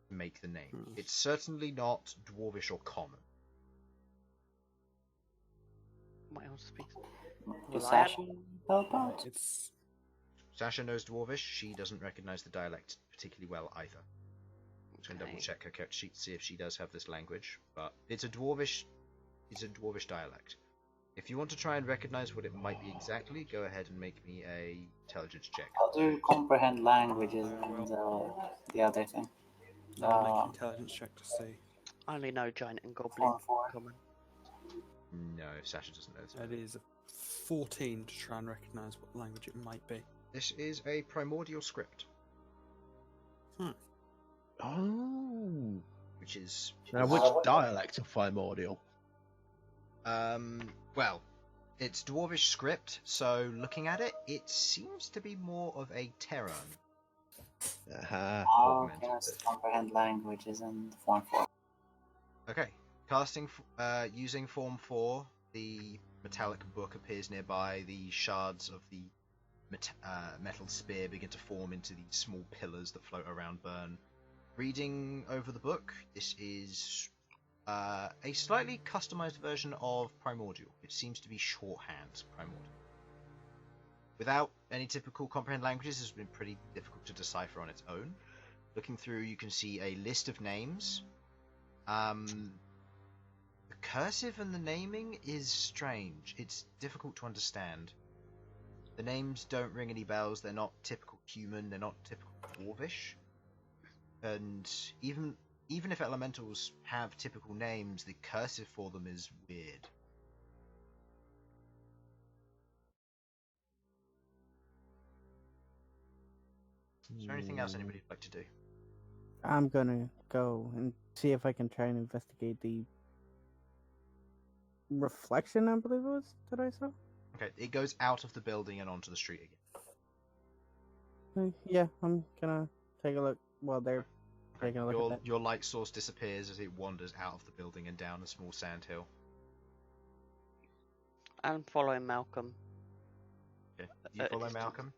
Speaker 1: to make the name. It's certainly not Dwarvish or Common.
Speaker 3: What else speaks?
Speaker 5: Does
Speaker 3: Well, I
Speaker 5: Sasha help out?
Speaker 4: It's
Speaker 1: Sasha knows Dwarvish. She doesn't recognize the dialect particularly well either. I'm just going to double check her character sheet to see if she does have this language, but it's a Dwarvish dialect. If you want to try and recognize what it might be exactly, go ahead and make me a intelligence check.
Speaker 5: I'll do comprehend languages and the other thing.
Speaker 4: I'll make an intelligence check to see.
Speaker 3: I only know giant and goblin.
Speaker 5: Four.
Speaker 3: Common.
Speaker 1: No, Sasha doesn't know this.
Speaker 4: That is a 14 to try and recognize what language it might be.
Speaker 1: This is a primordial script,
Speaker 2: Oh.
Speaker 1: which is
Speaker 2: Now, which dialect of primordial?
Speaker 1: well, it's Dwarvish script, so looking at it, it seems to be more of a Terran.
Speaker 5: I'll
Speaker 1: augmented
Speaker 5: cast
Speaker 1: bit.
Speaker 5: comprehend languages and form 4.
Speaker 1: Okay, using Form 4, the metallic book appears nearby. The shards of the metal spear begin to form into these small pillars that float around Bern. Reading over the book, this is a slightly customized version of Primordial. It seems to be shorthand Primordial. Without any typical comprehend languages, it's been pretty difficult to decipher on its own. Looking through, you can see a list of names. The cursive and the naming is strange. It's difficult to understand. The names don't ring any bells. They're not typical human. They're not typical dwarvish. And even if elementals have typical names, the cursive for them is weird. Is there anything else anybody would like to do?
Speaker 6: I'm gonna go and see if I can try and investigate the reflection, I believe it was, that I saw.
Speaker 1: Okay, it goes out of the building and onto the street again.
Speaker 6: Yeah, I'm gonna take a look while they're taking a look at that.
Speaker 1: Your light source disappears as it wanders out of the building and down a small sandhill.
Speaker 3: I'm following Malcom.
Speaker 1: Okay, you
Speaker 3: At a
Speaker 1: follow
Speaker 3: distance.
Speaker 1: Malcom.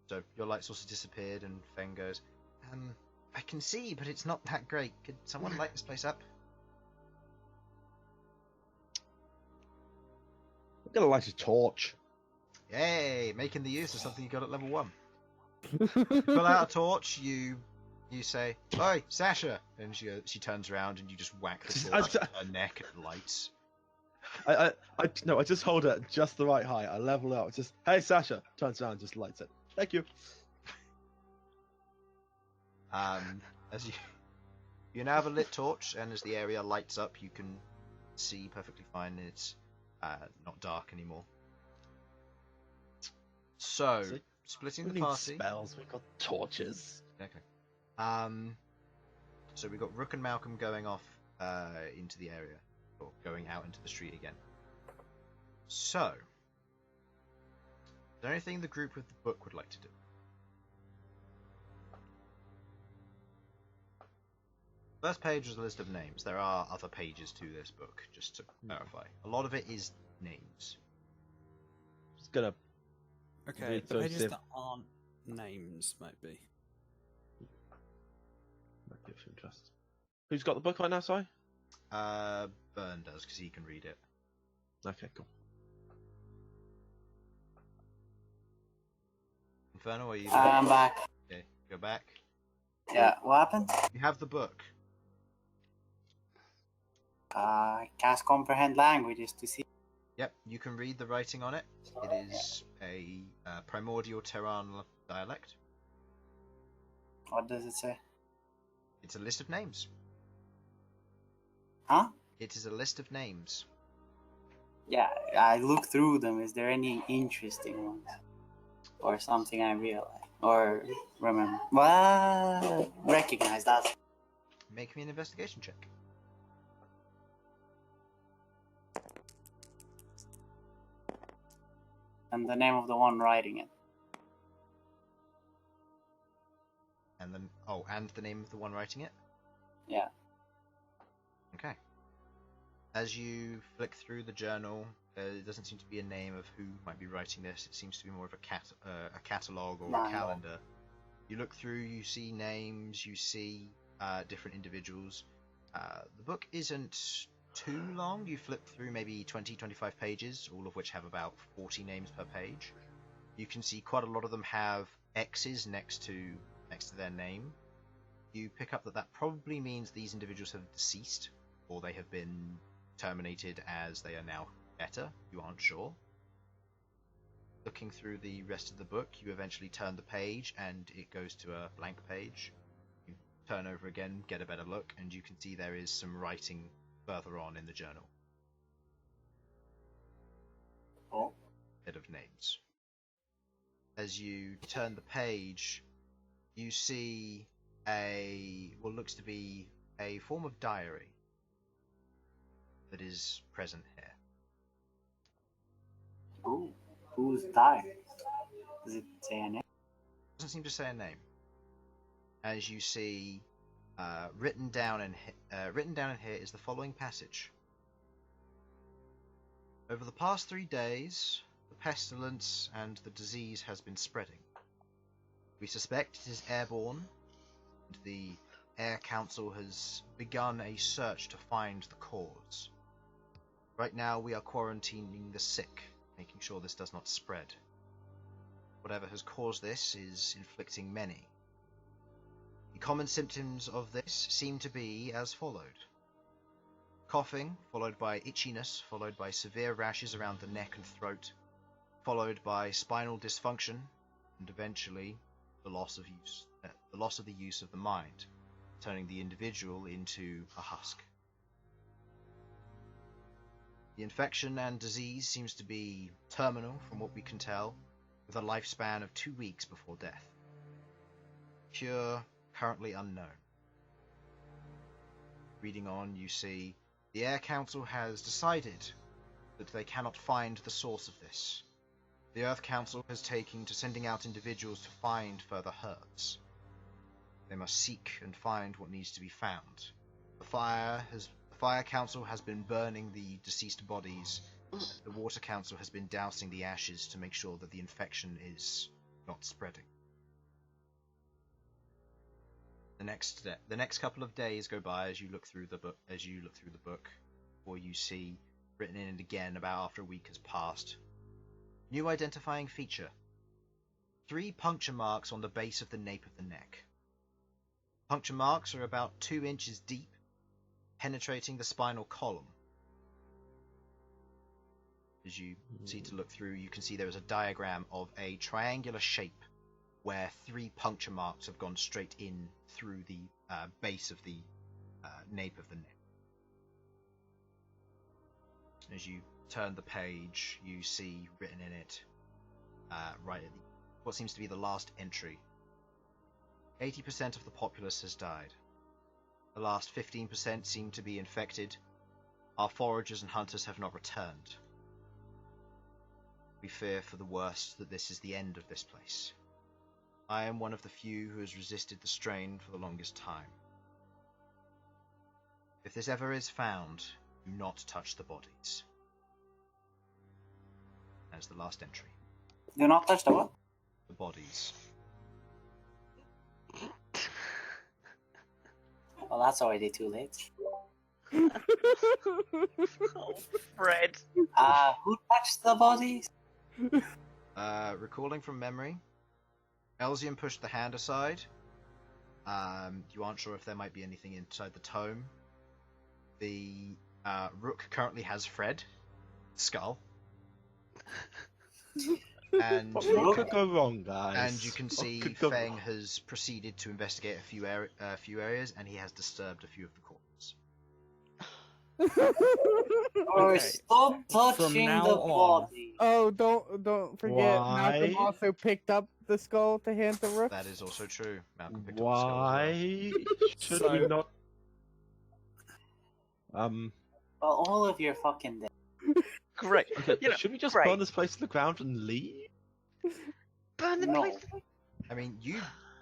Speaker 1: So your light source has disappeared, and Feng goes, I can see, but it's not that great. Could someone light this place up?
Speaker 2: I'm gonna light a torch.
Speaker 1: Yay! Making the use of something you got at level 1. Pull out a torch, you say, "Oi, Sasha!" And she turns around and you just whack the torch at her neck and lights.
Speaker 2: I just hold it just the right height. I level it up. Just, hey, Sasha, turns around, just lights it. Thank you.
Speaker 1: As you now have a lit torch, and as the area lights up, you can see perfectly fine. And it's not dark anymore. So splitting
Speaker 2: We
Speaker 1: the
Speaker 2: need
Speaker 1: party.
Speaker 2: spells. We've got torches.
Speaker 1: Okay. So we got Rook and Malcom going off into the area, or going out into the street again. So, is there anything the group with the book would like to do? First page is a list of names. There are other pages to this book, just to clarify. A lot of it is names.
Speaker 2: Just gonna.
Speaker 4: Okay,
Speaker 2: read
Speaker 4: the
Speaker 2: through,
Speaker 4: pages
Speaker 2: see if-
Speaker 4: that aren't names, maybe.
Speaker 2: Might give some interest. Who's got the book right now? Sorry.
Speaker 1: Bern does, because he can read it.
Speaker 2: Okay, cool.
Speaker 1: Infernal, are you
Speaker 5: I'm back.
Speaker 1: Okay, go back.
Speaker 5: Yeah, what happened?
Speaker 1: You have the book.
Speaker 5: I can't comprehend languages to see.
Speaker 1: Yep, you can read the writing on it. It is a primordial Terran dialect.
Speaker 5: What does it say?
Speaker 1: It's a list of names.
Speaker 5: Huh?
Speaker 1: It is a list of names.
Speaker 5: Yeah, I look through them. Is there any interesting ones? Or something I realize? Or remember? Well, recognize that.
Speaker 1: Make me an investigation check.
Speaker 5: And the name of the one writing it.
Speaker 1: And then, and the name of the one writing it?
Speaker 5: Yeah.
Speaker 1: Okay. As you flick through the journal, there doesn't seem to be a name of who might be writing this. It seems to be more of a catalogue or a calendar. You look through, you see names, you see different individuals. The book isn't too long. You flip through maybe 20-25 pages, all of which have about 40 names per page. You can see quite a lot of them have X's next to their name. You pick up that probably means these individuals have deceased, or they have been terminated as they are now better. You aren't sure. Looking through the rest of the book, you eventually turn the page and it goes to a blank page. You turn over again, get a better look, and you can see there is some writing further on in the journal.
Speaker 5: Oh.
Speaker 1: Bit of names. As you turn the page, you see what looks to be a form of diary that is present here.
Speaker 5: Ooh, who's died? Does it say a name?
Speaker 1: Doesn't seem to say a name. As you see, written down in here is the following passage. Over the past 3 days, the pestilence and the disease has been spreading. We suspect it is airborne, and the Air Council has begun a search to find the cause. Right now we are quarantining the sick, making sure this does not spread. Whatever has caused this is inflicting many. The common symptoms of this seem to be as followed. Coughing, followed by itchiness, followed by severe rashes around the neck and throat, followed by spinal dysfunction, and eventually the loss of the use of the mind, turning the individual into a husk. The infection and disease seems to be terminal from what we can tell, with a lifespan of 2 weeks before death. Cure currently unknown. Reading on, you see the Air Council has decided that they cannot find the source of this. The Earth Council has taken to sending out individuals to find further herbs. They must seek and find what needs to be found. The Fire Council has been burning the deceased bodies. The Water Council has been dousing the ashes to make sure that the infection is not spreading. The next couple of days go by as you look through the book. Or you see written in it again about after a week has passed. New identifying feature. 3 puncture marks on the base of the nape of the neck. Puncture marks are about 2 inches deep, penetrating the spinal column. As you see to look through, you can see there is a diagram of a triangular shape where 3 puncture marks have gone straight in through the base of the nape of the neck. As you turn the page, you see written in it, right at what seems to be the last entry. 80% of the populace has died. The last 15% seem to be infected. Our foragers and hunters have not returned. We fear for the worst that this is the end of this place. I am one of the few who has resisted the strain for the longest time. If this ever is found, do not touch the bodies. That's the last entry.
Speaker 5: Do not touch the what?
Speaker 1: The bodies.
Speaker 5: Well, that's already too late.
Speaker 3: Oh, Fred.
Speaker 5: Who touched the bodies?
Speaker 1: Recalling from memory, Elsyan pushed the hand aside. You aren't sure if there might be anything inside the tome. The Rook currently has Fred, skull. And
Speaker 2: What could go wrong, guys?
Speaker 1: And you can
Speaker 2: What
Speaker 1: see
Speaker 2: could go
Speaker 1: Feng
Speaker 2: wrong?
Speaker 1: has proceeded to investigate a few areas, and he has disturbed a few of the corners.
Speaker 5: Or
Speaker 4: Okay.
Speaker 5: stop touching
Speaker 4: now
Speaker 5: the
Speaker 4: on.
Speaker 5: body.
Speaker 6: Oh, don't forget. Malcolm
Speaker 2: Why?
Speaker 6: also picked up the skull to hand to Rook.
Speaker 1: That is also true. Malcolm picked up the skull as well.
Speaker 2: Why should
Speaker 4: So-
Speaker 2: we not?
Speaker 5: Well, all of you are fucking dead.
Speaker 3: Great.
Speaker 2: Okay,
Speaker 3: You know,
Speaker 2: should we just
Speaker 3: great.
Speaker 2: burn this place to the ground and leave?
Speaker 3: Burn the
Speaker 5: No.
Speaker 3: place.
Speaker 1: I mean,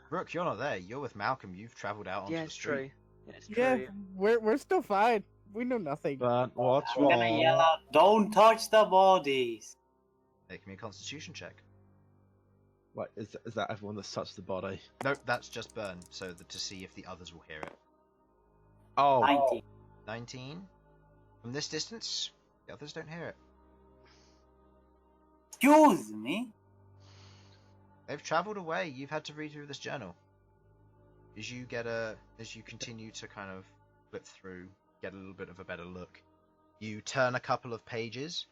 Speaker 1: Rook, you're not there. You're with Malcolm. You've travelled out onto
Speaker 3: Yeah,
Speaker 1: the
Speaker 3: it's
Speaker 1: street.
Speaker 3: true. Yeah, it's
Speaker 6: Yeah,
Speaker 3: true.
Speaker 6: we're still fine. We know nothing.
Speaker 2: But what's
Speaker 5: I'm gonna
Speaker 2: wrong?
Speaker 5: yell out, "Don't touch the bodies!"
Speaker 1: Make me a Constitution check.
Speaker 2: What is that? Everyone that's touched the body?
Speaker 1: Nope, that's just Bern. So to see if the others will hear it.
Speaker 2: Oh,
Speaker 5: 19.
Speaker 1: 19. From this distance, the others don't hear it.
Speaker 5: Excuse me?
Speaker 1: They've travelled away. You've had to read through this journal. As you continue to kind of flip through, get a little bit of a better look, you turn a couple of pages,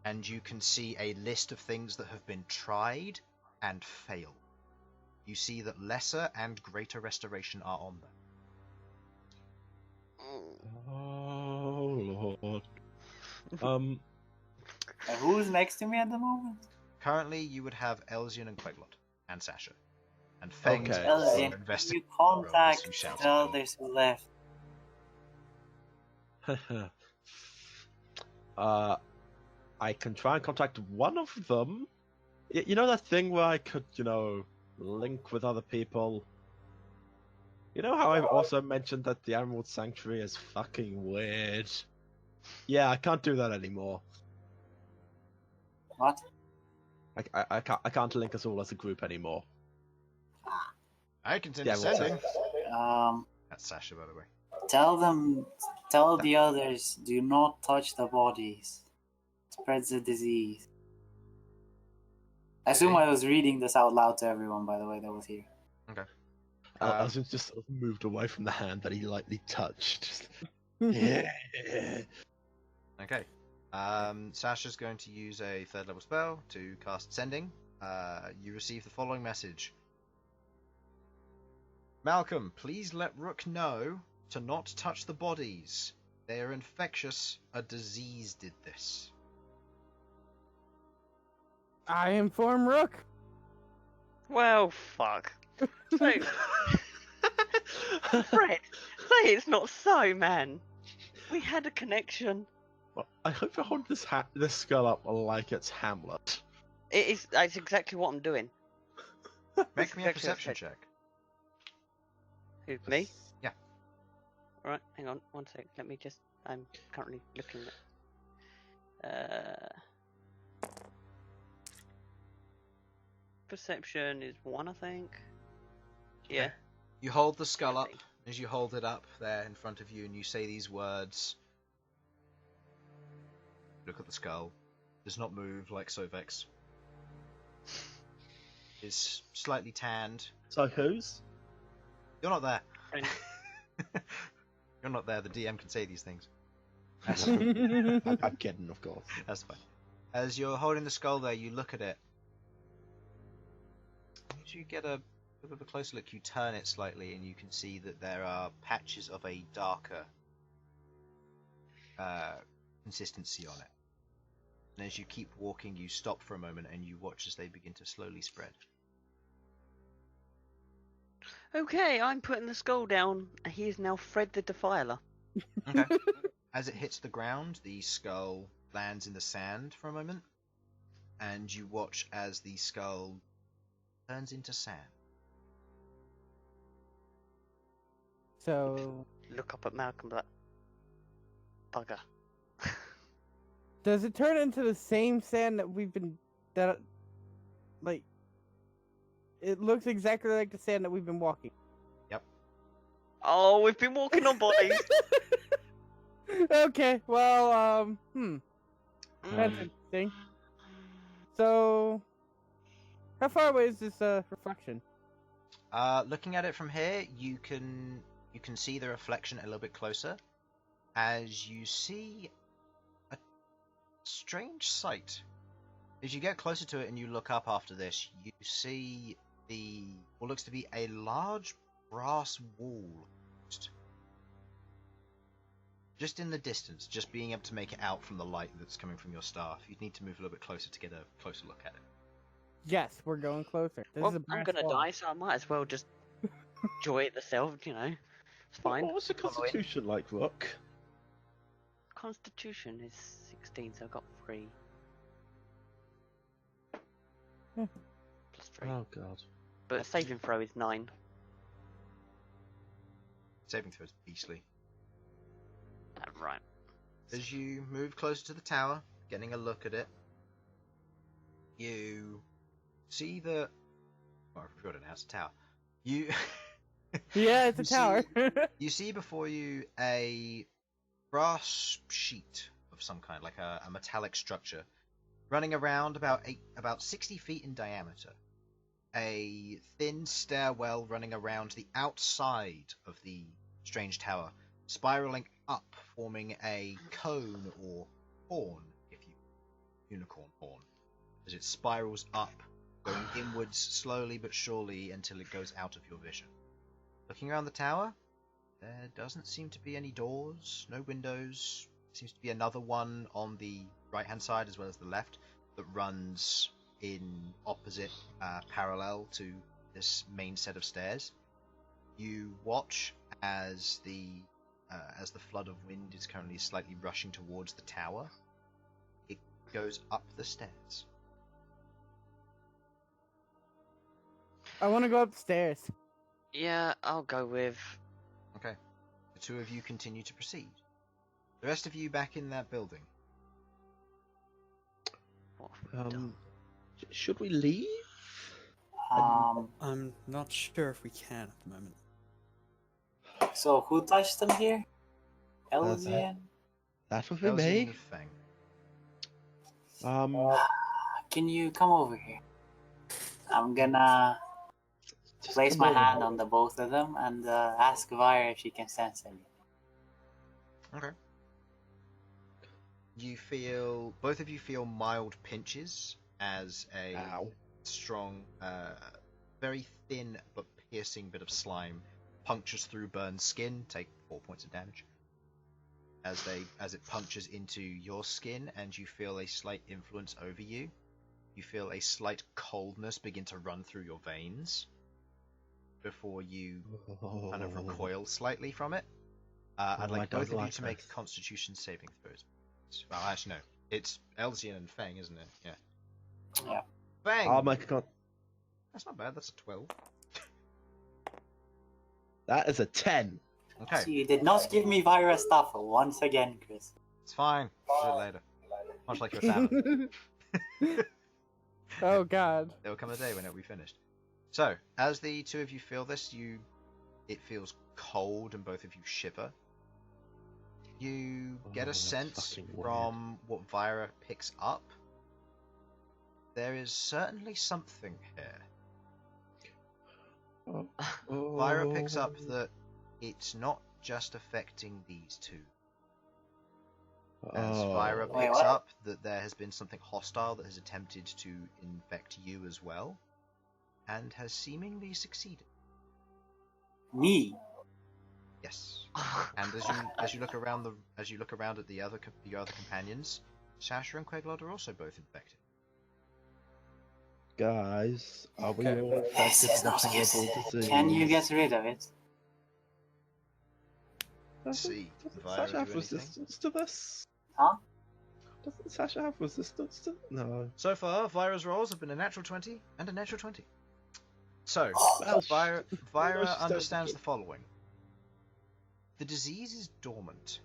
Speaker 1: and you can see a list of things that have been tried and failed. You see that lesser and greater restoration are on them.
Speaker 2: oh Lord.
Speaker 5: Who's next to me at the moment?
Speaker 1: Currently, you would have Elsyan and Queglod, and Sasha. And Feng's
Speaker 2: Okay.
Speaker 1: also
Speaker 5: Elsyan, you
Speaker 1: investigating
Speaker 5: contact
Speaker 1: who shouts
Speaker 5: the
Speaker 1: at
Speaker 5: others who left.
Speaker 2: I can try and contact one of them. You know that thing where I could, link with other people? You know how I've also mentioned that the Emerald Sanctuary is fucking weird? Yeah, I can't do that anymore.
Speaker 5: What?
Speaker 2: I can't link us all as a group anymore.
Speaker 1: I can send
Speaker 2: Yeah,
Speaker 1: a
Speaker 2: well,
Speaker 1: sending. That's Sasha, by the way.
Speaker 5: Tell the others, do not touch the bodies. Spreads the disease. I assume I was reading this out loud to everyone, by the way, that was here.
Speaker 2: I was just sort of moved away from the hand that he lightly touched. Yeah.
Speaker 1: Okay. Sasha's going to use a third level spell to cast Sending. You receive the following message. Malcolm, please let Rook know to not touch the bodies. They are infectious. A disease did this.
Speaker 6: I inform Rook.
Speaker 3: Well, fuck. So, Fred, say it's not so, man. We had a connection.
Speaker 2: Well, I hope you hold this skull up like it's Hamlet.
Speaker 3: It is. That's exactly what I'm doing.
Speaker 1: Make me a
Speaker 3: Exactly
Speaker 1: perception
Speaker 3: what I said.
Speaker 1: check.
Speaker 3: Who, me?
Speaker 1: Yeah.
Speaker 3: Alright, hang on, 1 sec. Let me just. I'm currently looking at. Perception is 1, I think. Yeah.
Speaker 1: You hold the skull up. As you hold it up there in front of you and you say these words. Look at the skull. Does not move like Sovex. Is slightly tanned.
Speaker 2: So whose?
Speaker 1: You're not there.
Speaker 3: And-
Speaker 1: You're not there. The DM can say these things.
Speaker 2: I'm kidding, of course.
Speaker 1: That's fine. As you're holding the skull there, you look at it. As you get a bit of a closer look, you turn it slightly and you can see that there are patches of a darker consistency on it. And as you keep walking, you stop for a moment and you watch as they begin to slowly spread.
Speaker 3: Okay, I'm putting the skull down. He is now Fred the Defiler.
Speaker 1: Okay. As it hits the ground, the skull lands in the sand for a moment. and you watch as the skull turns into sand.
Speaker 6: So,
Speaker 3: Look up at Malcolm, like, bugger.
Speaker 6: does it turn into the same sand that we've been like? It looks exactly like the sand that we've been walking.
Speaker 3: Oh, we've been walking on bodies.
Speaker 6: Okay, well, that's interesting. So, how far away is this reflection?
Speaker 1: Looking at it from here, you can see the reflection a little bit closer, as you see a strange sight. As you get closer to it and you look up after this, you see what looks to be a large brass wall. Just in the distance, just being able to make it out from the light that's coming from your staff. You'd need to move a little bit closer to get a closer look at it.
Speaker 6: Yes, we're going closer. This
Speaker 3: Well,
Speaker 6: is a
Speaker 3: I'm
Speaker 6: brass
Speaker 3: gonna
Speaker 6: wall.
Speaker 3: die, so I might as well just enjoy it myself, you know. It's fine.
Speaker 2: What was the constitution like, Rook?
Speaker 3: Constitution is 16, so I got 3.
Speaker 6: Hmm.
Speaker 3: Plus 3.
Speaker 2: Oh god.
Speaker 3: But saving throw is 9.
Speaker 1: Saving throw is beastly.
Speaker 3: Right.
Speaker 1: As you move closer to the tower, getting a look at it, you see that. Oh, I forgot it now. It's a tower. You.
Speaker 6: Yeah, it's a
Speaker 1: You
Speaker 6: tower.
Speaker 1: You see before you a brass sheet of some kind, like a metallic structure, running around about 60 feet in diameter. A thin stairwell running around the outside of the strange tower, spiraling up, forming a cone or horn, unicorn horn, as it spirals up, going inwards slowly but surely until it goes out of your vision. Looking around the tower, there doesn't seem to be any doors, no windows. Seems to be another one on the right-hand side as well as the left that runs in opposite, parallel to this main set of stairs. You watch as the flood of wind is currently slightly rushing towards the tower. It goes up the stairs.
Speaker 6: I want to go upstairs.
Speaker 3: Yeah, I'll go with.
Speaker 1: Okay. The two of you continue to proceed. The rest of you back in that building.
Speaker 3: What have we done?
Speaker 2: Should we leave?
Speaker 4: I'm not sure if we can at the moment.
Speaker 5: So who touched them here? Elsyan?
Speaker 2: That would be
Speaker 1: Elsyan
Speaker 2: me.
Speaker 1: and Feng.
Speaker 5: Can you come over here? I'm gonna
Speaker 2: Just
Speaker 5: place
Speaker 2: come
Speaker 5: my
Speaker 2: over.
Speaker 5: hand on the both of them and ask Vire if she can sense anything.
Speaker 1: Okay. Both of you feel mild pinches as a
Speaker 2: Ow.
Speaker 1: strong, very thin but piercing bit of slime punctures through Bern's skin. Take 4 points of damage. As it punctures into your skin, and you feel a slight influence over you. You feel a slight coldness begin to run through your veins before you kind of recoil slightly from it. I'd like both of you to make Constitution saving throws. Well, actually, no. It's Elsyan and Feng, isn't it? Yeah.
Speaker 5: Yeah.
Speaker 1: Feng!
Speaker 2: I'll make a con.
Speaker 1: That's not bad, that's a 12.
Speaker 2: That is a 10.
Speaker 1: Okay,
Speaker 5: So you did not give me Vire stuff once again, Chris.
Speaker 1: it's fine. Do it later. Much like your family.
Speaker 6: Oh god.
Speaker 1: There will come a day when it will be finished. So, as the two of you feel this, it feels cold and both of you shiver. You get a
Speaker 2: that's
Speaker 1: sense
Speaker 2: fucking weird.
Speaker 1: from what Vira picks up. There is certainly something here. Vira picks up that it's not just affecting these two. As Vira
Speaker 5: Wait,
Speaker 1: picks
Speaker 5: what?
Speaker 1: up that there has been something hostile that has attempted to infect you as well, and has seemingly succeeded.
Speaker 5: Me?
Speaker 1: Yes. And as you look around at your other companions, Sasha and Queglod are also both infected.
Speaker 2: Guys, are we
Speaker 4: Okay.
Speaker 2: all
Speaker 5: Yes,
Speaker 2: infected
Speaker 5: yes,
Speaker 2: with
Speaker 5: no,
Speaker 2: a
Speaker 5: yes.
Speaker 2: horrible disease?
Speaker 5: Can you get rid of it?
Speaker 1: Let's see.
Speaker 2: Does
Speaker 1: Vira
Speaker 2: Sasha
Speaker 1: do
Speaker 2: have
Speaker 1: anything?
Speaker 2: resistance to this? Doesn't Sasha have resistance? No.
Speaker 1: So far, Vira's rolls have been a natural 20 and a natural 20. So,
Speaker 2: Well,
Speaker 1: Vira
Speaker 2: she's
Speaker 1: understands
Speaker 2: still-
Speaker 1: the following. The disease is dormant.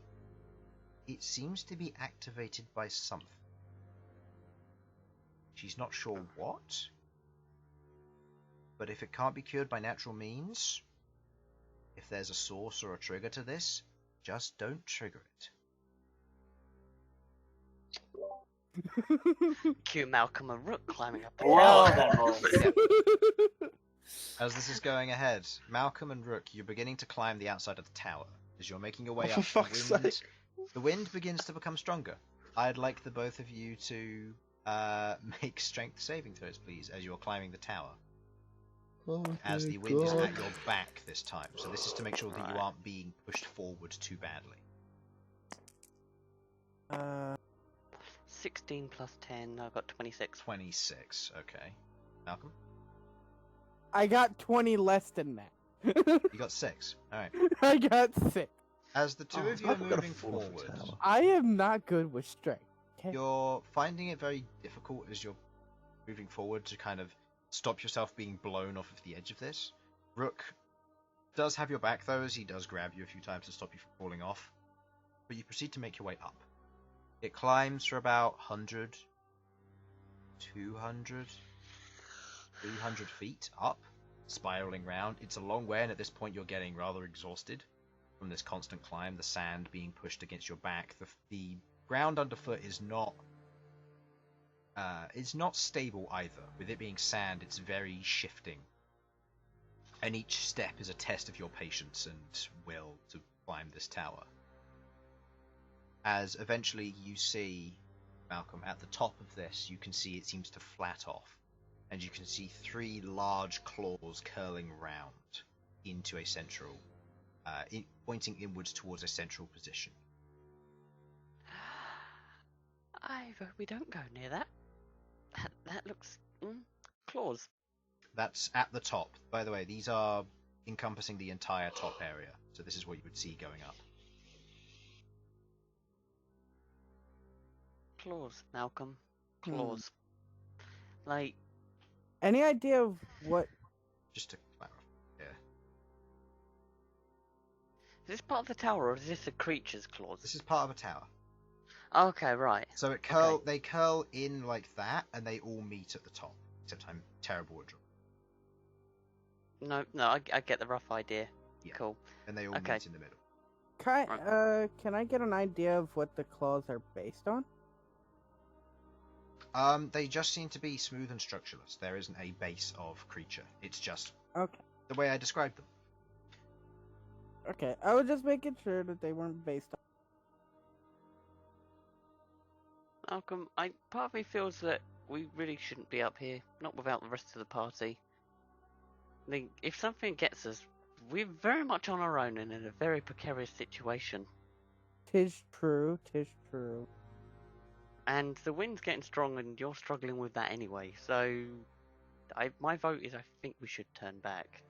Speaker 1: It seems to be activated by something. She's not sure what, but if it can't be cured by natural means, if there's a source or a trigger to this, just don't trigger it.
Speaker 3: Cue Malcolm and Rook climbing up. the
Speaker 5: Well
Speaker 3: tower.
Speaker 5: then, boys.
Speaker 1: As this is going ahead, Malcolm and Rook, you're beginning to climb the outside of the tower. As you're making your way
Speaker 2: Oh,
Speaker 1: up,
Speaker 2: for fuck's sake.
Speaker 1: the wind begins to become stronger. I'd like the both of you to make strength saving throws, please, as you're climbing the tower.
Speaker 2: Oh,
Speaker 1: As
Speaker 2: dear
Speaker 1: the wind is
Speaker 2: God.
Speaker 1: at your back this time. So this is to make sure that you
Speaker 3: Right.
Speaker 1: aren't being pushed forward too badly.
Speaker 3: 16 plus 10, I got 26.
Speaker 1: 26, okay. Malcolm?
Speaker 6: I got 20 less than that.
Speaker 1: You got 6. Alright.
Speaker 6: I got 6.
Speaker 1: As the two
Speaker 2: Oh,
Speaker 1: of you are
Speaker 2: I've got a
Speaker 1: moving
Speaker 2: 4 off the
Speaker 1: forward,
Speaker 2: tower.
Speaker 6: I am not good with strength. Okay?
Speaker 1: you're finding it very difficult as you're moving forward to kind of stop yourself being blown off of the edge of this. Rook does have your back though, as he does grab you a few times to stop you from falling off. But you proceed to make your way up. It climbs for about 100, 200, 300 feet up, spiraling round. It's a long way, and at this point you're getting rather exhausted from this constant climb, the sand being pushed against your back. The ground underfoot is not stable either. With it being sand, it's very shifting. And each step is a test of your patience and will to climb this tower. As eventually you see, Malcolm, at the top of this, you can see it seems to flat off. And you can see 3 large claws curling round into a central, pointing inwards towards a central position.
Speaker 3: I vote we don't go near that. That looks... claws.
Speaker 1: That's at the top. By the way, these are encompassing the entire top area. So this is what you would see going up.
Speaker 3: Claws, Malcolm. Claws. Like,
Speaker 6: Any idea of what?
Speaker 1: Just to clarify. Yeah.
Speaker 3: is this part of the tower or is this a creature's claws?
Speaker 1: This is part of a tower.
Speaker 3: Okay, right.
Speaker 1: So they curl in like that, and they all meet at the top. Except I'm terrible at drawing.
Speaker 3: No, I get the rough idea.
Speaker 1: Yeah.
Speaker 3: Cool.
Speaker 1: And they all
Speaker 3: Okay.
Speaker 1: meet in the middle.
Speaker 6: Can I get an idea of what the claws are based on?
Speaker 1: They just seem to be smooth and structureless. There isn't a base of creature. It's just
Speaker 6: Okay.
Speaker 1: the way I described them.
Speaker 6: Okay, I was just making sure that they weren't based on.
Speaker 3: Malcolm, part of me feels that we really shouldn't be up here, not without the rest of the party. If something gets us, we're very much on our own and in a very precarious situation.
Speaker 6: Tis true, tis true.
Speaker 3: And the wind's getting strong and you're struggling with that anyway, so my vote is I think we should turn back.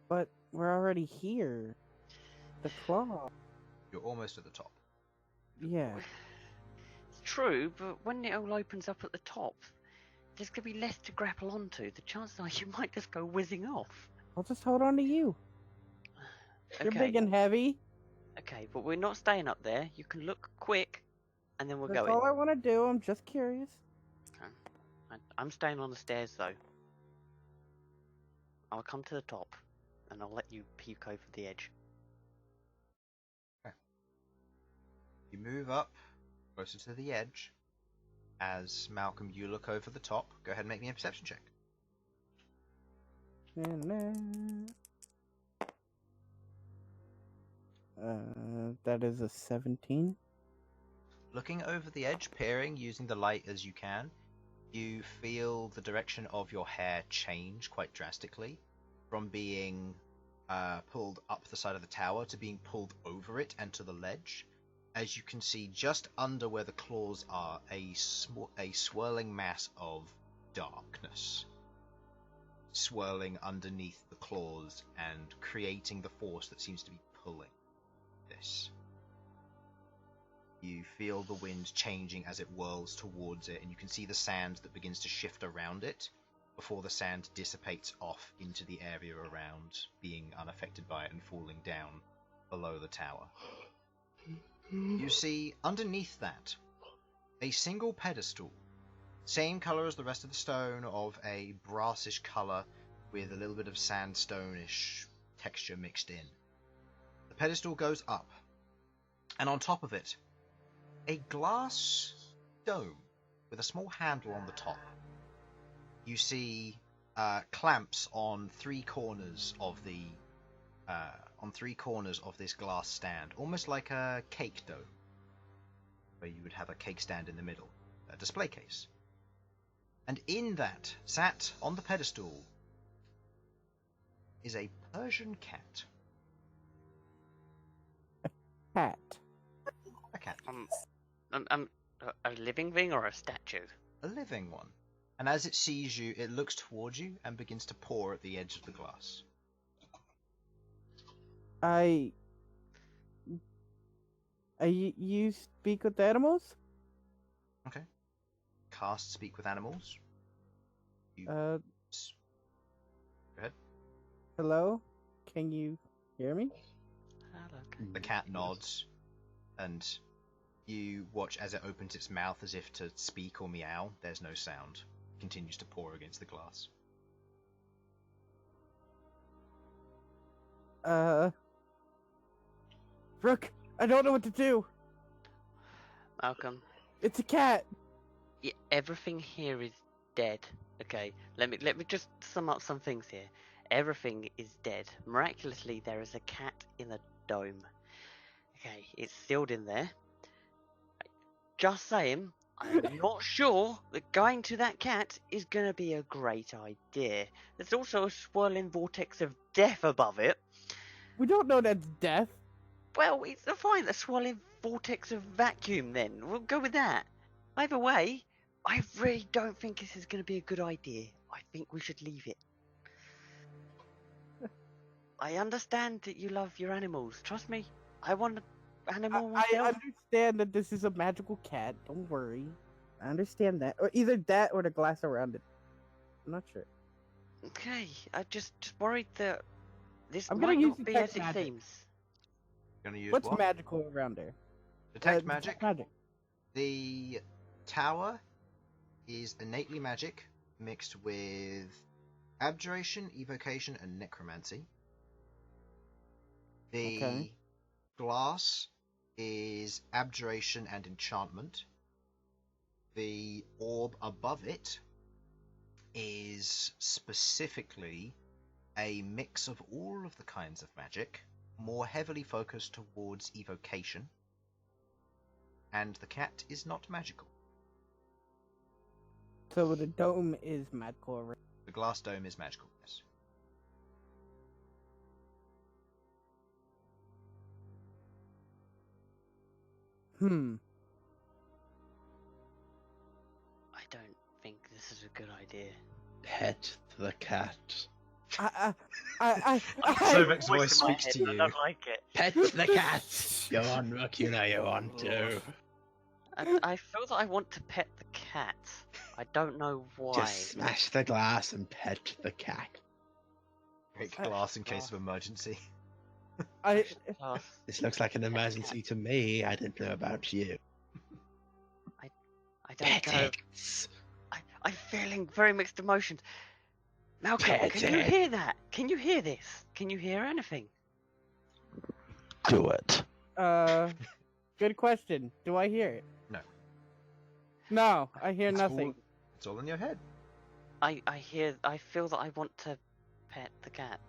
Speaker 6: But we're already here. The claw.
Speaker 1: You're almost at the top.
Speaker 6: Yeah.
Speaker 3: It's true, but when it all opens up at the top, there's going to be less to grapple onto. The chances are you might just go whizzing off.
Speaker 6: I'll just hold on to you. You're
Speaker 3: Okay,
Speaker 6: big and heavy.
Speaker 3: okay, but we're not staying up there. You can look quick, and then we're
Speaker 6: That's
Speaker 3: going.
Speaker 6: all I want to do. I'm just curious.
Speaker 3: I'm staying on the stairs though. I'll come to the top, and I'll let you peek over the edge.
Speaker 1: You move up closer to the edge. As Malcolm, you look over the top. Go ahead and make me a perception check.
Speaker 6: That is a 17.
Speaker 1: Looking over the edge, peering, using the light as you can, you feel the direction of your hair change quite drastically, from being pulled up the side of the tower to being pulled over it and to the ledge. As you can see, just under where the claws are, a swirling mass of darkness swirling underneath the claws and creating the force that seems to be pulling this. You feel the wind changing as it whirls towards it, and you can see the sand that begins to shift around it before the sand dissipates off into the area around, being unaffected by it and falling down below the tower. You see, underneath that, a single pedestal, same colour as the rest of the stone, of a brassish colour with a little bit of sandstone-ish texture mixed in. The pedestal goes up, and on top of it, a glass dome with a small handle on the top. You see clamps on three corners of this glass stand, almost like a cake dome, where you would have a cake stand in the middle, a display case. And in that, sat on the pedestal, is a Persian cat.
Speaker 6: Cat.
Speaker 1: A cat.
Speaker 3: A living thing or a statue?
Speaker 1: A living one. And as it sees you, it looks towards you and begins to paw at the edge of the glass.
Speaker 6: You speak with animals?
Speaker 1: Okay. Cast Speak with Animals. You...
Speaker 6: Go
Speaker 1: ahead.
Speaker 6: Hello? Can you hear me?
Speaker 1: The cat nods, and you watch as it opens its mouth as if to speak or meow. There's no sound. It continues to paw against the glass.
Speaker 6: Rook, I don't know what to do.
Speaker 3: Malcom.
Speaker 6: It's a cat.
Speaker 3: Yeah, everything here is dead. Okay, let me just sum up some things here. Everything is dead. Miraculously, there is a cat in a dome. Okay, it's sealed in there. Just saying, I'm not sure that going to that cat is going to be a great idea. There's also a swirling vortex of death above it.
Speaker 6: We don't know that's death.
Speaker 3: Well, it's fine. A swirling vortex of vacuum, then. We'll go with that. Either way, I really don't think this is going to be a good idea. I think we should leave it. I understand that you love your animals. Trust me, I want an animal
Speaker 6: I
Speaker 3: myself.
Speaker 6: understand that this is a magical cat. Don't worry. I understand that. Or either that or the glass around it. I'm not sure.
Speaker 3: Okay, I just worried that this
Speaker 6: I'm gonna
Speaker 3: might
Speaker 6: use
Speaker 3: not be
Speaker 6: detect
Speaker 3: as it
Speaker 6: magic.
Speaker 3: seems.
Speaker 1: Gonna use
Speaker 6: What's
Speaker 1: what?
Speaker 6: magical around there?
Speaker 1: Detect magic.
Speaker 6: Detect magic.
Speaker 1: The tower is innately magic, mixed with abjuration, evocation, and necromancy. The
Speaker 6: Okay.
Speaker 1: glass is abjuration and enchantment. The orb above it is specifically a mix of all of the kinds of magic, more heavily focused towards evocation. And the cat is not magical.
Speaker 6: So the dome is magical around.
Speaker 1: The glass dome is magical, yes.
Speaker 3: I don't think this is a good idea.
Speaker 2: Pet the cat.
Speaker 1: Sovek's voice speaks to
Speaker 3: I
Speaker 1: you.
Speaker 3: don't like it.
Speaker 2: Pet the cat! Go on, Rook, you know you want to.
Speaker 3: I feel that I want to pet the cat. I don't know why.
Speaker 2: Just smash the glass and pet the cat.
Speaker 1: Break glass in case of emergency.
Speaker 3: Oh,
Speaker 2: This looks like an emergency to me. I didn't know about you.
Speaker 3: I don't
Speaker 2: Pet
Speaker 3: know.
Speaker 2: it!
Speaker 3: I'm feeling very mixed emotions. Malcolm,
Speaker 2: Pet
Speaker 3: can you
Speaker 2: it.
Speaker 3: hear that? Can you hear this? Can you hear anything?
Speaker 2: Do it.
Speaker 6: Good question. Do I hear it?
Speaker 1: No.
Speaker 6: No, I hear
Speaker 1: It's
Speaker 6: nothing.
Speaker 1: It's all in your head.
Speaker 3: I feel that I want to pet the cat.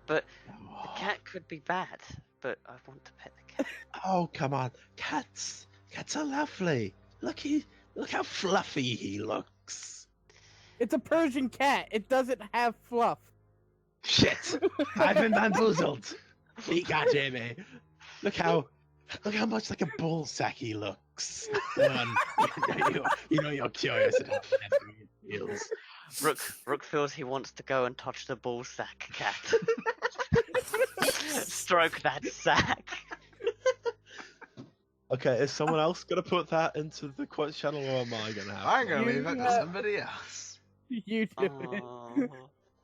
Speaker 3: But the cat could be bad, but I want to pet the cat.
Speaker 2: Oh, come on. Cats are lovely. Look how fluffy he looks.
Speaker 6: It's a Persian cat. It doesn't have fluff.
Speaker 2: Shit. I've been bamboozled. He can't hear me. Look how much like a bull sack he looks. You know you're curious at how heavy it feels.
Speaker 3: Rook feels he wants to go and touch the ball sack cat. Stroke that sack.
Speaker 2: Okay, is someone else gonna put that into the quote channel, or am I gonna have?
Speaker 1: I'm
Speaker 2: to?
Speaker 1: gonna
Speaker 6: You
Speaker 1: leave it to
Speaker 6: have-
Speaker 1: somebody else.
Speaker 6: You do it.
Speaker 3: Oh,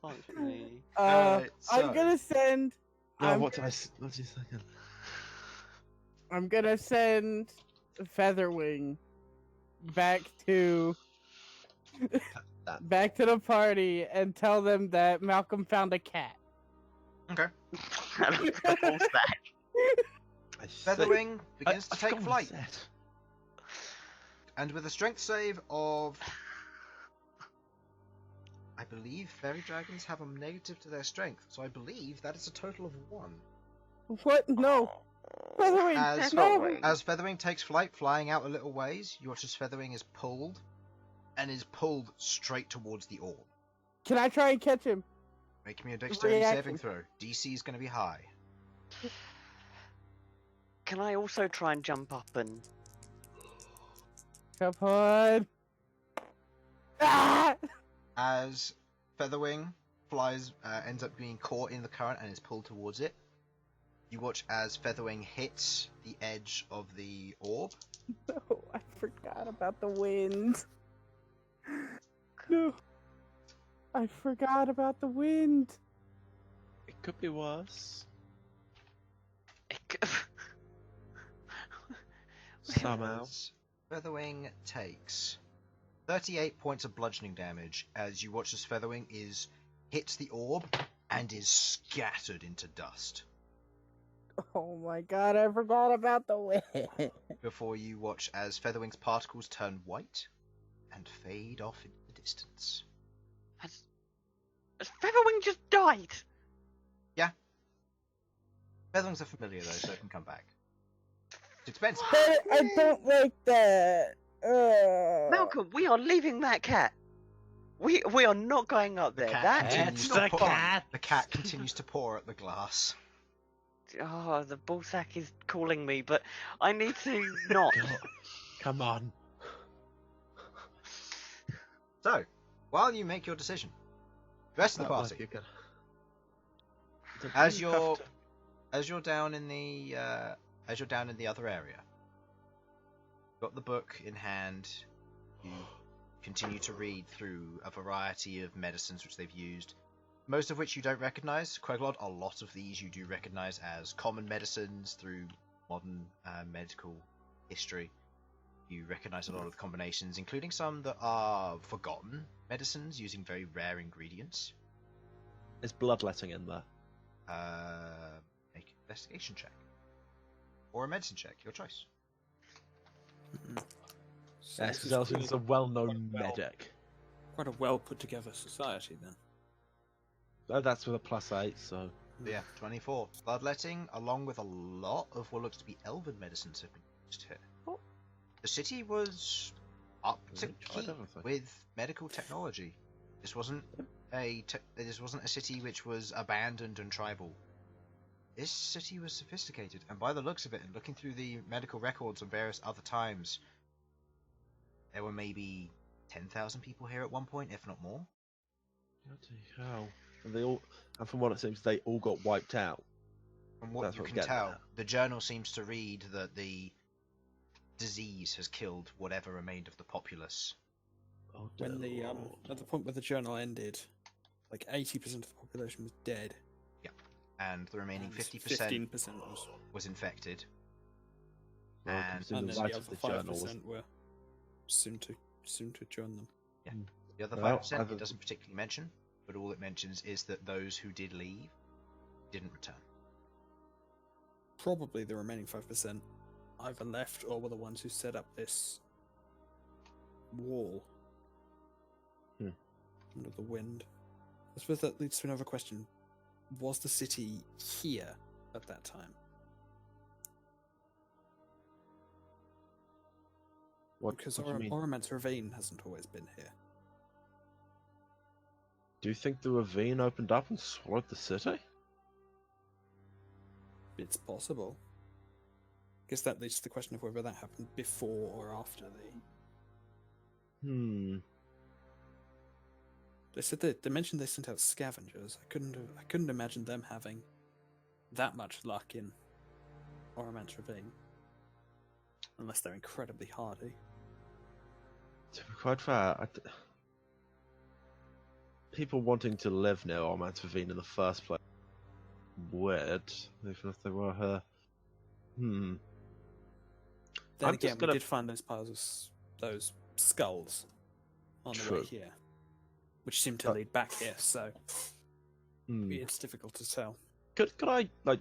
Speaker 3: fuck me.
Speaker 1: Alright, so
Speaker 6: I'm gonna send.
Speaker 2: No,
Speaker 6: I'm,
Speaker 2: what did I? What did you think?
Speaker 6: I'm gonna send Featherwing back to
Speaker 2: That.
Speaker 6: back to the party and tell them that Malcolm found a cat.
Speaker 1: okay.
Speaker 3: The full stack.
Speaker 2: I
Speaker 1: Featherwing begins to
Speaker 2: I
Speaker 1: take
Speaker 2: forgot what I
Speaker 1: flight,
Speaker 2: said.
Speaker 1: and with a strength save of, I believe fairy dragons have a negative to their strength, so I believe that is a total of 1.
Speaker 6: What? No. Featherwing.
Speaker 1: As
Speaker 6: No.
Speaker 1: As Featherwing takes flight, flying out a little ways, you watch as Featherwing is pulled, and is pulled straight towards the orb.
Speaker 6: Can I try and catch him?
Speaker 1: Make me a dexterity
Speaker 6: Reaction.
Speaker 1: saving throw. DC is going to be high.
Speaker 3: Can I also try and jump up and...
Speaker 6: Come on. Ah!
Speaker 1: As Featherwing flies, ends up being caught in the current and is pulled towards it, you watch as Featherwing hits the edge of the orb.
Speaker 6: No, I forgot about the wind. No. I forgot about the wind.
Speaker 2: It could be worse. Somehow.
Speaker 1: As Featherwing takes 38 points of bludgeoning damage as you watch as Featherwing hits the orb and is scattered into dust.
Speaker 6: Oh my god, I forgot about the wind.
Speaker 1: Before you watch as Featherwing's particles turn white and fade off into the distance.
Speaker 3: Has Featherwing just died?
Speaker 1: Featherwing's a familiar though, so it can come back. It's expensive.
Speaker 6: I don't like that.
Speaker 3: Malcolm, we are leaving that cat. We are not going up there. That
Speaker 1: continues
Speaker 2: the
Speaker 1: to pour.
Speaker 2: cat.
Speaker 1: The cat continues to pour at the glass.
Speaker 3: Oh, the ballsack is calling me, but I need to not.
Speaker 2: Come on.
Speaker 1: So, while you make your decision, the rest of the
Speaker 2: That might
Speaker 1: party,
Speaker 2: be good.
Speaker 1: as
Speaker 2: You have
Speaker 1: you're
Speaker 2: to-
Speaker 1: as you're down in the other area, got the book in hand. You continue to read through a variety of medicines which they've used, most of which you don't recognize. Queglod, a lot of these you do recognize as common medicines through modern medical history. You recognize a lot of the combinations, including some that are forgotten medicines using very rare ingredients.
Speaker 2: Is bloodletting in there?
Speaker 1: Make an investigation check. Or a medicine check, your choice.
Speaker 4: So
Speaker 2: Yes,
Speaker 4: this
Speaker 2: because
Speaker 4: is
Speaker 2: Elsyan's a well-known medic.
Speaker 4: quite a well put together society then.
Speaker 2: Oh, that's with a +8, so...
Speaker 1: Yeah, 24. Bloodletting, along with a lot of what looks to be elven medicines, have been used here.
Speaker 6: Oh.
Speaker 1: The city was up to
Speaker 2: Really tried
Speaker 1: keep
Speaker 2: everything.
Speaker 1: with medical technology. This wasn't this wasn't a city which was abandoned and tribal. This city was sophisticated, and by the looks of it, and looking through the medical records of various other times, there were maybe 10,000 people here at one point, if not more.
Speaker 2: Bloody hell. And they all... And from what it seems, they all got wiped out.
Speaker 1: From what
Speaker 2: That's
Speaker 1: you
Speaker 2: what I'm
Speaker 1: can
Speaker 2: getting
Speaker 1: tell,
Speaker 2: at.
Speaker 1: the journal seems to read that the disease has killed whatever remained of the populace.
Speaker 2: Oh,
Speaker 4: When the
Speaker 2: dear
Speaker 4: at the point where the journal ended, like 80% of the population was dead.
Speaker 1: And the remaining
Speaker 4: and
Speaker 1: 50%
Speaker 4: 15%
Speaker 1: was infected.
Speaker 2: Well,
Speaker 1: and-
Speaker 2: considering
Speaker 4: and
Speaker 2: the
Speaker 4: then
Speaker 2: light
Speaker 4: the
Speaker 2: of
Speaker 4: other
Speaker 2: the journal
Speaker 4: 5%
Speaker 2: was...
Speaker 4: were soon to join them.
Speaker 1: The other
Speaker 2: Well,
Speaker 1: 5%
Speaker 2: either-
Speaker 1: it doesn't particularly mention, but all it mentions is that those who did leave didn't return.
Speaker 4: Probably the remaining 5% either left or were the ones who set up this wall under the wind. I suppose that leads to another question. Was the city here at that time? Because
Speaker 2: what do you mean?
Speaker 4: Oromant's Ravine hasn't always been here.
Speaker 2: Do you think the ravine opened up and swallowed the city?
Speaker 4: It's possible. Guess that leads to the question of whether that happened before or after the. They said they mentioned they sent out scavengers. I couldn't imagine them having that much luck in Oromant's Ravine. Unless they're incredibly hardy.
Speaker 2: To be quite fair, people wanting to live near Ormans Ravine in the first place, weird, even if they were her.
Speaker 4: Then
Speaker 2: I'm
Speaker 4: again,
Speaker 2: just gonna-
Speaker 4: we did find those piles of those skulls on the way
Speaker 2: True.
Speaker 4: here, which seem to lead back here. So it's difficult to tell.
Speaker 2: Could I, like...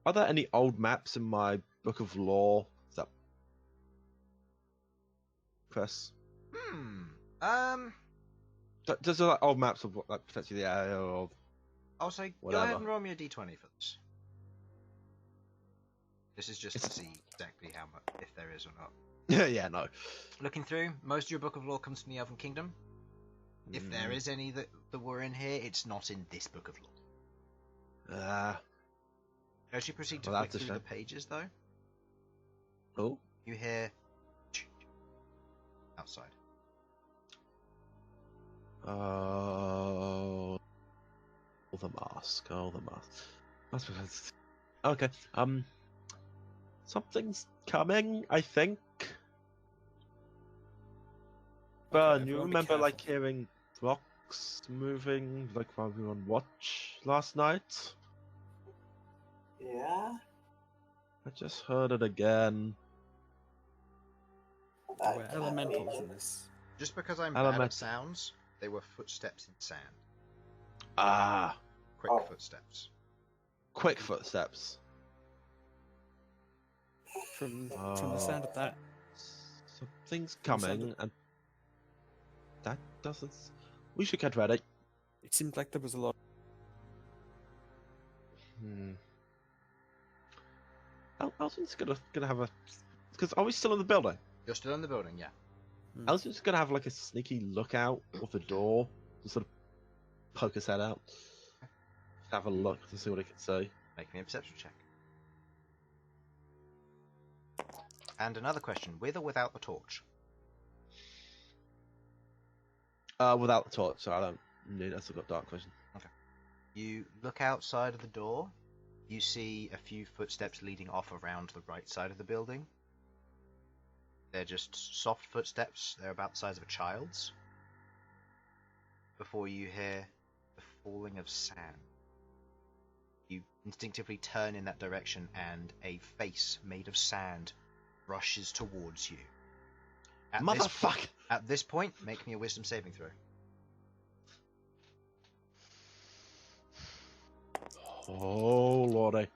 Speaker 2: Are there any old maps in my book of lore? Is that... Chris? Does there, like, old maps of, like, potentially the area or...
Speaker 1: I'll say, go
Speaker 2: Whatever.
Speaker 1: ahead and roll me a d20 for this. This is just to see exactly how much, if there is or not.
Speaker 2: Yeah, no.
Speaker 1: Looking through, most of your book of lore comes from the Elven Kingdom. If there is any that were in here, it's not in this book of lore. As you proceed to
Speaker 2: Well,
Speaker 1: flick
Speaker 2: that's a
Speaker 1: through the
Speaker 2: shame.
Speaker 1: pages, though,
Speaker 2: Oh?
Speaker 1: you hear outside.
Speaker 2: Oh, the mask. Oh, the mask. That's because... Okay. Something's coming, I think. Bern, you
Speaker 4: everyone be
Speaker 2: remember, like,
Speaker 4: careful.
Speaker 2: hearing rocks moving, like, while we were on watch last night?
Speaker 5: Yeah?
Speaker 2: I just heard it again.
Speaker 5: That
Speaker 4: We're
Speaker 5: can't
Speaker 4: elementals
Speaker 5: be
Speaker 4: in
Speaker 5: it.
Speaker 4: this.
Speaker 1: Just because I'm bad at
Speaker 2: Element.
Speaker 1: sounds, they were footsteps in sand.
Speaker 2: Ah,
Speaker 1: Quick
Speaker 5: Oh.
Speaker 1: footsteps.
Speaker 2: quick footsteps.
Speaker 4: From the sound of that,
Speaker 2: Something's
Speaker 4: From the sound
Speaker 2: coming, and that doesn't... We should get ready.
Speaker 4: it seemed like there was a lot.
Speaker 2: Elsyan's gonna have a... Because are we still in the building?
Speaker 1: You're still in the building, yeah.
Speaker 2: Elsyan's gonna have like a sneaky lookout of the door to sort of poke his head out. Have a look to see what he can see.
Speaker 1: Make me a perception check. And another question, with or without the torch?
Speaker 2: Without the torch, so I don't need it. I've still got dark vision.
Speaker 1: You look outside of the door, you see a few footsteps leading off around the right side of the building. They're just soft footsteps, they're about the size of a child's. Before you hear the falling of sand. You instinctively turn in that direction and a face made of sand rushes towards you.
Speaker 2: Motherfucker!
Speaker 1: At this point, make me a wisdom saving throw.
Speaker 2: Oh lordy.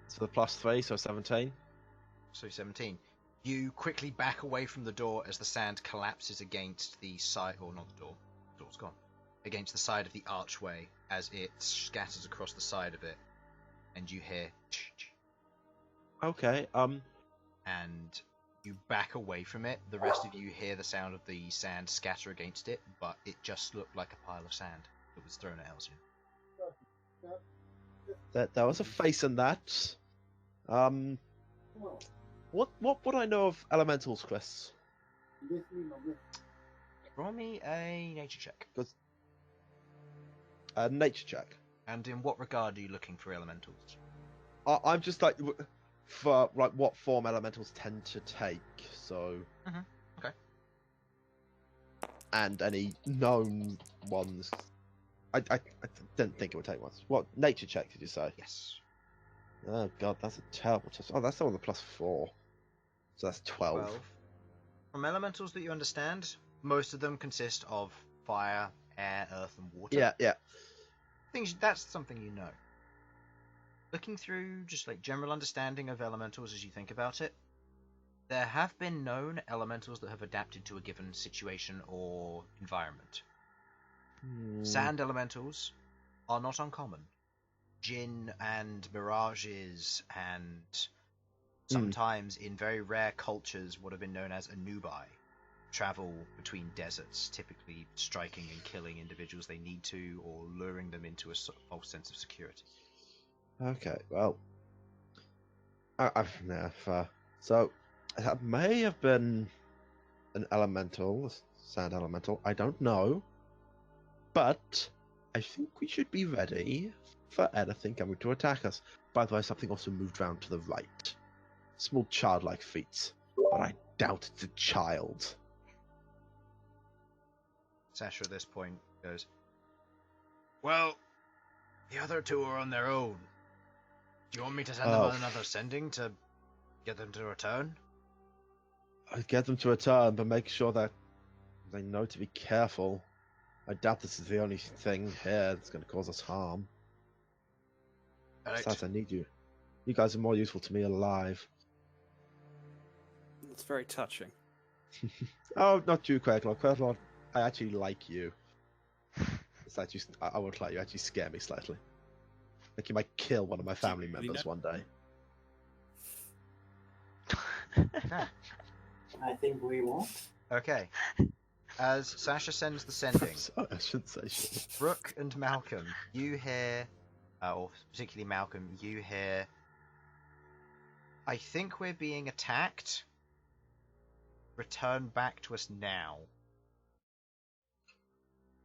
Speaker 2: So the +3, so 17.
Speaker 1: So 17. You quickly back away from the door as the sand collapses against the side, or not the door, the door's gone, against the side of the archway as it scatters across the side of it, and you hear
Speaker 2: Okay,
Speaker 1: and you back away from it. The rest of you hear the sound of the sand scatter against it, but it just looked like a pile of sand that was thrown at Elsyan.
Speaker 2: there was a face in that. What would I know of elementals, Chris?
Speaker 1: Roll me a nature check.
Speaker 2: Nature check.
Speaker 1: And in what regard are you looking for elementals?
Speaker 2: I'm just like for like what form elementals tend to take. So.
Speaker 1: Okay.
Speaker 2: And any known ones. I didn't think it would take ones. What nature check did you say?
Speaker 1: Yes.
Speaker 2: Oh god, that's a terrible test. Oh, that's the one with the +4. So that's 12.
Speaker 1: From elementals that you understand, most of them consist of fire, air, earth, and water.
Speaker 2: Yeah.
Speaker 1: That's something you know. Looking through just like general understanding of elementals as you think about it, there have been known elementals that have adapted to a given situation or environment. Sand elementals are not uncommon. Djinn and mirages and sometimes in very rare cultures what have been known as anubai travel between deserts, typically striking and killing individuals they need to or luring them into a false sense of security.
Speaker 2: Okay, well, so that may have been an elemental, sand elemental. I don't know, but I think we should be ready for anything coming to attack us. By the way, something also moved round to the right. small childlike feats, but I doubt it's a child.
Speaker 1: Sasha at this point goes, well, the other two are on their own. Do you want me to send them on another sending to get them to return?
Speaker 2: I'll get them to return, but make sure that they know to be careful. I doubt this is the only thing here that's going to cause us harm. Besides, I need you. You guys are more useful to me alive.
Speaker 4: It's very touching.
Speaker 2: Oh, not you, Queglod. Queglod, I actually like you. Besides, I won't lie, you actually scare me slightly. Like you might kill one of my family members one day.
Speaker 5: I think we won't.
Speaker 1: Okay. As Sasha sends the sending,
Speaker 2: I shouldn't say shit.
Speaker 1: Rook and Malcom, you hear, or particularly Malcom, you hear, I think we're being attacked. Return back to us now.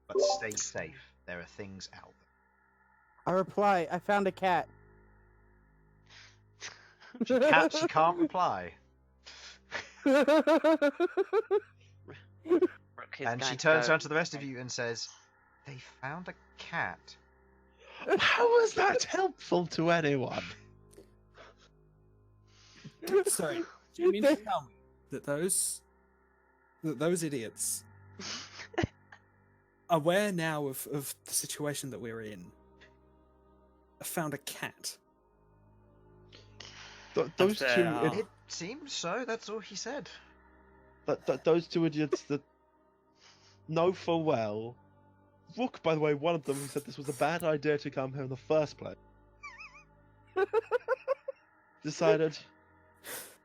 Speaker 1: But stay safe. There are things out there.
Speaker 6: I reply, I found a cat.
Speaker 1: She can't reply. And she turns around to the rest of you and says, they found a cat.
Speaker 2: How is that helpful to anyone?
Speaker 4: Sorry, do you mean to tell me that those idiots, aware now of the situation that we're in, have found a cat?
Speaker 2: Those two...
Speaker 1: It seems so, that's all he said.
Speaker 2: Those two idiots that know full well... Rook, by the way, one of them who said this was a bad idea to come here in the first place. Decided...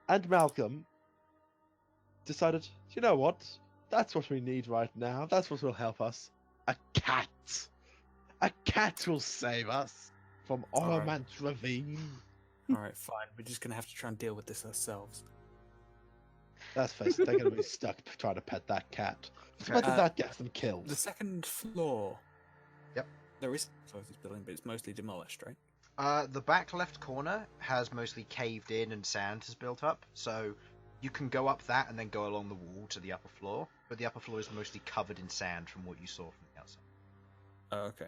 Speaker 2: And Malcom decided, you know what? That's what we need right now. That's what will help us. A cat. A cat will save us from Oromant Ravine.
Speaker 4: Alright, fine. We're just gonna have to try and deal with this ourselves.
Speaker 2: Let's face it, they're gonna be stuck trying to pet that cat. Imagine that gets them killed.
Speaker 4: The second floor.
Speaker 1: Yep.
Speaker 4: There is a this building, but it's mostly demolished, right?
Speaker 1: The back left corner has mostly caved in and sand has built up, so you can go up that and then go along the wall to the upper floor, but the upper floor is mostly covered in sand from what you saw from the outside.
Speaker 4: Oh, okay.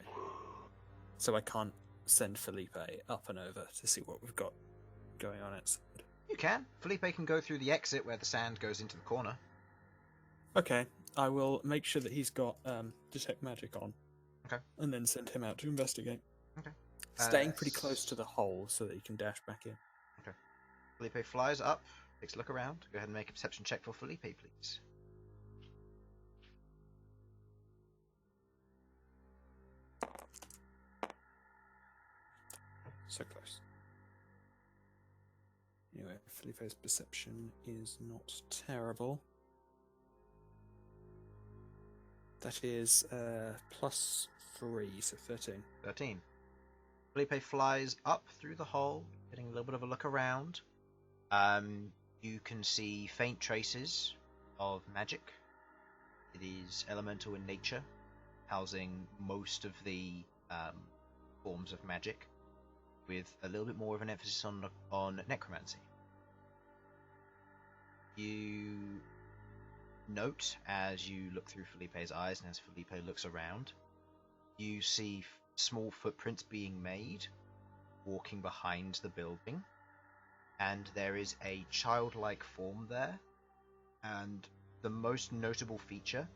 Speaker 4: So I can't send Felipe up and over to see what we've got going on outside.
Speaker 1: You can. Felipe can go through the exit where the sand goes into the corner.
Speaker 4: Okay, I will make sure that he's got detect magic on.
Speaker 1: Okay.
Speaker 4: And then send him out to investigate.
Speaker 1: Okay.
Speaker 4: Staying pretty close to the hole so that he can dash back in.
Speaker 1: Okay. Felipe flies up, takes a look around. Go ahead and make a perception check for Felipe, please.
Speaker 4: So close. Anyway, Felipe's perception is not terrible. That is +3, so 13.
Speaker 1: 13. Felipe flies up through the hole, getting a little bit of a look around. You can see faint traces of magic. It is elemental in nature, housing most of the forms of magic, with a little bit more of an emphasis on necromancy. You note, as you look through Felipe's eyes and as Felipe looks around, you see small footprints being made, walking behind the building, and there is a childlike form there, and the most notable feature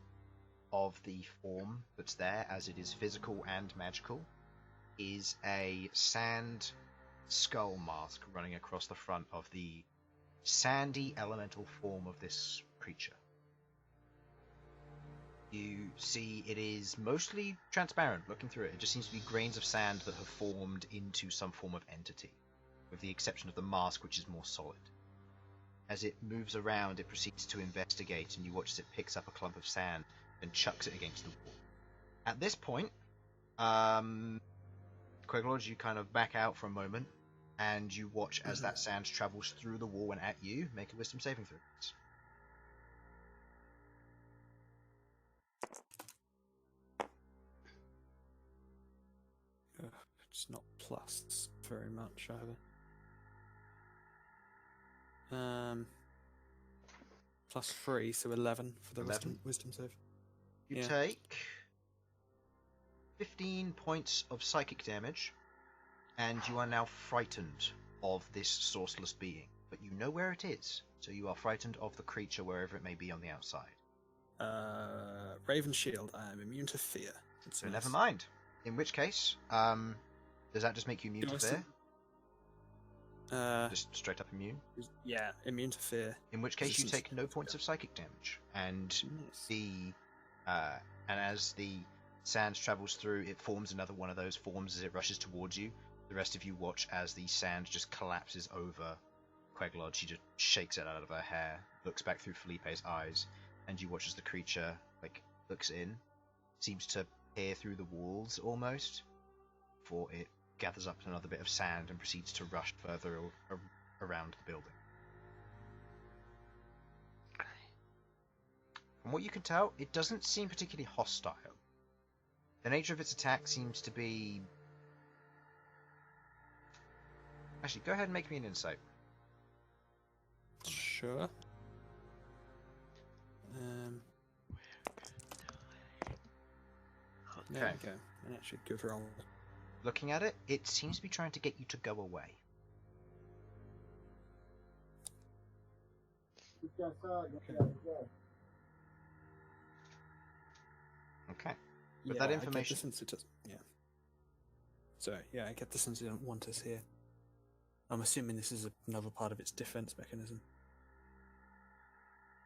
Speaker 1: of the form that's there, as it is physical and magical, is a sand skull mask running across the front of the sandy elemental form of this creature. You see it is mostly transparent. Looking through it, it just seems to be grains of sand that have formed into some form of entity, with the exception of the mask, which is more solid. As it moves around, it proceeds to investigate, and you watch as it picks up a clump of sand and chucks it against the wall. At this point, Queglod, you kind of back out for a moment, and you watch as that sand travels through the wall and at you. Make a wisdom saving throw.
Speaker 4: It's not plus very much either. +3, so 11 for the
Speaker 1: 11?
Speaker 4: wisdom save.
Speaker 1: You
Speaker 4: Yeah.
Speaker 1: take 15 points of psychic damage, and you are now frightened of this sourceless being. But you know where it is, so you are frightened of the creature wherever it may be on the outside.
Speaker 4: Raven Shield, I am immune to fear.
Speaker 1: So never mind. In which case, does that just make you immune to fear? Just straight up immune?
Speaker 4: Yeah, immune to fear.
Speaker 1: In which case you
Speaker 4: Resistance.
Speaker 1: take no points of psychic damage, and
Speaker 4: Nice.
Speaker 1: as the sand travels through, it forms another one of those forms as it rushes towards you. The rest of you watch as the sand just collapses over Queglod. She just shakes it out of her hair, looks back through Felipe's eyes, and you watch as the creature looks in, seems to peer through the walls almost, before it gathers up another bit of sand and proceeds to rush further around the building. From what you can tell, it doesn't seem particularly hostile. The nature of its attack seems to be... Actually, go ahead and make me an insight.
Speaker 4: Sure. There
Speaker 1: Okay.
Speaker 4: we go. An actually good roll.
Speaker 1: Looking at it, it seems to be trying to get you to go away. Okay. With that
Speaker 4: I
Speaker 1: information-
Speaker 4: get the sense it doesn't. Yeah. Sorry. Yeah, I get the sense it doesn't want us here. I'm assuming this is another part of its defense mechanism.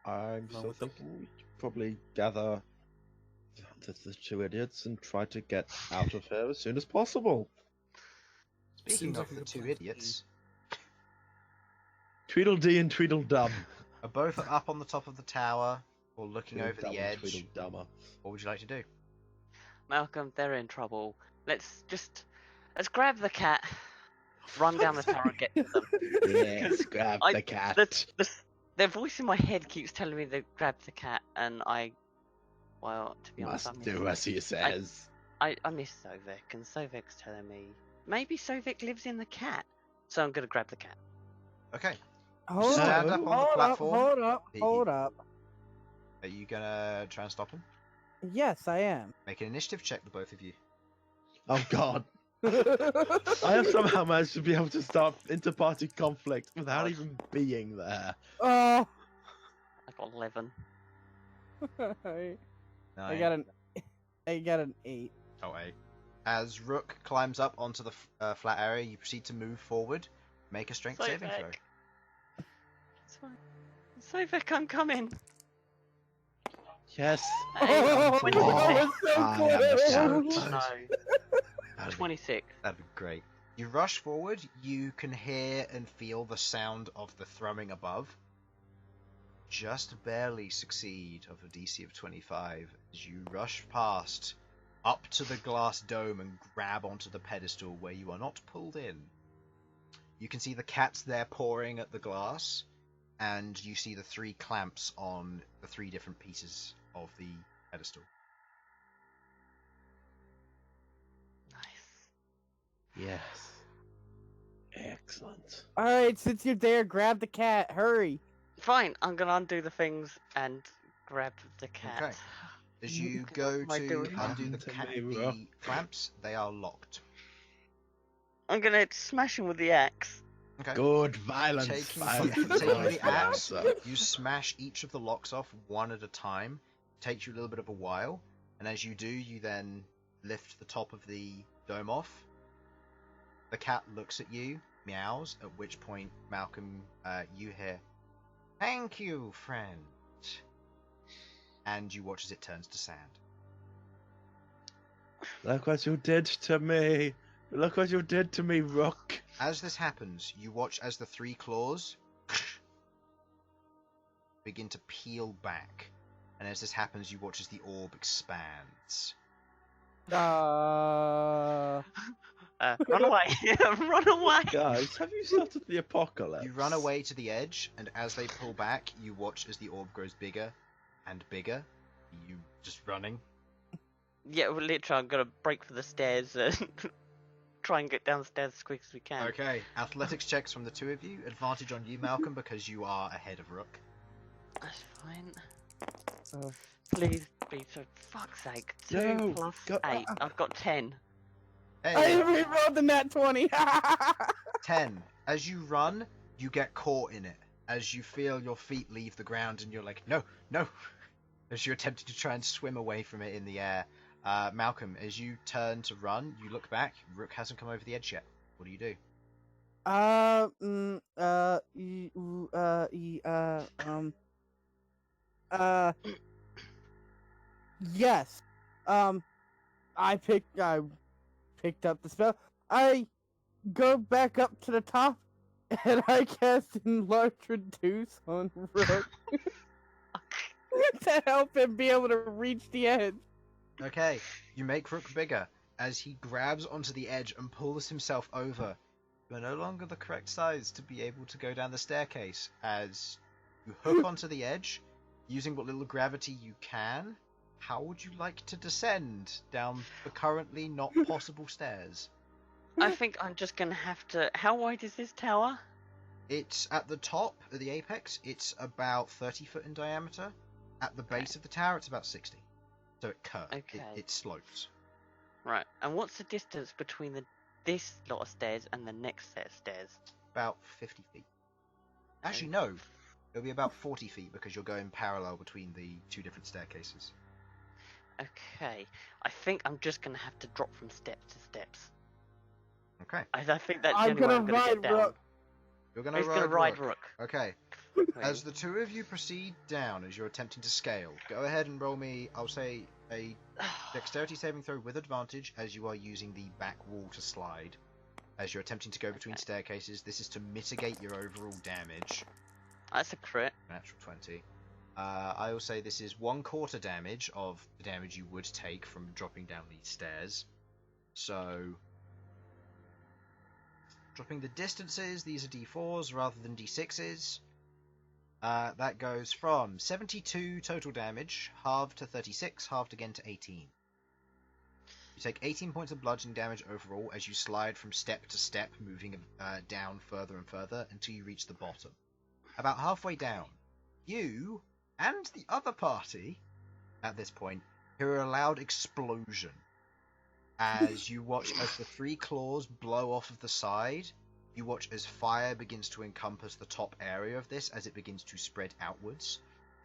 Speaker 2: I'm
Speaker 4: Well,
Speaker 2: still
Speaker 4: with the-
Speaker 2: thinking we should probably gather the two idiots and try to get out of here as soon as possible.
Speaker 1: Speaking
Speaker 4: Seems
Speaker 1: of
Speaker 4: like a
Speaker 1: the
Speaker 4: good
Speaker 1: two
Speaker 4: plan.
Speaker 1: idiots,
Speaker 2: Tweedledee and Tweedledum.
Speaker 1: are both up on the top of the tower or looking over the
Speaker 2: Tweedledum and
Speaker 1: edge.
Speaker 2: Tweedledummer.
Speaker 1: What would you like to do?
Speaker 3: Malcolm, they're in trouble. Let's grab the cat, run down the tower and get to them.
Speaker 2: Yes, grab
Speaker 3: I-
Speaker 2: the cat.
Speaker 3: Their voice in my head keeps telling me to grab the cat, and well, to be honest,
Speaker 2: Must do as he says.
Speaker 3: I miss Sovek, and Sovek's telling me maybe Sovek lives in the cat, so I'm gonna grab the cat.
Speaker 1: Okay.
Speaker 6: Hold
Speaker 1: stand
Speaker 6: up,
Speaker 1: up on the
Speaker 6: hold
Speaker 1: platform.
Speaker 6: up, hold up.
Speaker 1: Are you gonna try and stop him?
Speaker 6: Yes, I am.
Speaker 1: Make an initiative check, the both of you.
Speaker 2: Oh god. I have somehow managed to be able to start inter-party conflict without even being there.
Speaker 6: Oh.
Speaker 3: I got 11.
Speaker 6: I
Speaker 1: Nine.
Speaker 6: got an 8.
Speaker 1: Oh, 8. As Rook climbs up onto the flat area, you proceed to move forward. Make a strength saving throw.
Speaker 3: Sovek. It's fine. Sovek, I'm coming.
Speaker 2: Yes.
Speaker 3: Hey,
Speaker 6: Oh,
Speaker 3: 26.
Speaker 6: that was so
Speaker 2: I am
Speaker 6: close.
Speaker 2: the
Speaker 3: No,
Speaker 1: That'd be
Speaker 3: 26.
Speaker 1: That'd be great. You rush forward, you can hear and feel the sound of the thrumming above. Just barely succeed of a DC of 25 as you rush past, up to the glass dome and grab onto the pedestal where you are not pulled in. You can see the cats there pawing at the glass, and you see the 3 clamps on the 3 different pieces of the pedestal.
Speaker 3: Nice.
Speaker 2: Yes. Excellent.
Speaker 6: Alright, since you're there, grab the cat. Hurry.
Speaker 3: Fine, I'm gonna undo the things and grab the cat.
Speaker 1: Okay. As you go
Speaker 3: What am I
Speaker 1: to
Speaker 3: doing?
Speaker 1: undo the,
Speaker 2: To me, Rook.
Speaker 1: the clamps, they are locked.
Speaker 3: I'm gonna smash him with the axe.
Speaker 1: Okay.
Speaker 2: Good violence.
Speaker 1: Taking,
Speaker 2: violence,
Speaker 1: taking
Speaker 2: violence,
Speaker 1: the axe,
Speaker 2: violence.
Speaker 1: you smash each of the locks off one at a time. Takes you a little bit of a while, and as you do, you then lift the top of the dome off. The cat looks at you, meows, at which point, Malcolm, you hear, "Thank you, friend." And you watch as it turns to sand.
Speaker 2: Look what you did to me. Look what you did to me, Rook.
Speaker 1: As this happens, you watch as the 3 claws begin to peel back. And as this happens, you watch as the orb expands.
Speaker 3: Run away! Run away!
Speaker 2: Guys, have you started the apocalypse?
Speaker 1: You run away to the edge, and as they pull back, you watch as the orb grows bigger and bigger. You just running.
Speaker 3: Yeah, well, literally, I'm gonna break for the stairs and try and get downstairs as quick as we can.
Speaker 1: Okay, athletics checks from the two of you. Advantage on you, Malcolm, because you are ahead of Rook.
Speaker 3: That's fine.
Speaker 6: Oh.
Speaker 3: Please, for fuck's sake. 2
Speaker 2: No,
Speaker 3: plus
Speaker 2: go-
Speaker 3: 8. I've got 10.
Speaker 6: I
Speaker 1: Hey,
Speaker 6: re-rolled the nat 20.
Speaker 1: 10. As you run, you get caught in it. As you feel your feet leave the ground and you're like, no, no. As you're attempting to try and swim away from it in the air. Malcolm, as you turn to run, you look back. Rook hasn't come over the edge yet. What do you do?
Speaker 6: Yes. I picked up the spell. I go back up to the top, and I cast Enlarge Reduce on Rook to help him be able to reach the edge.
Speaker 1: Okay, you make Rook bigger. As he grabs onto the edge and pulls himself over, you're no longer the correct size to be able to go down the staircase. As you hook onto the edge, using what little gravity you can, how would you like to descend down the currently not possible stairs?
Speaker 3: I think I'm just gonna have to. How wide is this tower?
Speaker 1: It's at the top, at the apex, it's about 30 foot in diameter. At the base of the tower, it's about 60. So it curves.
Speaker 3: Okay.
Speaker 1: It slopes.
Speaker 3: Right. And what's the distance between this lot of stairs and the next set of stairs?
Speaker 1: About 50 feet. Actually, no. It'll be about 40 feet because you're going parallel between the two different staircases.
Speaker 3: Okay. I think I'm just gonna have to drop from steps to steps.
Speaker 1: Okay.
Speaker 3: I think that's the
Speaker 6: I'm
Speaker 3: only way
Speaker 6: gonna
Speaker 3: I'm gonna
Speaker 6: ride
Speaker 3: get down.
Speaker 6: Rook.
Speaker 1: You're gonna
Speaker 3: Who's
Speaker 1: ride
Speaker 3: gonna ride
Speaker 1: Rook.
Speaker 3: Rook?
Speaker 1: Okay. As the two of you proceed down, as you're attempting to scale, go ahead and roll me, I'll say, a dexterity saving throw with advantage as you are using the back wall to slide. As you're attempting to go between staircases, this is to mitigate your overall damage.
Speaker 3: That's a crit.
Speaker 1: Natural 20. I will say this is 1/4 damage of the damage you would take from dropping down these stairs. So, dropping the distances, these are d4s rather than d6s. That goes from 72 total damage, halved to 36, halved again to 18. You take 18 points of bludgeoning damage overall as you slide from step to step, moving down further and further until you reach the bottom. About halfway down, you and the other party, at this point, hear a loud explosion as you watch as the 3 claws blow off of the side. You watch as fire begins to encompass the top area of this as it begins to spread outwards,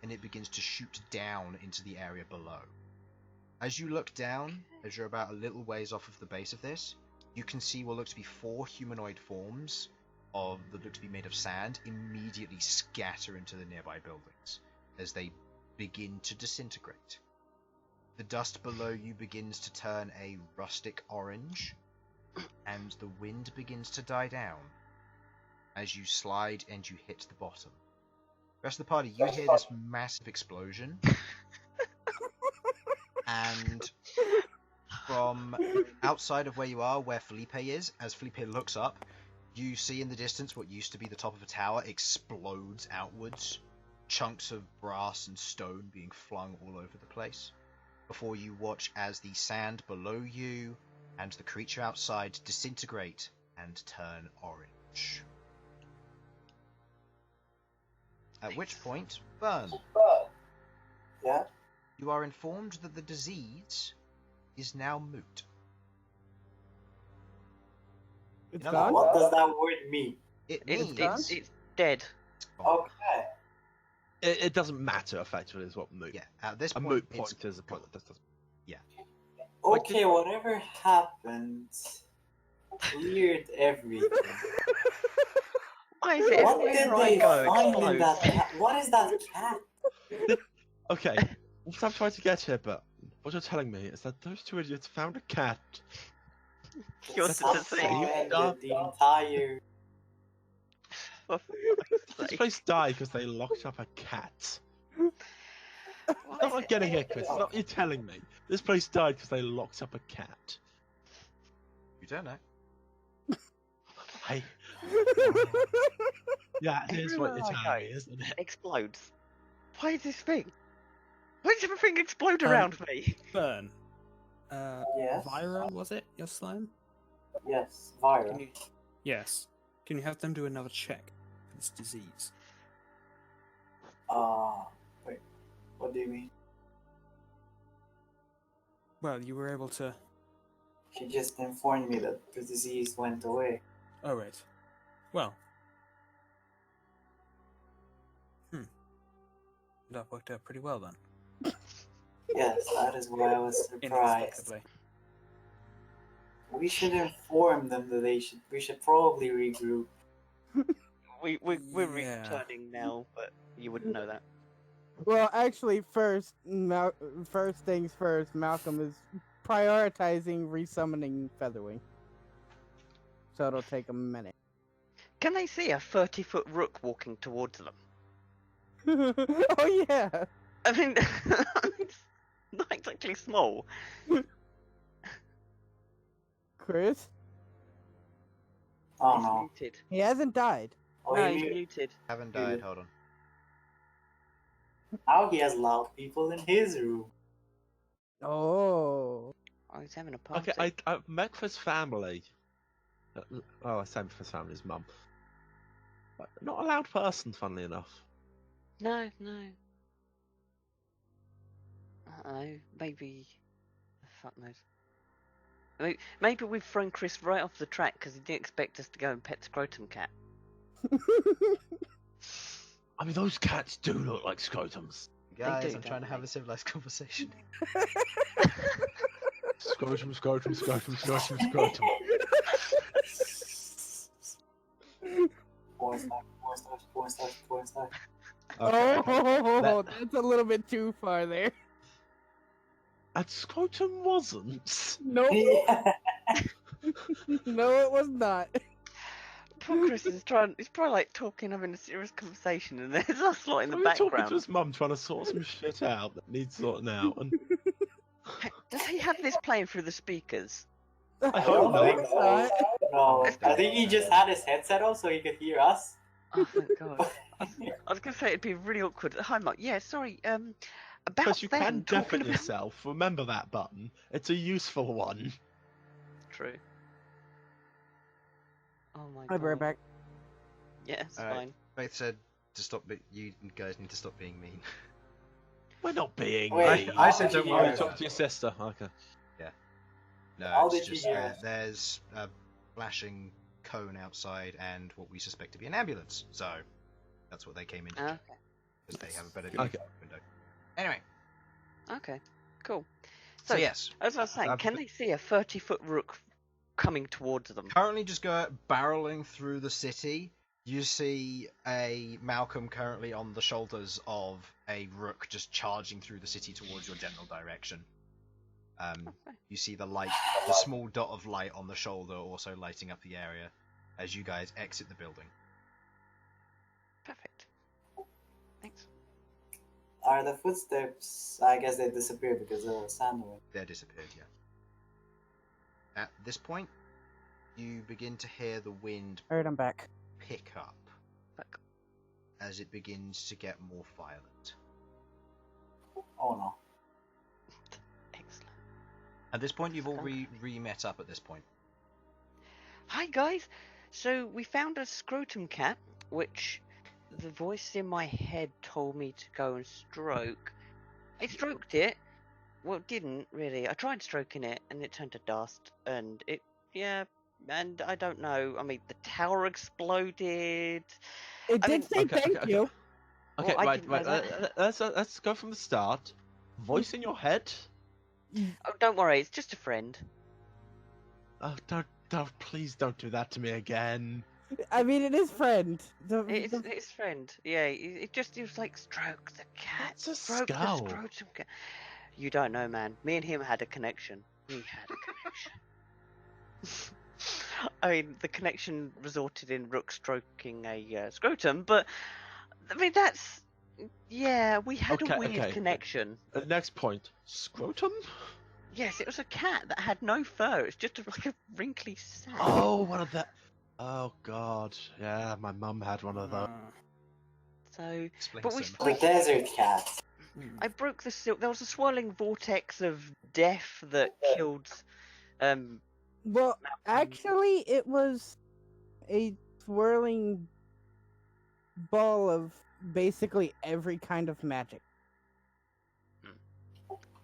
Speaker 1: and it begins to shoot down into the area below. As you look down, as you're about a little ways off of the base of this, you can see what looks to be 4 humanoid forms that look to be made of sand immediately scatter into the nearby buildings as they begin to disintegrate. The dust below you begins to turn a rustic orange, and the wind begins to die down as you slide and you hit the bottom. The rest of the party, you hear this massive explosion, and from outside of where you are, where Felipe is, as Felipe looks up, you see in the distance what used to be the top of a tower explodes outwards, chunks of brass and stone being flung all over the place, before you watch as the sand below you and the creature outside disintegrate and turn orange. At which point, Bern,
Speaker 5: Yeah?
Speaker 1: you are informed that the disease is now moot.
Speaker 6: It's
Speaker 1: In other
Speaker 6: gone?
Speaker 5: What does that word mean?
Speaker 1: It
Speaker 3: It's,
Speaker 1: means
Speaker 3: it's dead.
Speaker 5: Okay.
Speaker 2: It doesn't matter, effectively, is what moot.
Speaker 1: yeah. At this
Speaker 2: A
Speaker 1: point,
Speaker 2: moot
Speaker 1: it's
Speaker 2: point is a point
Speaker 1: gone.
Speaker 2: that doesn't.
Speaker 5: Okay, whatever happened cleared everything.
Speaker 3: Why is it
Speaker 5: What
Speaker 3: everywhere
Speaker 5: did
Speaker 3: I
Speaker 5: they
Speaker 3: go
Speaker 5: find in that
Speaker 3: explodes?
Speaker 5: cat? What is that cat?
Speaker 2: Okay, what I'm trying to get here, but what you're telling me is that those two idiots found a cat.
Speaker 3: You're
Speaker 2: That's
Speaker 3: the
Speaker 2: the
Speaker 3: disease.
Speaker 2: same.
Speaker 5: Ended the entire.
Speaker 3: For fuck's
Speaker 2: This
Speaker 3: sake.
Speaker 2: place died because they locked up a cat. I'm not getting it, Chris. It's not what you're telling me. This place died because they locked up a cat.
Speaker 1: You don't know.
Speaker 2: Hey. Yeah, here's what you're
Speaker 3: Everywhere I
Speaker 2: telling
Speaker 3: go,
Speaker 2: me, isn't it?
Speaker 3: explodes. Why is this thing? Why does everything explode
Speaker 4: Um,
Speaker 3: around me?
Speaker 4: Bern.
Speaker 5: Yes?
Speaker 4: Viral, was it? Your slime?
Speaker 5: Yes, viral.
Speaker 4: Yes. Can you have them do another check for this disease?
Speaker 5: Wait. What do you mean?
Speaker 4: Well, you were able to.
Speaker 5: She just informed me that the disease went away.
Speaker 4: Oh, right. Well. That worked out pretty well then.
Speaker 5: Yes, that is why I was surprised.
Speaker 4: Inexplicably.
Speaker 5: We should inform them that we should probably regroup.
Speaker 3: We're
Speaker 4: Yeah.
Speaker 3: returning now, but you wouldn't know that.
Speaker 6: Well, actually, first things first, Malcolm is prioritizing resummoning Featherwing. So it'll take a minute.
Speaker 3: Can they see a 30-foot rook walking towards them?
Speaker 6: Oh, yeah.
Speaker 3: I mean, it's not exactly small.
Speaker 6: Chris?
Speaker 5: Oh
Speaker 3: He's
Speaker 5: no.
Speaker 3: muted.
Speaker 6: He hasn't died.
Speaker 5: Oh,
Speaker 3: No,
Speaker 5: you
Speaker 3: he's
Speaker 5: mean
Speaker 3: muted.
Speaker 1: Haven't died. Hold on.
Speaker 5: now he has loud people in his room.
Speaker 6: Oh.
Speaker 3: Oh, he's having a party.
Speaker 2: Okay, I've met his family. I say his family, his mum. But not a loud person, funnily enough.
Speaker 3: No. Maybe. Fuck knows. Maybe we've thrown Chris right off the track because he didn't expect us to go and pet Scrotum Cat.
Speaker 2: I mean, those cats do look like scrotums.
Speaker 1: Guys,
Speaker 3: do,
Speaker 1: I'm trying to
Speaker 3: don't
Speaker 1: have
Speaker 3: they?
Speaker 1: a civilized conversation.
Speaker 2: Scrotum, scrotum, scrotum, scrotum, scrotum.
Speaker 5: Porn star.
Speaker 6: Oh, that's a little bit too far there.
Speaker 2: And scrotum wasn't.
Speaker 6: Nope.
Speaker 5: Yeah.
Speaker 6: No, it was not.
Speaker 3: Poor Chris is trying. He's probably like talking, having a serious conversation, and there's us lot in the
Speaker 2: He's talking to
Speaker 3: background.
Speaker 2: his mum, trying to sort some shit out that needs sorting out. And
Speaker 3: Does he have this playing through the speakers?
Speaker 2: I hope not.
Speaker 5: think so. No, I think he just had his headset on so he could hear us.
Speaker 3: Oh, thank God. I was going to say it'd be really awkward. Hi, Mark. Yeah, sorry. About
Speaker 2: Because you
Speaker 3: them
Speaker 2: can
Speaker 3: talking
Speaker 2: deafen
Speaker 3: about...
Speaker 2: yourself. Remember that button. It's a useful one.
Speaker 3: True. Oh my
Speaker 6: I'll be right
Speaker 3: God.
Speaker 6: back.
Speaker 3: Yeah, it's
Speaker 1: Alright.
Speaker 3: fine.
Speaker 1: Faith said to stop. You guys need to stop being mean.
Speaker 2: We're not being
Speaker 5: Wait,
Speaker 2: mean.
Speaker 1: I said
Speaker 5: how
Speaker 1: don't
Speaker 5: did
Speaker 2: Oh,
Speaker 1: worry.
Speaker 2: you talk to your sister. Okay.
Speaker 1: No,
Speaker 5: How
Speaker 1: it's
Speaker 5: did you
Speaker 1: just
Speaker 5: hear us?
Speaker 1: there's a flashing cone outside and what we suspect to be an ambulance. So that's what they came in
Speaker 3: Okay.
Speaker 1: because they have a better view
Speaker 2: Okay.
Speaker 1: from the window. Anyway,
Speaker 3: Okay. Cool.
Speaker 1: so yes,
Speaker 3: As I was saying, can they see a 30-foot rook coming towards them?
Speaker 1: currently just go barreling through the city. You see a Malcolm currently on the shoulders of a rook just charging through the city towards your general direction.
Speaker 3: Okay.
Speaker 1: You see the light, the small dot of light on the shoulder also lighting up the area as you guys exit the building.
Speaker 3: Perfect. Thanks.
Speaker 5: Are the footsteps? I guess they disappeared because of the sandwich.
Speaker 1: They're disappeared, yeah. At this point, you begin to hear the wind
Speaker 6: Alright, I'm back.
Speaker 1: pick up
Speaker 3: Fuck.
Speaker 1: as it begins to get more violent.
Speaker 5: Oh no.
Speaker 3: Excellent.
Speaker 1: At this point, you've all
Speaker 3: Okay.
Speaker 1: re-met up at this point.
Speaker 3: Hi guys. So we found a scrotum cat, which the voice in my head told me to go and stroke. I stroked it. Well, it didn't really. I tried stroking it, and it turned to dust. And and I don't know. I mean, the tower exploded.
Speaker 6: It
Speaker 3: I
Speaker 6: did
Speaker 3: mean-
Speaker 6: say thank you.
Speaker 2: Okay,
Speaker 3: I
Speaker 2: right.
Speaker 3: didn't know that.
Speaker 2: Let's go from the start. Voice in your head.
Speaker 3: Oh, don't worry. It's just a friend.
Speaker 2: Oh, don't, please don't do that to me again.
Speaker 6: I mean, it is friend.
Speaker 3: It's his friend. Yeah, it was like stroke the cat.
Speaker 2: It's a
Speaker 3: Stroke the
Speaker 2: skull.
Speaker 3: scrotum cat. You don't know, man. Me and him had a connection. We had a connection. I mean, the connection resulted in Rook stroking a scrotum, but I mean that's we had
Speaker 2: Okay,
Speaker 3: a weird
Speaker 2: okay.
Speaker 3: connection.
Speaker 2: Next point. Scrotum?
Speaker 3: Yes, it was a cat that had no fur. It's just like a wrinkly sack.
Speaker 2: Oh, one of that. Oh God. Yeah, my mum had one of those.
Speaker 3: So,
Speaker 1: Explains
Speaker 3: but we
Speaker 1: so
Speaker 5: The
Speaker 1: much.
Speaker 5: desert cat.
Speaker 3: I broke the seal. There was a swirling vortex of death that killed
Speaker 6: Well, actually, it was a swirling ball of basically every kind of magic.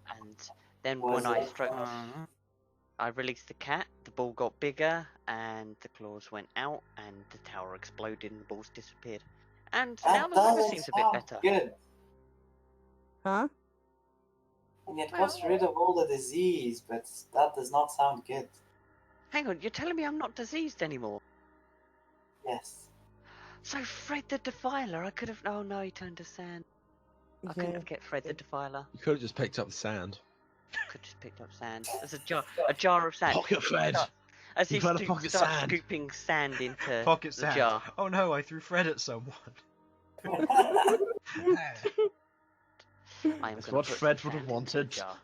Speaker 3: And then
Speaker 5: Was
Speaker 3: when I
Speaker 5: it-
Speaker 3: stroked, I released the cat, the ball got bigger, and the claws went out, and the tower exploded, and the balls disappeared. And now
Speaker 5: That
Speaker 3: the weather
Speaker 5: doesn't
Speaker 3: seems a bit
Speaker 5: sound
Speaker 3: better.
Speaker 5: good.
Speaker 6: Huh?
Speaker 5: And it got rid of all the disease, but that does not sound good.
Speaker 3: Hang on, you're telling me I'm not diseased anymore?
Speaker 5: Yes.
Speaker 3: So Fred the Defiler, I could have. Oh no, he turned to sand. I couldn't
Speaker 6: Yeah.
Speaker 3: have get Fred the Defiler.
Speaker 2: You could have just picked up the sand.
Speaker 3: Could just picked up sand. There's a jar of sand.
Speaker 2: Pocket Fred!
Speaker 3: As he
Speaker 2: You've had a pocket
Speaker 3: starts
Speaker 2: sand.
Speaker 3: scooping sand into
Speaker 1: Pocket
Speaker 3: the
Speaker 1: sand.
Speaker 3: jar.
Speaker 1: Oh no, I threw Fred at someone.
Speaker 3: I am
Speaker 2: That's
Speaker 3: gonna
Speaker 2: what
Speaker 3: put
Speaker 2: Fred
Speaker 3: some
Speaker 2: would have
Speaker 3: sand into the
Speaker 2: wanted.
Speaker 3: jar.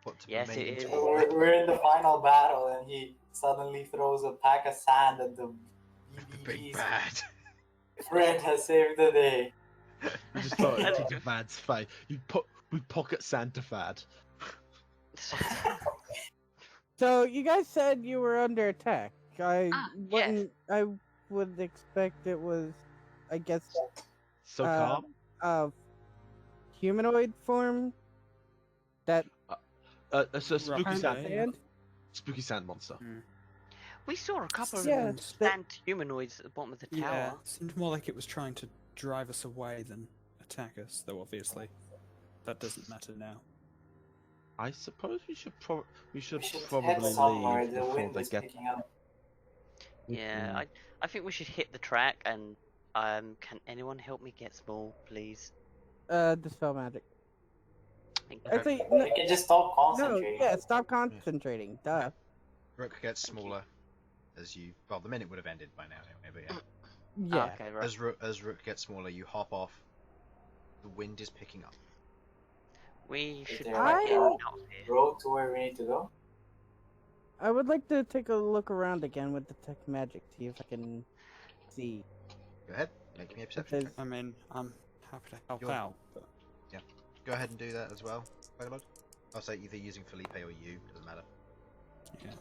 Speaker 1: What to
Speaker 3: Yes,
Speaker 1: remain
Speaker 3: it is.
Speaker 1: tall.
Speaker 5: We're in the final battle, and he suddenly throws a pack of sand at the
Speaker 1: Big
Speaker 5: BBGs.
Speaker 1: bad.
Speaker 5: Fred has saved the day.
Speaker 2: You just throw it into Fad's face. We pocket sand to Fad.
Speaker 6: So you guys said you were under attack. I
Speaker 3: yes.
Speaker 6: wouldn't. I would expect it was, I guess,
Speaker 2: So calm.
Speaker 6: humanoid form. That
Speaker 2: So spooky
Speaker 4: Right.
Speaker 2: sand.
Speaker 6: sand.
Speaker 2: Spooky sand monster.
Speaker 3: We saw a couple of
Speaker 6: Yeah,
Speaker 3: sand humanoids at the bottom of the tower.
Speaker 4: Yeah, it seemed more like it was trying to drive us away than attack us, though obviously that doesn't matter now.
Speaker 2: I suppose we should
Speaker 5: We should head
Speaker 2: probably
Speaker 5: somewhere.
Speaker 2: leave
Speaker 5: The
Speaker 2: before
Speaker 5: wind
Speaker 2: they
Speaker 5: is
Speaker 2: get.
Speaker 5: picking up.
Speaker 3: Yeah, I think we should hit the track and can anyone help me get small, please?
Speaker 6: Dispel magic.
Speaker 3: Thank you.
Speaker 6: Actually, no,
Speaker 5: We can just stop
Speaker 6: no,
Speaker 5: concentrating.
Speaker 6: yeah, stop concentrating. Duh.
Speaker 1: Rook gets smaller as you. Well, the minute would have ended by now anyway, but yeah.
Speaker 6: Yeah.
Speaker 3: Okay, right.
Speaker 1: As Rook gets smaller, you hop off. The wind is picking up.
Speaker 3: We should
Speaker 5: there
Speaker 3: try
Speaker 6: like
Speaker 3: getting
Speaker 6: a
Speaker 3: out of here.
Speaker 5: Road to where we need to go.
Speaker 6: I would like to take a look around again with detect magic, see if I can see.
Speaker 1: Go ahead, make me a perception
Speaker 6: Because
Speaker 1: check.
Speaker 4: I mean, I'm happy to help
Speaker 1: You're-
Speaker 4: out, but
Speaker 1: Go ahead and do that as well, Queglod. I'll say either using Felipe or you, doesn't matter.
Speaker 4: yeah.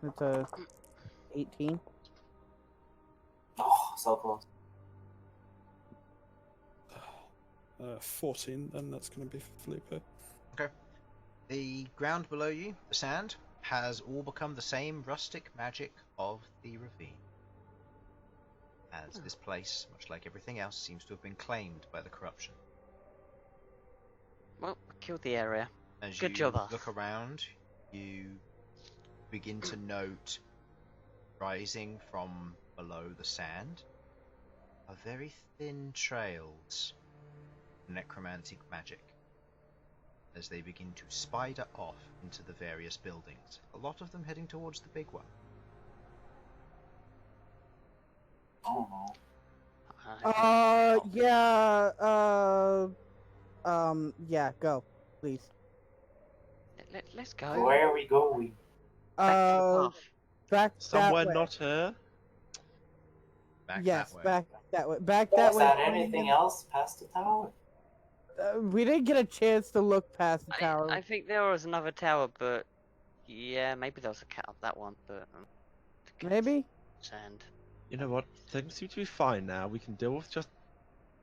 Speaker 6: it's a 18.
Speaker 5: Oh, so close.
Speaker 4: 14, then that's going to be for Felipe.
Speaker 1: The ground below you, the sand, has all become the same rustic magic of the ravine. As this place, much like everything else, seems to have been claimed by the corruption.
Speaker 3: Well, we killed the area.
Speaker 1: As
Speaker 3: Good
Speaker 1: you
Speaker 3: job, us.
Speaker 1: look around, you begin to note, rising from below the sand, are very thin trails of necromantic magic, as they begin to spider off into the various buildings, a lot of them heading towards the big one.
Speaker 5: Oh no.
Speaker 6: Yeah, yeah, go, please.
Speaker 3: Let's go.
Speaker 5: Where are we going?
Speaker 3: Back to the
Speaker 6: Uh,
Speaker 3: path.
Speaker 6: back
Speaker 2: Somewhere
Speaker 6: that way.
Speaker 2: not here.
Speaker 1: Back
Speaker 6: Yes,
Speaker 1: that way.
Speaker 6: back that way. Back that
Speaker 5: Is
Speaker 6: way.
Speaker 5: there anything else past the tower?
Speaker 6: We didn't get a chance to look past the tower.
Speaker 3: I think there was another tower, but yeah, maybe there was a cat up that one, but the cat's
Speaker 6: Maybe.
Speaker 3: sand.
Speaker 2: You know what? Things seem to be fine now. We can deal with just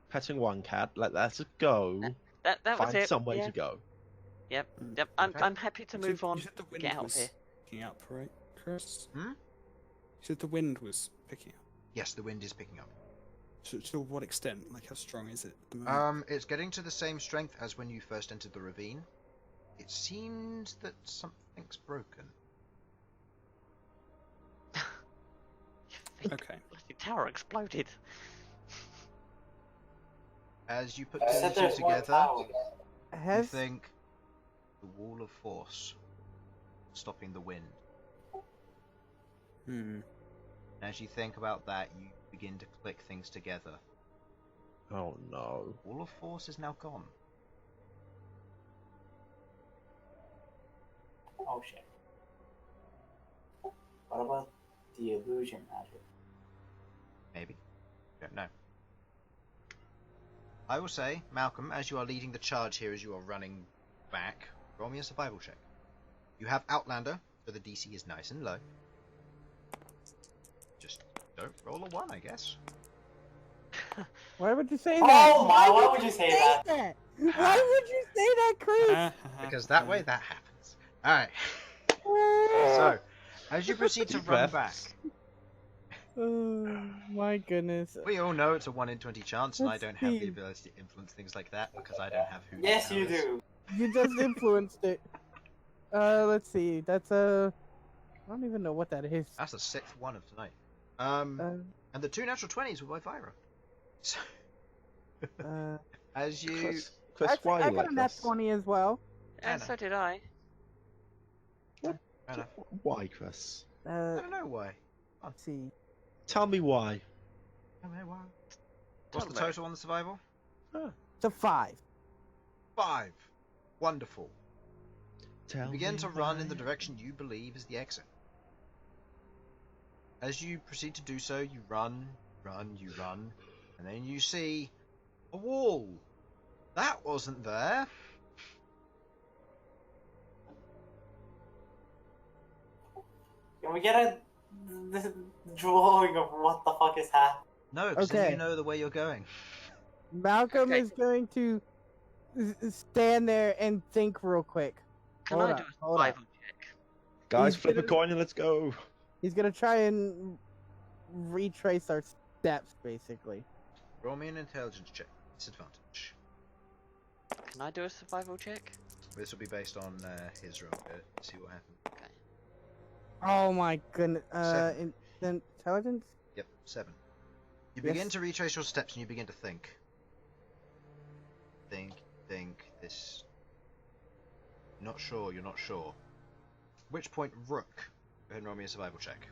Speaker 2: petting one cat. Let us go.
Speaker 3: That was
Speaker 2: Find
Speaker 3: it.
Speaker 2: some way
Speaker 3: yeah.
Speaker 2: to go.
Speaker 3: Yep.
Speaker 4: Mm.
Speaker 3: Yep. I'm
Speaker 1: Okay.
Speaker 3: I'm happy to move on.
Speaker 4: You said the wind
Speaker 3: Get out of
Speaker 4: was
Speaker 3: here.
Speaker 4: picking up, right, Chris?
Speaker 1: Hmm?
Speaker 4: You said the wind was picking up.
Speaker 1: Yes, the wind is picking up.
Speaker 4: To what extent? Like, how strong is it at the moment?
Speaker 1: It's getting to the same strength as when you first entered the ravine. It seems that something's broken.
Speaker 4: Okay.
Speaker 3: The tower exploded.
Speaker 1: As you put
Speaker 5: I
Speaker 1: two
Speaker 5: said
Speaker 1: and two
Speaker 5: there's one
Speaker 1: together,
Speaker 5: tower.
Speaker 1: you
Speaker 6: Has
Speaker 1: think the wall of force stopping the wind.
Speaker 4: Hmm.
Speaker 1: And as you think about that, you begin to click things together.
Speaker 2: Oh no.
Speaker 1: Wall of force is now gone.
Speaker 5: Oh shit. What about the illusion magic?
Speaker 1: Maybe. Don't know. I will say, Malcolm, as you are leading the charge here, as you are running back, roll me a survival check. You have Outlander, so the DC is nice and low. Just don't roll a 1, I guess.
Speaker 6: Why would you say that?
Speaker 5: Oh my, why would you say that?
Speaker 6: Why would you say that, Chris?
Speaker 1: Because that way that happens. Alright. So, as you proceed to run back,
Speaker 6: Oh my goodness.
Speaker 1: we all know it's a 1 in 20 chance, and I
Speaker 6: Let's
Speaker 1: don't have the
Speaker 6: see.
Speaker 1: ability to influence things like that because I don't have who.
Speaker 5: Yes, you do.
Speaker 6: You just influenced it. Let's see. That's I don't even know what that is.
Speaker 1: That's the 6th one of tonight.
Speaker 6: Uh,
Speaker 1: And the 2 natural 20s were by Vyra. So, as you.
Speaker 2: Chris,
Speaker 6: actually,
Speaker 2: why are
Speaker 6: I
Speaker 2: you
Speaker 6: got
Speaker 2: like
Speaker 6: a nat
Speaker 2: this?
Speaker 6: 20 as well.
Speaker 3: And so did I.
Speaker 1: Fair enough.
Speaker 2: Why, Chris?
Speaker 1: I don't know why.
Speaker 6: Let's see.
Speaker 2: Tell me why.
Speaker 1: I don't know why. What's the
Speaker 3: Tell me.
Speaker 1: total on the survival?
Speaker 6: It's a 5.
Speaker 1: 5. Wonderful.
Speaker 2: Tell
Speaker 1: You begin
Speaker 2: me
Speaker 1: to run in
Speaker 2: why.
Speaker 1: the direction you believe is the exit. As you proceed to do so, you run, and then you see a wall. That wasn't there.
Speaker 5: Can we get a drawing of what the fuck is happening?
Speaker 1: No, because then
Speaker 6: Okay.
Speaker 1: you know the way you're going.
Speaker 6: Malcolm
Speaker 3: Okay.
Speaker 6: is going to stand there and think real quick.
Speaker 3: Can
Speaker 6: Hold
Speaker 3: I
Speaker 6: on,
Speaker 3: do a
Speaker 6: hold on.
Speaker 3: survival check?
Speaker 2: Guys,
Speaker 6: He's
Speaker 2: flip a
Speaker 6: gonna-
Speaker 2: coin and let's go.
Speaker 6: He's gonna try and retrace our steps, basically.
Speaker 1: Roll me an intelligence check. Disadvantage.
Speaker 3: Can I do a survival check?
Speaker 1: This will be based on his roll. See what happens.
Speaker 3: Okay.
Speaker 6: Oh my goodness.
Speaker 1: Seven.
Speaker 6: Intelligence?
Speaker 1: Yep, 7. You
Speaker 6: Yes.
Speaker 1: begin to retrace your steps and you begin to think. Think, this... Not sure, you're not sure. At which point, Rook, go ahead and roll me a survival check.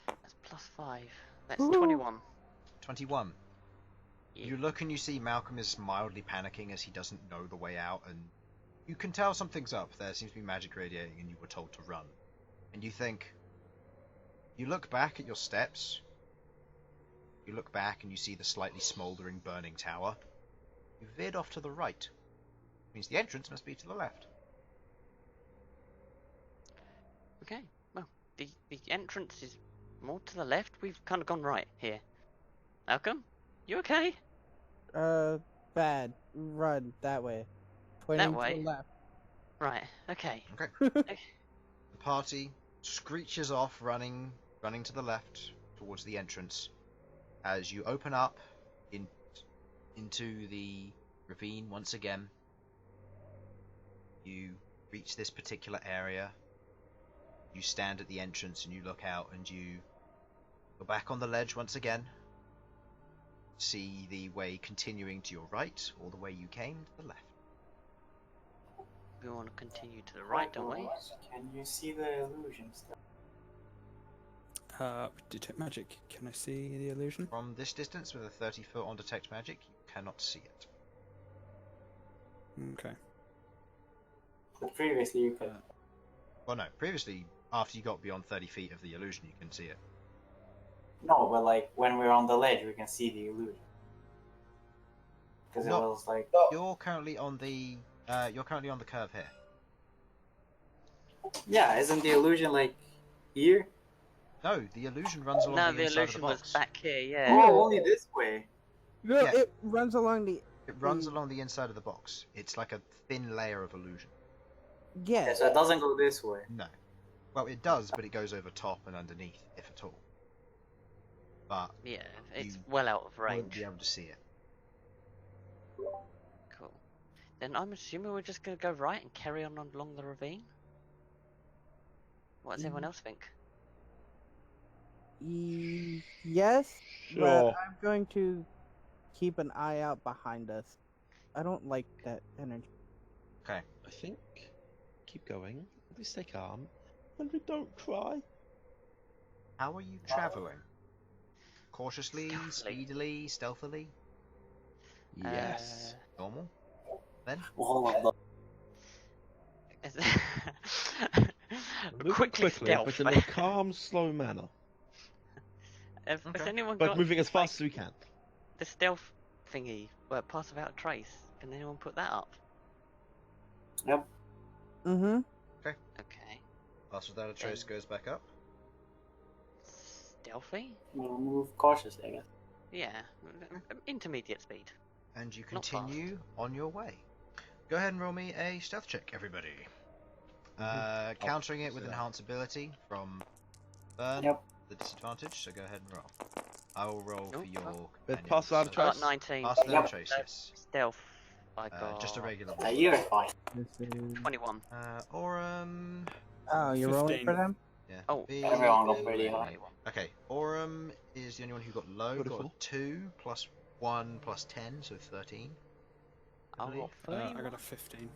Speaker 3: That's +5. That's
Speaker 6: Ooh.
Speaker 3: 21.
Speaker 1: 21.
Speaker 3: Yeah.
Speaker 1: You look and you see Malcolm is mildly panicking as he doesn't know the way out, and you can tell something's up. There seems to be magic radiating and you were told to run. And you think... You look back at your steps. You look back and you see the slightly smouldering, burning tower. You veered off to the right. Means the entrance must be to the left.
Speaker 3: Okay. Well, the entrance is more to the left. We've kind of gone right here. Malcolm, you okay?
Speaker 6: Bad. Run that way. Pointing
Speaker 3: way?
Speaker 6: to the left.
Speaker 3: Right. Okay.
Speaker 1: The party screeches off, running to the left towards the entrance. As you open up into the ravine once again, you reach this particular area. You stand at the entrance and you look out and you go back on the ledge once again. See the way continuing to your right, or the way you came to the left.
Speaker 3: We want to continue to the right, don't we?
Speaker 5: Can you see the illusion stuff?
Speaker 4: Detect magic. Can I see the illusion?
Speaker 1: From this distance, with a 30-foot on detect magic, you cannot see it.
Speaker 4: Okay.
Speaker 5: But previously you could.
Speaker 1: Well, no, previously, after you got beyond 30 feet of the illusion, you can see it.
Speaker 5: No, but like when we're on the ledge, we can see the illusion. Because it
Speaker 1: No.
Speaker 5: was like.
Speaker 1: You're currently on the curve here.
Speaker 5: Yeah, isn't the illusion like here?
Speaker 1: No, the illusion runs along
Speaker 3: No,
Speaker 1: the
Speaker 3: the
Speaker 1: inside
Speaker 3: illusion
Speaker 1: of the
Speaker 3: was
Speaker 1: box.
Speaker 3: back here. Yeah.
Speaker 5: Oh, only this way.
Speaker 6: No,
Speaker 1: Yeah.
Speaker 6: it runs along the.
Speaker 1: It runs along the inside of the box. It's like a thin layer of illusion.
Speaker 6: Yeah.
Speaker 5: Yeah, so it doesn't go this way.
Speaker 1: No. Well, it does, but it goes over top and underneath, if at all. But
Speaker 3: Yeah. It's
Speaker 1: You
Speaker 3: well out of
Speaker 1: you won't
Speaker 3: range.
Speaker 1: be able to see it.
Speaker 3: Cool. Then I'm assuming we're just gonna go right and carry on along the ravine. What does everyone else think?
Speaker 6: Yes, but
Speaker 2: Sure.
Speaker 6: I'm going to keep an eye out behind us. I don't like that energy.
Speaker 1: Okay.
Speaker 2: I think keep going. We stay calm, and we don't cry.
Speaker 1: How are you traveling? Cautiously,
Speaker 3: Stealthily.
Speaker 1: speedily, stealthily?
Speaker 2: Yes.
Speaker 1: Normal? Then?
Speaker 5: All of them.
Speaker 2: Moving
Speaker 3: Quickly stealth.
Speaker 2: but in a calm, slow manner.
Speaker 3: Has
Speaker 1: Okay.
Speaker 3: anyone
Speaker 2: But
Speaker 3: got
Speaker 2: moving as fast as we can.
Speaker 3: the stealth thingy? Pass without a trace. Can anyone put that up?
Speaker 5: Yep.
Speaker 6: Mm-hmm.
Speaker 3: Okay.
Speaker 1: Last without a trace goes back up.
Speaker 3: Stealthy?
Speaker 5: We'll move cautiously, I guess.
Speaker 3: Yeah. Intermediate speed.
Speaker 1: And you
Speaker 3: Not
Speaker 1: continue on your way. Go ahead and roll me a stealth check, everybody. Countering it with enhanced ability from Bern,
Speaker 5: Yep.
Speaker 1: the disadvantage, so go ahead and roll. I will roll for your
Speaker 2: With
Speaker 1: companions,
Speaker 2: pass without a
Speaker 1: so-
Speaker 2: trace?
Speaker 3: Got 19.
Speaker 1: Pass without a
Speaker 5: Yep.
Speaker 1: trace, yes.
Speaker 3: Stealth. I got
Speaker 1: Just a regular one.
Speaker 5: You're fine.
Speaker 6: This is...
Speaker 3: 21.
Speaker 1: Aurum...
Speaker 6: Oh, you're rolling
Speaker 4: 15.
Speaker 6: for them?
Speaker 1: Yeah.
Speaker 3: Oh,
Speaker 5: Everyone got pretty high.
Speaker 3: 21.
Speaker 1: Okay, Aurum is the only one who got low,
Speaker 2: Beautiful.
Speaker 1: got 2 plus 1 plus 10, so 13. I
Speaker 3: I'll
Speaker 1: believe.
Speaker 3: roll
Speaker 4: I
Speaker 3: 3.
Speaker 4: got a 15.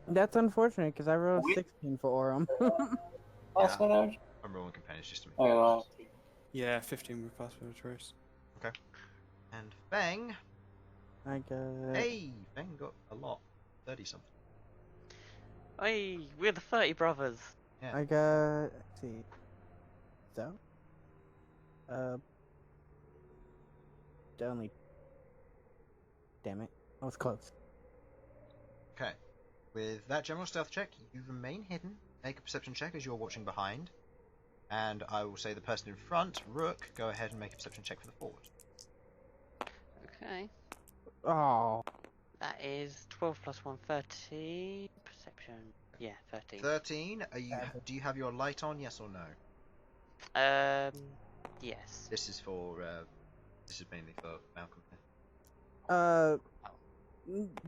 Speaker 6: That's unfortunate because I rolled
Speaker 5: We-
Speaker 6: 16 for Aurum.
Speaker 5: Pass without.
Speaker 1: I'm rolling companions just to make
Speaker 5: Oh,
Speaker 1: sure.
Speaker 5: right.
Speaker 4: Yeah, 15 with pass without a trace.
Speaker 1: And Fang,
Speaker 6: I got...
Speaker 1: hey, Fang got a lot, 30 something.
Speaker 3: Hey, we're the 30 brothers.
Speaker 1: Yeah.
Speaker 6: I got... Let's see. So? Only... Damn it. I was close.
Speaker 1: Okay. With that general stealth check, you remain hidden. Make a perception check as you're watching behind. And I will say the person in front, Rook, go ahead and make a perception check for the forward.
Speaker 3: Okay.
Speaker 6: Oh.
Speaker 3: That is 12 plus 1, 13. Perception. Yeah, 13.
Speaker 1: 13. Do you have your light on? Yes or no?
Speaker 3: Yes.
Speaker 1: This is for. This is mainly for Malcom.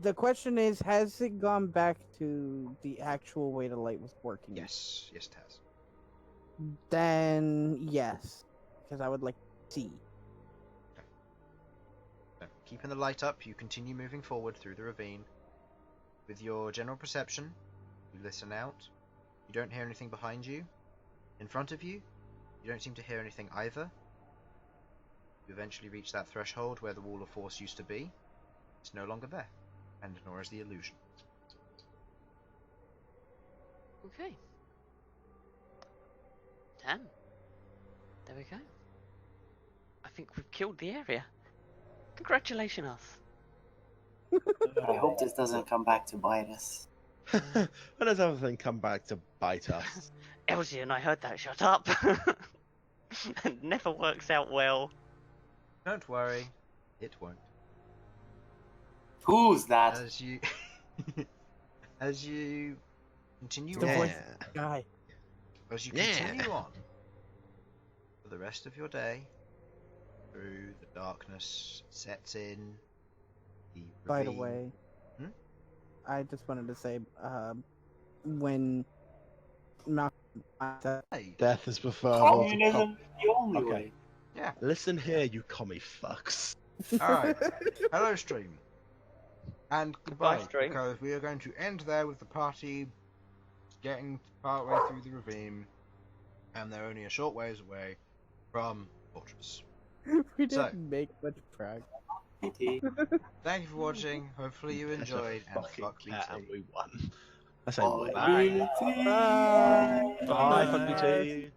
Speaker 6: The question is, has it gone back to the actual way the light was working?
Speaker 1: Yes, yes, it has.
Speaker 6: Then yes, because I would like to see.
Speaker 1: So, keeping the light up, you continue moving forward through the ravine. With your general perception, you listen out. You don't hear anything behind you. In front of you, you don't seem to hear anything either. You eventually reach that threshold where the wall of force used to be. It's no longer there, and nor is the illusion.
Speaker 3: Okay. Damn. There we go. I think we've killed the area. Congratulations us.
Speaker 5: I hope this doesn't come back to bite us.
Speaker 2: When does everything come back to bite us?
Speaker 3: Elsyan, I heard that. Shut up. It never works out well.
Speaker 1: Don't worry, it won't.
Speaker 5: Who's that?
Speaker 1: As you, as you continue
Speaker 6: The
Speaker 1: on,
Speaker 6: voice guy.
Speaker 1: as you
Speaker 2: Yeah.
Speaker 1: continue on for the rest of your day, through the darkness sets in. The
Speaker 6: By the
Speaker 1: ravine-
Speaker 6: way,
Speaker 1: Hmm?
Speaker 6: I just wanted to say, when Malcolm,
Speaker 1: Hey,
Speaker 2: Death is preferable to
Speaker 5: Communism, the only
Speaker 2: Okay.
Speaker 5: way.
Speaker 1: yeah.
Speaker 2: Listen here, you commie fucks.
Speaker 1: All right. Hello, stream. And goodbye,
Speaker 3: stream.
Speaker 1: because we are going to end there with the party getting partway through the ravine, and they're only a short ways away from Fortress.
Speaker 6: we
Speaker 1: So-
Speaker 6: didn't make much progress.
Speaker 5: PT.
Speaker 1: Thank you for watching. Hopefully you
Speaker 2: That's a
Speaker 1: enjoyed, and
Speaker 2: fucking
Speaker 1: fuck
Speaker 2: cat, and
Speaker 1: BT.
Speaker 2: we won. I say
Speaker 5: Oh,
Speaker 2: win.
Speaker 1: Bye.
Speaker 5: BT.
Speaker 6: Bye.
Speaker 2: Bye, fuck BT.